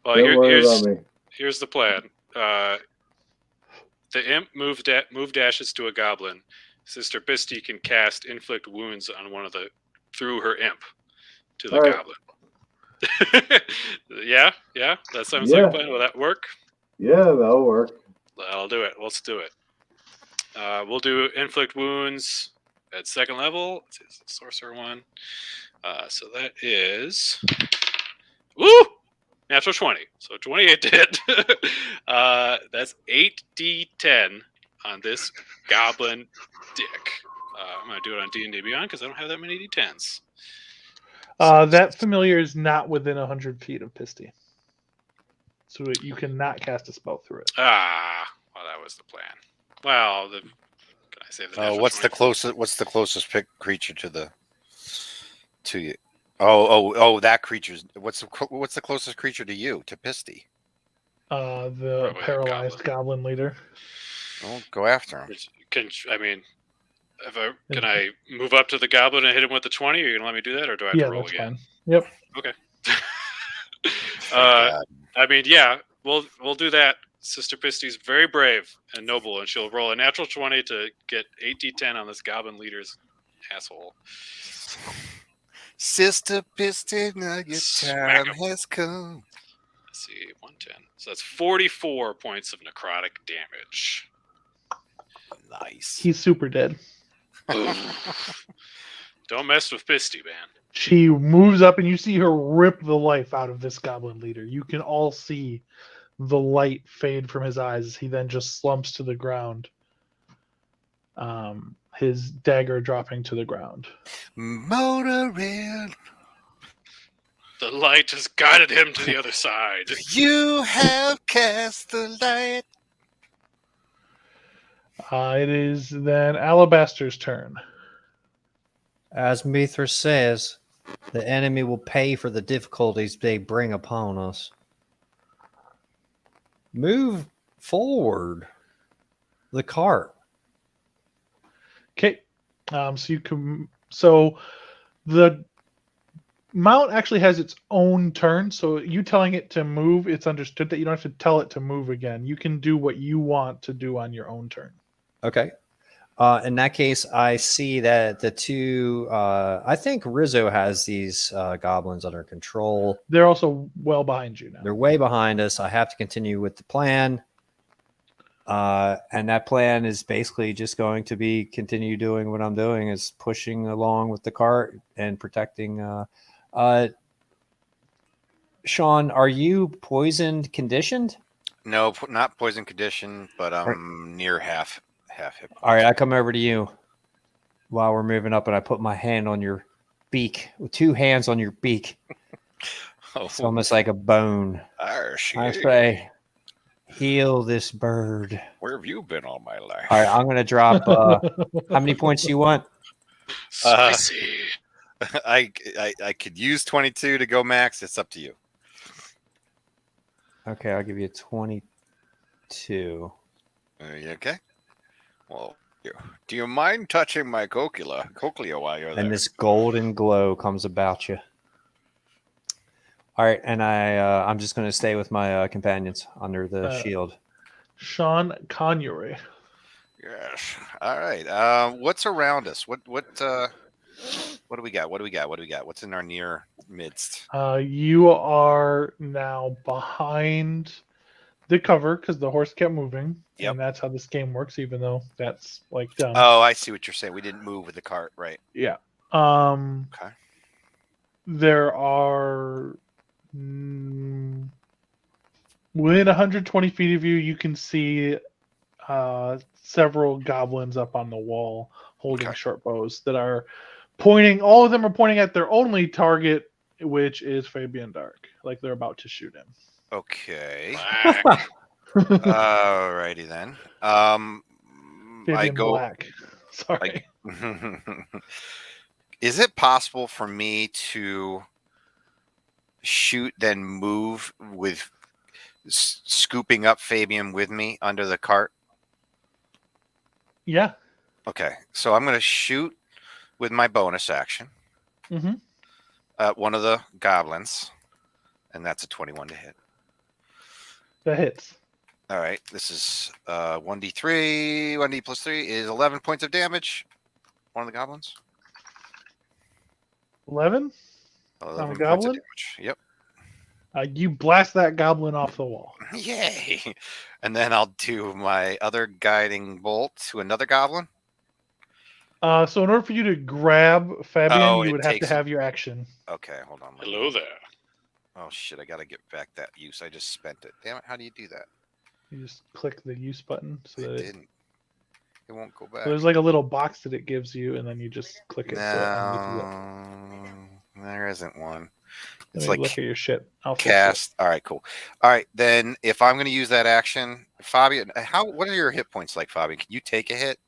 Well, here's the plan. The imp move dashes to a goblin. Sister Pisty can cast inflict wounds on through her imp to the goblin. Yeah, that sounds like a plan. Will that work? Yeah, that'll work. I'll do it. Let's do it. We'll do inflict wounds at 2nd level. It's the sorcerer one. So that is, woo, Natural 20. So 28 to hit. That's 8d10 on this goblin dick. I'm going to do it on D&D Beyond because I don't have that many d10s. That familiar is not within 100 feet of Pisty. So you cannot cast a spell through it. Well, that was the plan. Well, can I say the natural what's 20? the closest? What's the closest creature to you? Oh! That creature's. What's the closest creature to you? To Pisty? The Probably paralyzed goblin leader. Well, go after him. Can I move up to the goblin and hit him with the 20? Are you gonna let me do that, or do I have to roll that's again? fine. Yep. Okay. God. We'll do that. Sister Pisty's very brave and noble, and she'll roll a natural 20 to get 8d10 on this goblin leader's asshole. Sister Pisty, now your Smack time 'em. has come. Let's see, 110. So that's 44 points of necrotic damage. Nice. He's super dead. Don't mess with Pisty, man. She moves up, and you see her rip the life out of this goblin leader. You can all see the light fade from his eyes as he then just slumps to the ground. His dagger dropping to the ground. Motorin. The light has guided him to the other side. You have cast the light. It is then Alabaster's turn. As Mithra says, the enemy will pay for the difficulties they bring upon us. Move forward the cart. Okay. So the mount actually has its own turn. So you telling it to move, it's understood that you don't have to tell it to move again. You can do what you want to do on your own turn. Okay. In that case, I see that the two, I think Rizzo has these goblins under control. They're also well behind you now. They're way behind us. I have to continue with the plan. And that plan is basically just going to be continue doing what I'm doing, is pushing along with the cart and protecting. Sean, are you poisoned conditioned? No, not poison condition, but I'm near half hit points. All right, I come over to you while we're moving up, and I put my hand on your beak, with two hands on your beak. It's almost like a bone. I say, heal this bird. Where have you been all my life? All right, I'm going to drop. How many points do you want? Spicy. I could use 22 to go max. It's up to you. Okay, I'll give you 22. Are you okay? Well, do you mind touching my cochlea while you're there? And this golden glow comes about you. All right, and I'm just going to stay with my companions under the shield. Sean Connery. Yes. All right. What's around us? What do we got? What's in our near midst? You are now behind the cover because the horse kept moving. Yep. And that's how this game works, even though that's like done. Oh, I see what you're saying. We didn't move with the cart, right? Yeah. Okay. There are within 120 feet of you, you can see several goblins up on the wall holding short bows that are pointing. All of them are pointing at their only target, which is Fabian Dark. Like they're about to shoot him. Okay. Alrighty then. I go Black. Sorry. Is it possible for me to shoot then move with scooping up Fabian with me under the cart? Yeah. Okay, so I'm going to shoot with my bonus action at one of the goblins, and that's a 21 to hit. That hits. All right, this is 1d3. 1d plus 3 is 11 points of damage. One of the goblins. 11? 11 a points goblin? of damage. Yep. You blast that goblin off the wall. Yay! And then I'll do my other guiding bolt to another goblin. So in order for you to grab Fabian, you would have to takes have your action. Okay, hold on. Hello there. Oh shit! I gotta get back that use. I just spent it. Damn it! How do you do that? You just click the use button so I that didn't. It won't go back. there's like a little box that it gives you, and then you just click it so it uses it. No, there isn't one. Let It's me look like at your shit. I'll fix it. cast. All right, cool. All right, then if I'm going to use that action, Fabian, what are your hit points like, Fabian? Can you take a hit?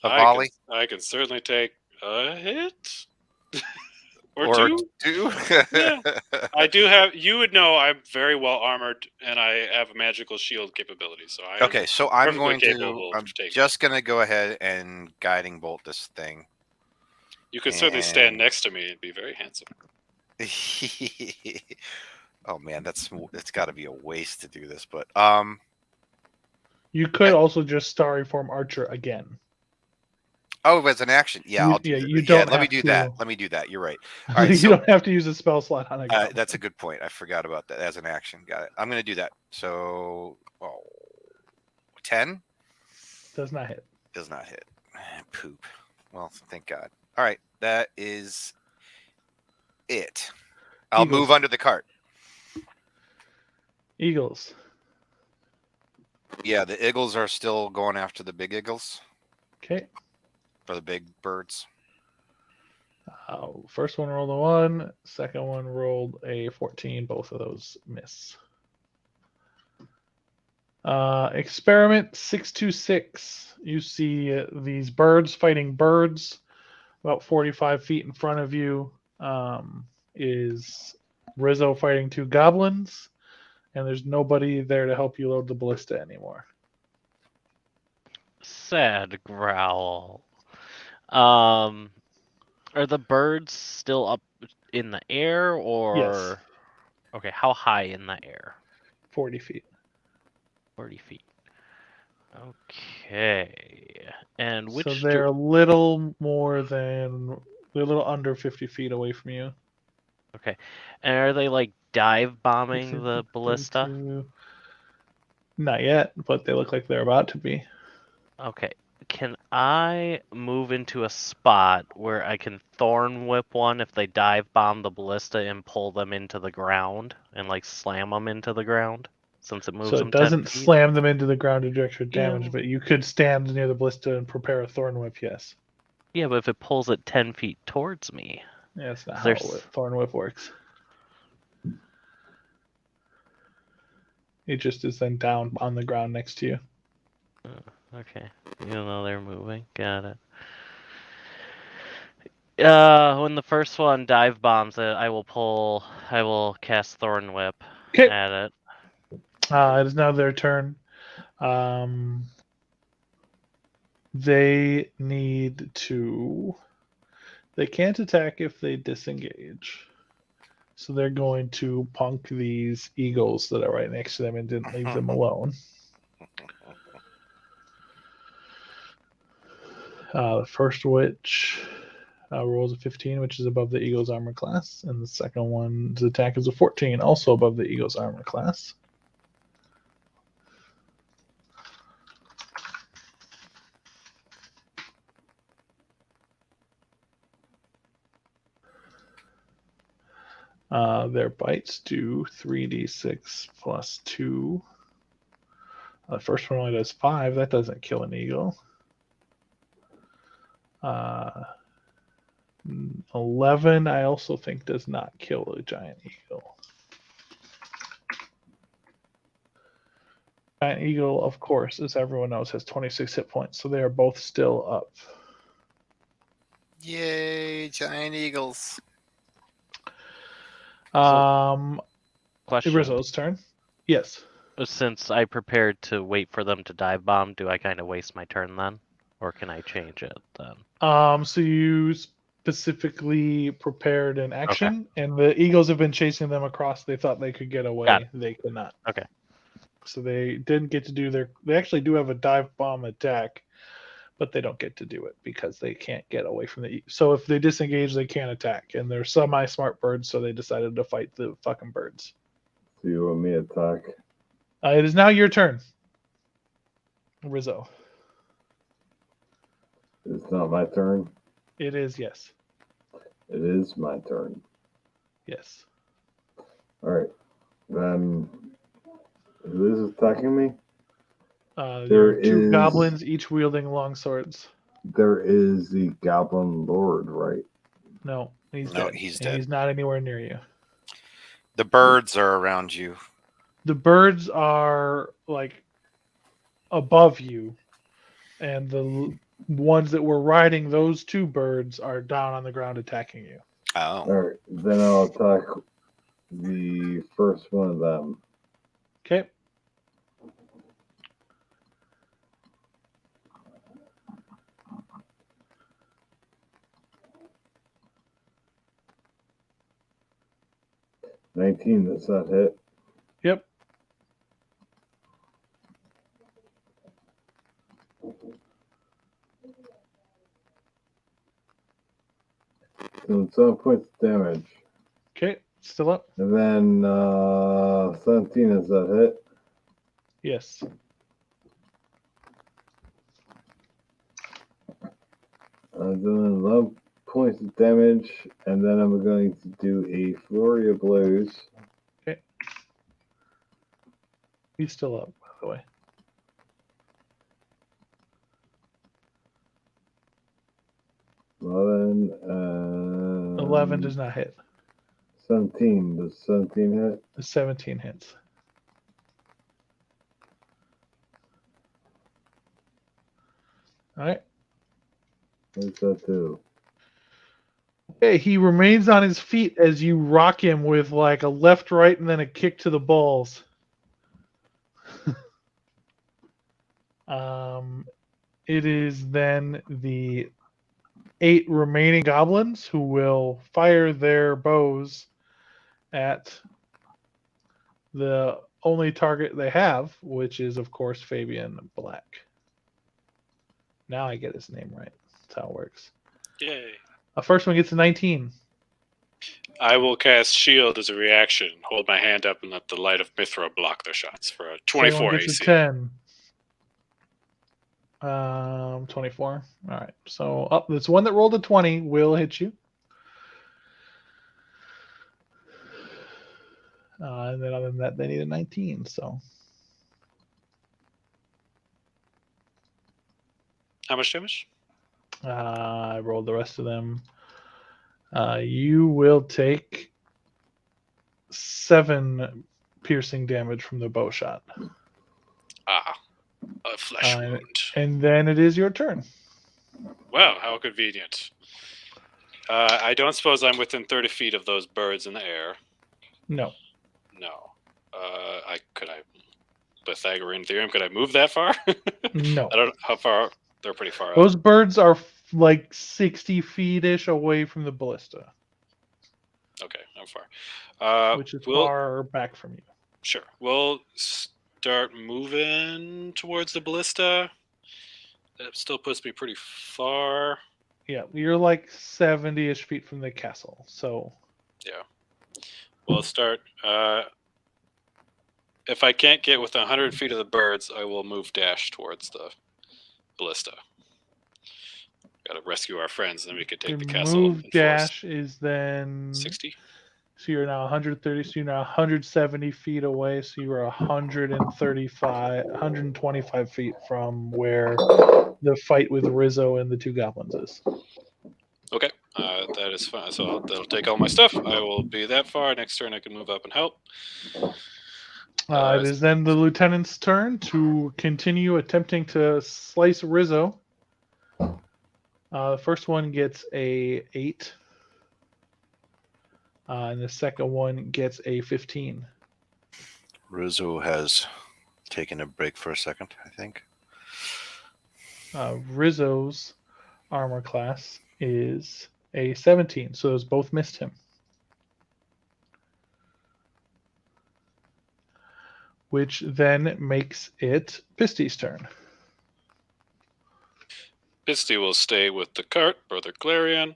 A volley? I can certainly take a hit. or two. Yeah. I do have. You would know I'm very well armored, and I have a magical shield capability. So I am Okay, so I'm perfectly going to. capable I'm of taking. just going to go ahead and guiding bolt this thing. You could certainly stand And- next to me and be very handsome. Oh man, it's got to be a waste to do this, but You could also just Starry Form Archer again. oh, as an action, yeah, You- I'll do yeah, that. you don't let me have do to- that. Let me do that. You're right. All right, you so don't have to use a spell slot on a goblin. that's a good point. I forgot about that as an action. Got it. I'm going to do that. So, 10 Does not hit. does not hit. Poop. Well, thank God. All right, that is it. I'll Eagles. move under the cart. Eagles. Yeah, the eagles are still going after the big eagles Okay. or the big birds. First one rolled a 1. Second one rolled a 14. Both of those miss. Experiment 626. You see these birds fighting birds. About 45 feet in front of you is Rizzo fighting 2 goblins. And there's nobody there to help you load the ballista anymore. Sad growl. Are the birds still up in the air or? Yes. Okay, how high in the air? 40 feet. 40 feet. Okay. And which So they're a little more than, they're a little under 50 feet away from you. Okay. And are they like dive bombing 16, the ballista? 32. Not yet, but they look like they're about to be. Okay. Can I move into a spot where I can thorn whip one if they dive bomb the ballista and pull them into the ground and like slam them into the ground since it moves So them it doesn't 10 feet? slam them into the ground to do extra damage, Yeah. but you could stand near the ballista and prepare a thorn whip, yes. Yeah, but if it pulls it 10 feet towards me. Yeah, that's not how There's- a thorn whip works. It just is then down on the ground next to you. Okay. Even though they're moving. Got it. When the first one dive bombs it, I will cast Thorn Whip Okay. at it. It is now their turn. They need to. They can't attack if they disengage. So they're going to punk these eagles that are right next to them and didn't leave them alone. The first witch rolls a 15, which is above the eagle's armor class. And the second one's attack is a 14, also above the eagle's armor class. Their bites do 3d6 plus 2. The first one only does 5. That doesn't kill an eagle. 11, I also think, does not kill a giant eagle. Giant eagle, of course, as everyone knows, has 26 hit points, so they are both still up. Yay, giant eagles. Question. Rizzo's turn. Yes. Since I prepared to wait for them to dive bomb, do I kind of waste my turn then? Or can I change it then? So you specifically prepared an action, and the eagles have been chasing them across. They thought they could get away. They could not. Okay. So they didn't get to do their. They actually do have a dive bomb attack, but they don't get to do it because they can't get away from the. So if they disengage, they can't attack, and they're semi-smart birds, so they decided to fight the fucking birds. So you and me attack. It is now your turn, Rizzo. It's not my turn. It is, yes. It is my turn. Yes. All right. Then who is attacking me? There are two is- goblins, each wielding long swords. There is the Goblin Lord, right? No, he's No, dead. he's And dead. he's not anywhere near you. The birds are around you. The birds are like above you, and the ones that were riding those two birds are down on the ground attacking you. Oh. All right. Then I'll attack the first one of them. Okay. Does that hit? Yep. So it's 7 points of damage. Okay. Still up? And then 17 is that hit? Yes. I'm doing 11 points of damage, and then I'm going to do a flurry of blows. Okay. He's still up, by the way. 11 does not hit. 17. Does 17 hit? The 17 hits. All right. What does that do? Okay, he remains on his feet as you rock him with like a left, right, and then a kick to the balls. It is then the 8 remaining goblins who will fire their bows at the only target they have, which is, of course, Fabian Black. Now I get his name right. That's how it works. Yay. The first one gets a 19. I will cast Shield as a reaction. Hold my hand up and let the light of Mithra block their shots for a Second one 24 gets AC. a 10. 24. All right. So this one that rolled a 20 will hit you. And then other than that, they need a 19. So How much damage? I rolled the rest of them. You will take 7 piercing damage from the bow shot. A flesh wound. And then it is your turn. Wow, how convenient. I don't suppose I'm within 30 feet of those birds in the air. No. No. Pythagorean theorem, could I move that far? No. I don't know how far. They're pretty far Those out. birds are like 60 feet-ish away from the ballista. Okay, I'm far. Which is far back from you. Sure. We'll start moving towards the ballista. That still puts me pretty far. Yeah, you're like 70-ish feet from the castle. So yeah, we'll start. If I can't get within 100 feet of the birds, I will move dash towards the ballista. Got to rescue our friends, then we could take the castle. Move dash is then 60. So you're now 130. So you're now 170 feet away. So you are 125 feet from where the fight with Rizzo and the 2 goblins is. Okay, that is fine. So that'll take all my stuff. I will be that far. Next turn, I can move up and help. It is then the lieutenant's turn to continue attempting to slice Rizzo. The first one gets a 8. And the second one gets a 15. Rizzo has taken a break for a second, I think. Rizzo's armor class is a 17, so those both missed him. Which then makes it Pisty's turn. Pisty will stay with the cart, Brother Calaelen,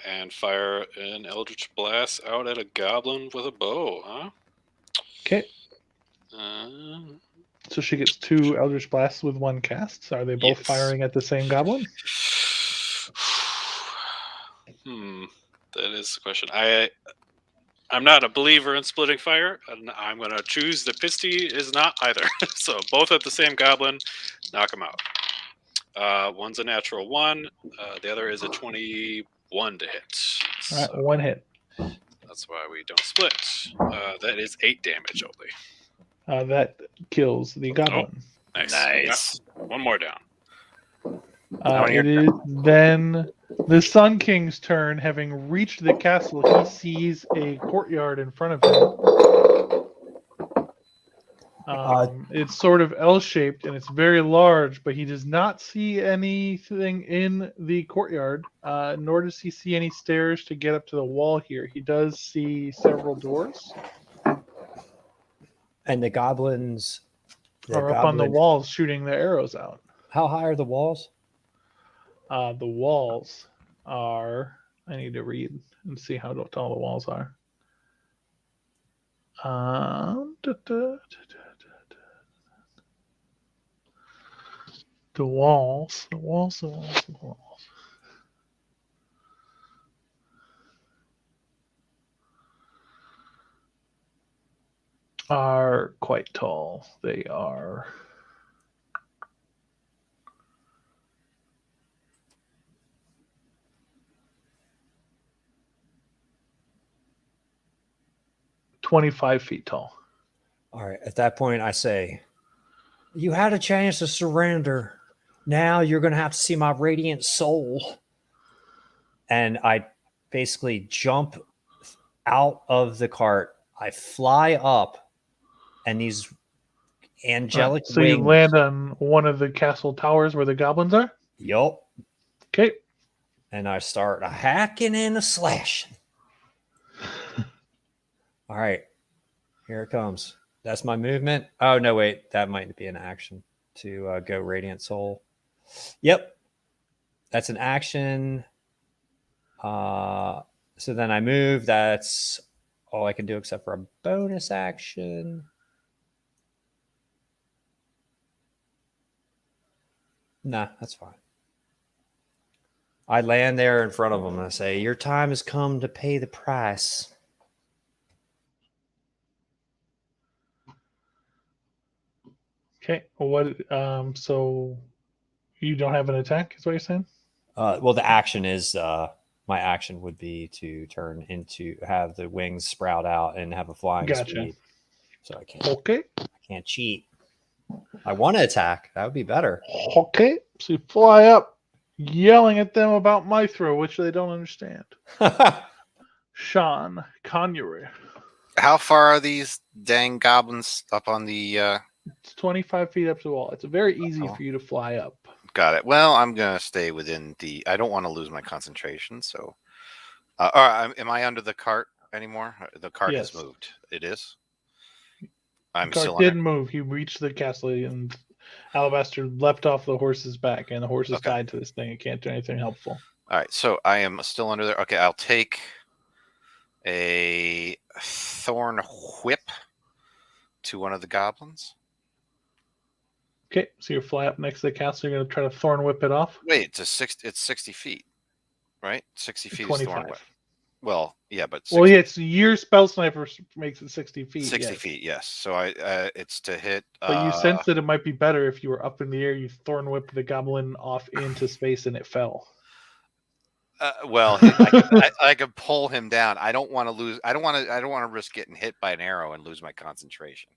and fire an Eldritch Blast out at a goblin with a bow, huh? Okay. So she gets 2 Eldritch Blasts with 1 cast. Are they both firing at the same goblin? That is the question. I I'm not a believer in splitting fire, and I'm going to choose that Pisty is not either. So both at the same goblin, knock him out. One's a natural 1. The other is a 21 to hit. All right, So one hit. that's why we don't split. That is 8 damage only. That kills the goblin. Nice. Nice. One more down. It is then the Sun King's turn. Having reached the castle, he sees a courtyard in front of him. It's sort of L-shaped and it's very large, but he does not see anything in the courtyard, nor does he see any stairs to get up to the wall here. He does see several doors. And the goblins are up on the walls shooting their arrows out. How high are the walls? The walls are... I need to read and see how tall the walls are. The walls are quite tall. They are 25 feet tall. All right. At that point, I say, you had a chance to surrender. Now you're going to have to see my radiant soul. And I basically jump out of the cart. I fly up, and these angelic so wings. You land on one of the castle towers where the goblins are? Yup. Okay. And I start hacking and a slashing. All right. Here it comes. That's my movement. Oh, no, wait. That might be an action to go Radiant Soul. Yep. That's an action. So then I move. That's all I can do except for a bonus action. Nah, that's fine. I land there in front of them and I say, your time has come to pay the price. Okay. What? So you don't have an attack, is what you're saying? Well, the action is my action would be to turn into have the wings sprout out and have a flying speed. So I can't cheat. I want to attack. That would be better. Okay. So you fly up, yelling at them about Mithra, which they don't understand. Sean Connery. How far are these dang goblins up on the... It's 25 feet up to the wall. It's very easy for you to fly up. Got it. Well, I'm going to stay within the... I don't want to lose my concentration, so... am I under the cart anymore? The cart has moved. It is? The cart didn't move. He reached the castle and Alabaster leapt off the horse's back, and the horse is tied to this thing. It can't do anything helpful. All right, so I am still under there. Okay, I'll take a thorn whip to one of the goblins. Okay, so you fly up next to the castle. You're going to try to thorn whip it off? Wait, it's 60 feet, right? 60 feet 25. is thorn whip. Well, yeah, but 60. Well, yeah, it's your spell sniper makes it 60 feet. 60 feet, yes. So it's to hit. But you sense that it might be better if you were up in the air. You thorn whip the goblin off into space and it fell. Well, I could pull him down. I don't want to lose. I don't want to risk getting hit by an arrow and lose my concentration.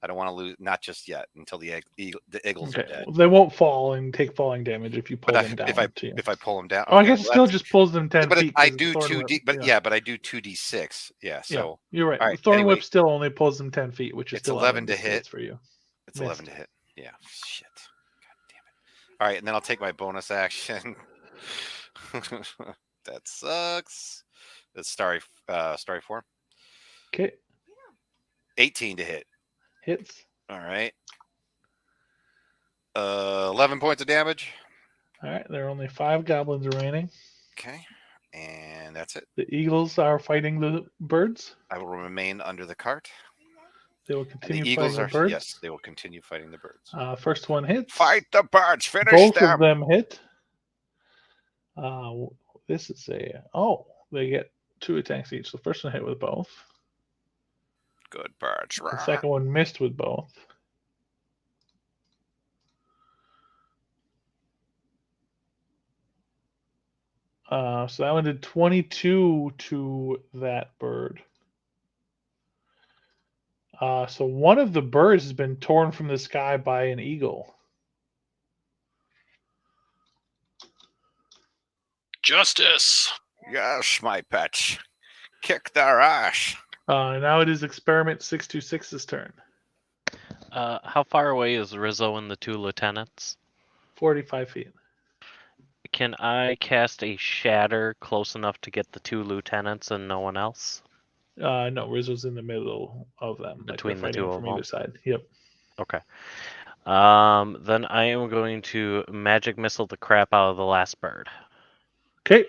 I don't want to lose, not just yet, until the eagles are dead. They won't fall and take falling damage if you pull them down. If I pull them down, I guess it still just pulls them 10 feet. I do 2D, but I do 2d6. Yeah, so you're right. Right, Thorn whip still only pulls them 10 feet, which is it's still 11 to hit for you. It's 11 to hit. Yeah, shit. God damn it. All right, and then I'll take my bonus action. That sucks. That's starry form. Okay. 18 to hit. Hits. All right. 11 points of damage. All right. There are only 5 goblins remaining. Okay. And that's it. The eagles are fighting the birds. I will remain under the cart. They will continue fighting the birds. Yes, they will continue fighting the birds. First one hits. Fight the birds. Finish Both them. of them hit. This is they get 2 attacks each. The first one hit with both. Good birds. The second one missed with both. So that one did 22 to that bird. So one of the birds has been torn from the sky by an eagle. Justice. Yes, my pets. Kick their ass. Now it is Experiment 626's turn. How far away is Rizzo and the two lieutenants? 45 feet. Can I cast a shatter close enough to get the two lieutenants and no one else? No, Rizzo's in the middle of them. Between the fighting two of from them? either side. Yep. Okay. Then I am going to magic missile the crap out of the last bird. Okay.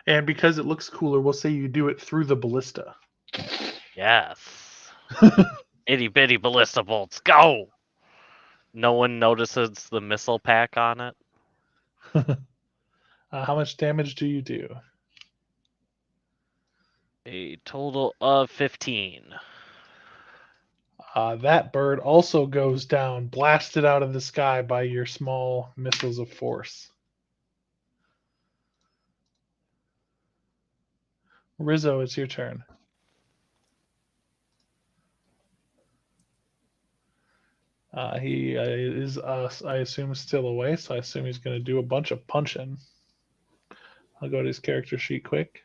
And because it looks cooler, we'll say you do it through the ballista. Yes. Itty bitty ballista bolts, go! No one notices the missile pack on it. How much damage do you do? A total of 15. That bird also goes down, blasted out of the sky by your small missiles of force. Rizzo, it's your turn. He is, I assume, still away, so I assume he's going to do a bunch of punching. I'll go to his character sheet quick.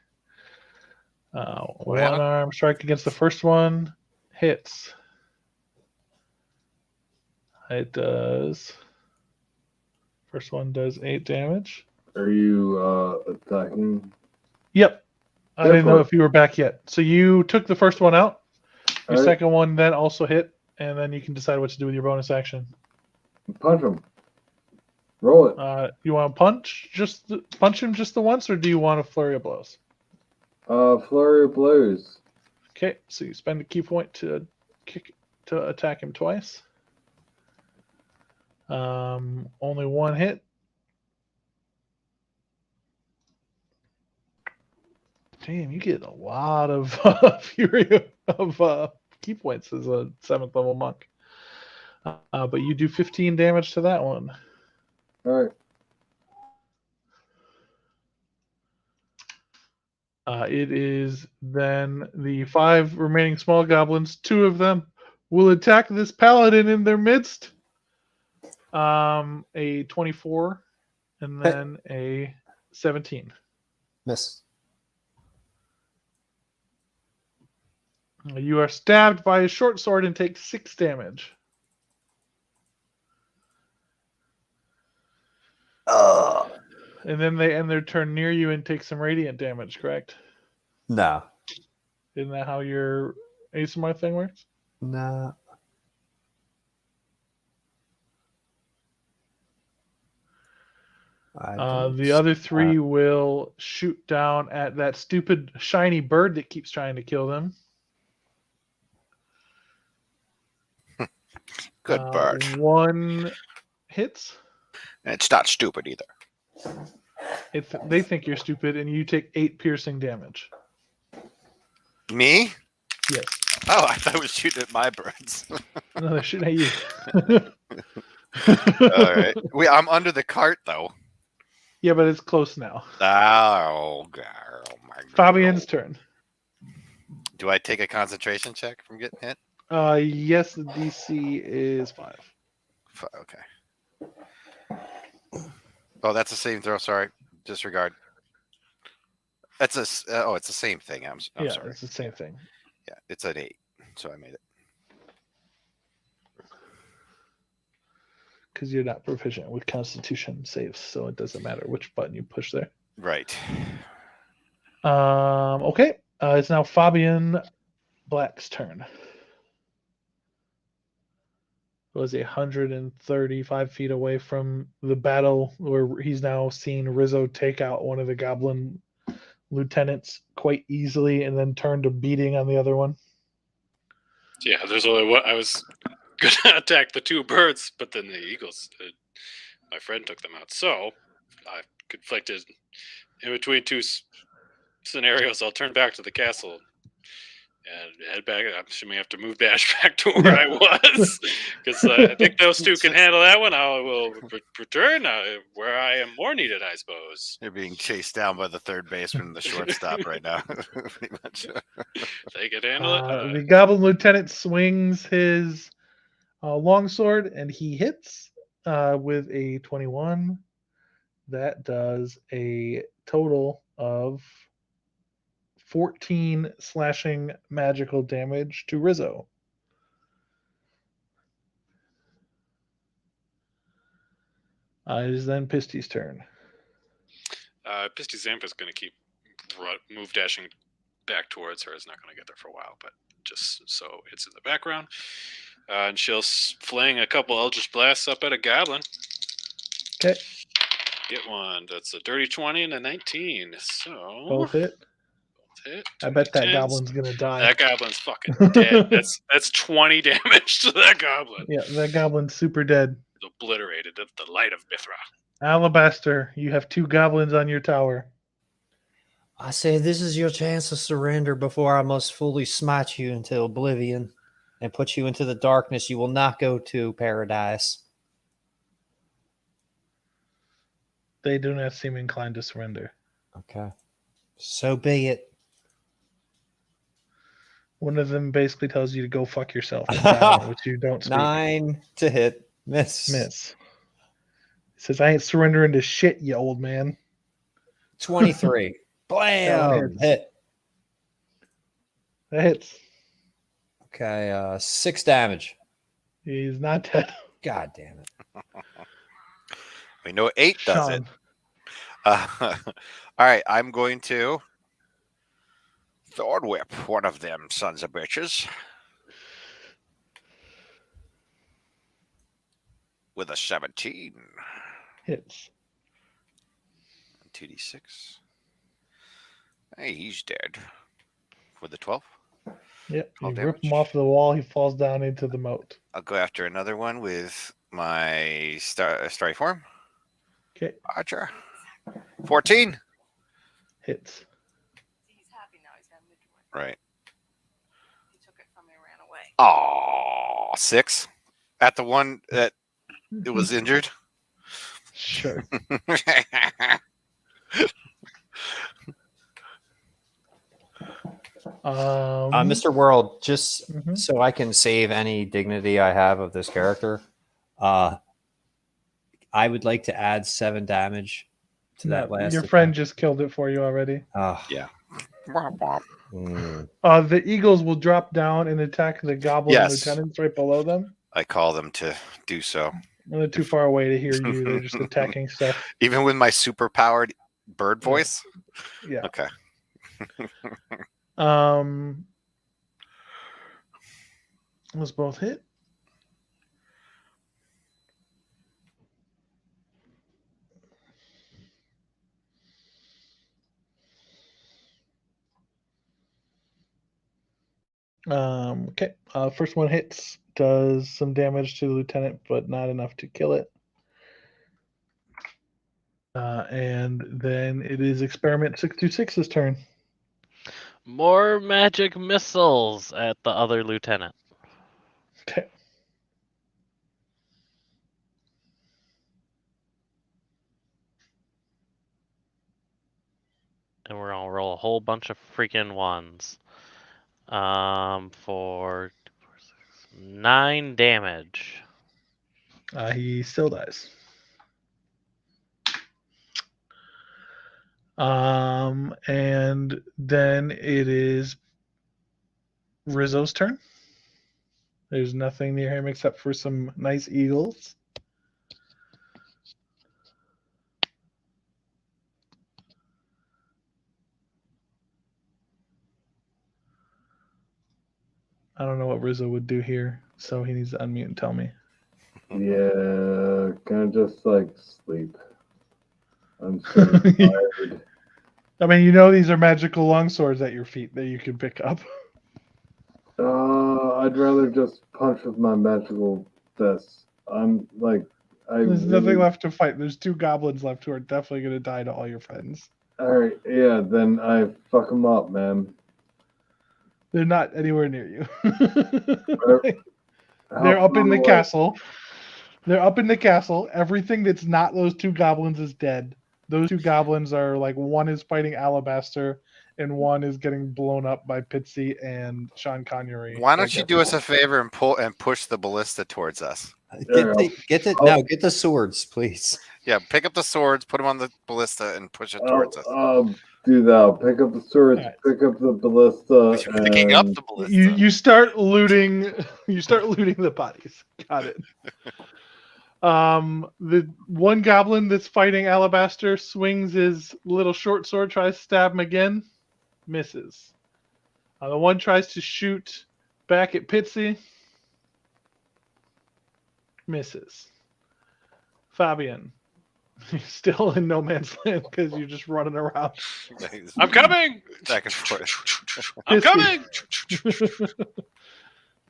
One arm strike against the first one. Hits. It does. First one does 8 damage. Are you attacking? Yep. I didn't know Therefore- if you were back yet. So you took the first one out. Your Alright. second one then also hit, and then you can decide what to do with your bonus action. Punch him. Roll it. You want to punch him just the once, or do you want a flurry of blows? Flurry of blows. Okay, so you spend a key point to attack him twice. Only one hit. Damn, you get a lot of fury of key points as a 7th level monk. But you do 15 damage to that one. All right. It is then the 5 remaining small goblins. 2 of them will attack this paladin in their midst. A 24 and then a 17. Miss. You are stabbed by a short sword and take 6 damage. And then they end their turn near you and take some radiant damage, correct? No. Isn't that how your ASMR thing works? No. The other 3 will shoot down at that stupid shiny bird that keeps trying to kill them. Good bird. 1 hits. And it's not stupid either. They think you're stupid, and you take 8 piercing damage. Me? Yes. Oh, I thought it was shooting at my birds. No, they're shooting at you. All right. I'm under the cart, though. Yeah, but it's close now. Oh, girl. My Fabian's turn. Do I take a concentration check from getting hit? Yes, the DC is 5. Okay. Oh, that's the same throw. Sorry. Disregard. That's it's the same thing. I'm yeah, sorry. it's the same thing. Yeah, it's an 8. So I made it. Because you're not proficient with Constitution saves, so it doesn't matter which button you push there. Right. Okay. It's now Fabian Black's turn. It was 135 feet away from the battle where he's now seen Rizzo take out one of the goblin lieutenants quite easily and then turn to beating on the other one. Yeah, there's only one. I was gonna attack the 2 birds, but then the eagles, my friend took them out. So I conflicted in between 2 scenarios, I'll turn back to the castle and head back. I'm assuming I have to move Bash back to where I was, because I think those two can handle that one. I will return where I am more needed, I suppose. You're being chased down by the third baseman and the shortstop right now. Pretty much. They can handle it. The Goblin Lieutenant swings his longsword and he hits with a 21. That does a total of 14 slashing magical damage to Rizzo. It is then Pisty's turn. Pisty Zampa's going to keep move dashing back towards her. Is not going to get there for a while, but just so it's in the background. And she'll fling a couple Eldritch Blasts up at a goblin. Okay. Get one. That's a dirty 20 and a 19. So Both hit. Hit. I bet that 10s. goblin's gonna die. That goblin's fucking dead. That's 20 damage to that goblin. Yeah, that goblin's super dead. It's obliterated at the light of Mithra. Alabaster, you have 2 goblins on your tower. I say this is your chance to surrender before I must fully smite you into oblivion and put you into the darkness. You will not go to paradise. They do not seem inclined to surrender. Okay. So be it. One of them basically tells you to go fuck yourself in silent, which you don't speak. 9 to hit. Miss. Miss. He says, I ain't surrendering to shit, you old man. 23. Blam! hits. Hit. That hits. Okay, 6 damage. He's not dead. God damn it. We know 8 does it. All right, I'm going to Thorn Whip one of them sons of bitches with a 17. Hits. 2d6. Hey, he's dead. For the 12. Yep. You 12 rip him damage. off the wall. He falls down into the moat. I'll go after another one with my starry form. Okay. Archer. 14. Hits. He's happy now. He's got a midwife. Right. He took it from me and ran away. Oh, 6. At the one that it was injured. Sure. Mr. World, just Mhm. so I can save any dignity I have of this character, I would like to add 7 damage to that No, last. your friend just killed it for you already. Yeah. The eagles will drop down and attack the goblin Yes. lieutenants right below them. I call them to do so. And they're too far away to hear you. They're just attacking stuff. Even with my super powered bird voice? Yeah. Okay. Was both hit. Okay. First one hits, does some damage to the lieutenant, but not enough to kill it. And then it is Experiment 626's turn. More magic missiles at the other lieutenant. Okay. And we're gonna roll a whole bunch of freaking ones. For 9 damage. He still dies. And then it is Rizzo's turn. There's nothing near him except for some nice eagles. I don't know what Rizzo would do here, so he needs to unmute and tell me. Yeah, kind of just like sleep. I'm so tired. I mean, you know these are magical longswords at your feet that you can pick up. I'd rather just punch with my magical fist. I'm like, There's nothing left to fight. There's 2 goblins left who are definitely going to die to all your friends. All right, yeah, then I fuck them up, man. They're not anywhere near you. How They're up in far the away? castle. They're up in the castle. Everything that's not those two goblins is dead. Those two goblins are like one is fighting Alabaster and one is getting blown up by Pitsy and Sean Connery. Why don't you do us a favor and push the ballista towards us? Get the swords, please. Yeah, pick up the swords, put them on the ballista, and push it towards us. I'll do that. I'll pick up the swords, Alright. pick up the ballista, You're picking up and the ballista. You start looting. You start looting the bodies. Got it. The one goblin that's fighting Alabaster swings his little short sword, tries to stab him again, misses. The one tries to shoot back at Pitsy, misses. Fabian, you're still in no man's land because you're just running around. I'm coming. Back and forth. I'm coming.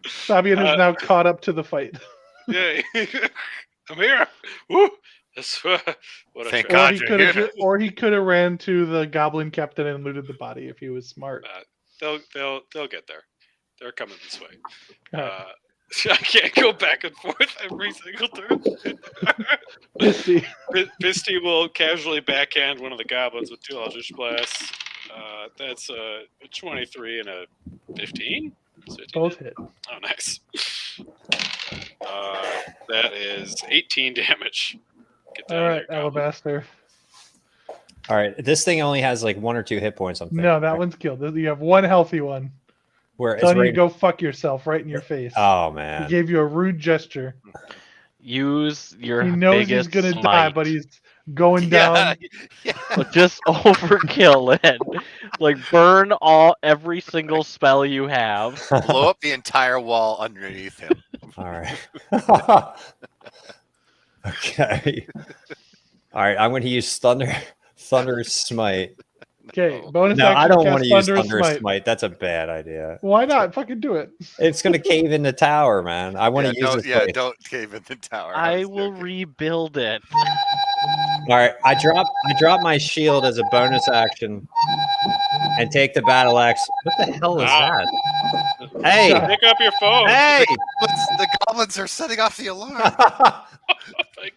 Fabian is now caught up to the fight. Yay. I'm here. Woo. That's what a Thank treat. God you're here. Or he could have ran to the goblin captain and looted the body if he was smart. They'll get there. They're coming this way. Alright. I can't go back and forth every single turn. Misty. Misty will casually backhand one of the goblins with 2 Eldritch Blasts. That's a 23 and a 15. Both hit. Oh, nice. That is 18 damage. Get down All right, there, goblin. Alabaster. All right, this thing only has like 1 or 2 hit points. I'm thinking, No, that right? one's killed. You have one healthy one. Where Telling you right... to go fuck yourself right in your face. Oh He man! gave you a rude gesture. Use your He knows he's biggest gonna smite. die, but he's going down. Just overkill it. Like burn every single spell you have. Blow up the entire wall underneath him. All right. Okay. All right. I'm going to use Thunderous Smite. Okay, bonus No, action. I don't cast want to use Thunderous Thunderous Smite. That's a bad idea. Why not? Fucking do it. It's going to cave in the tower, man. I want to use this. Place. Don't cave in the tower. I will rebuild it. All right, I drop my shield as a bonus action, and take the battle axe. What the hell is that? Hey, Pick up your phone. hey! The goblins are setting off the alarm. Oh my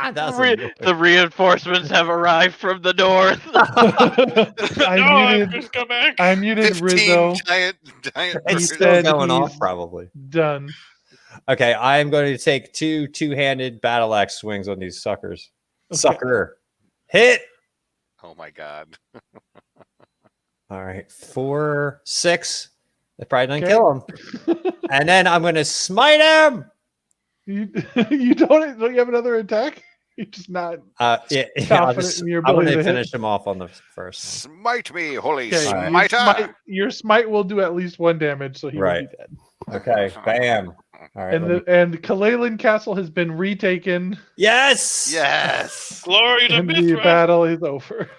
god. The reinforcements have arrived from the north. I'm just come back. I muted 15 Rizzo. giant. It's still said going off, he's probably. Done. Okay, I am going to take two-handed battle axe swings on these suckers. Okay. Sucker, hit. Oh my god. All right, 4, 6. That probably didn't Okay. kill him. And then I'm going to smite him. You don't you have another attack? You're just not Yeah, confident in your I'm going ability to to finish hit. him off on the first Smite me, holy Okay, smiter. your smite will do at least 1 damage, so he will Right. be dead. one. Okay, bam. All right. And Calaelen Castle has been retaken, Yes. Yes. Glory to and the Mithra. battle is over.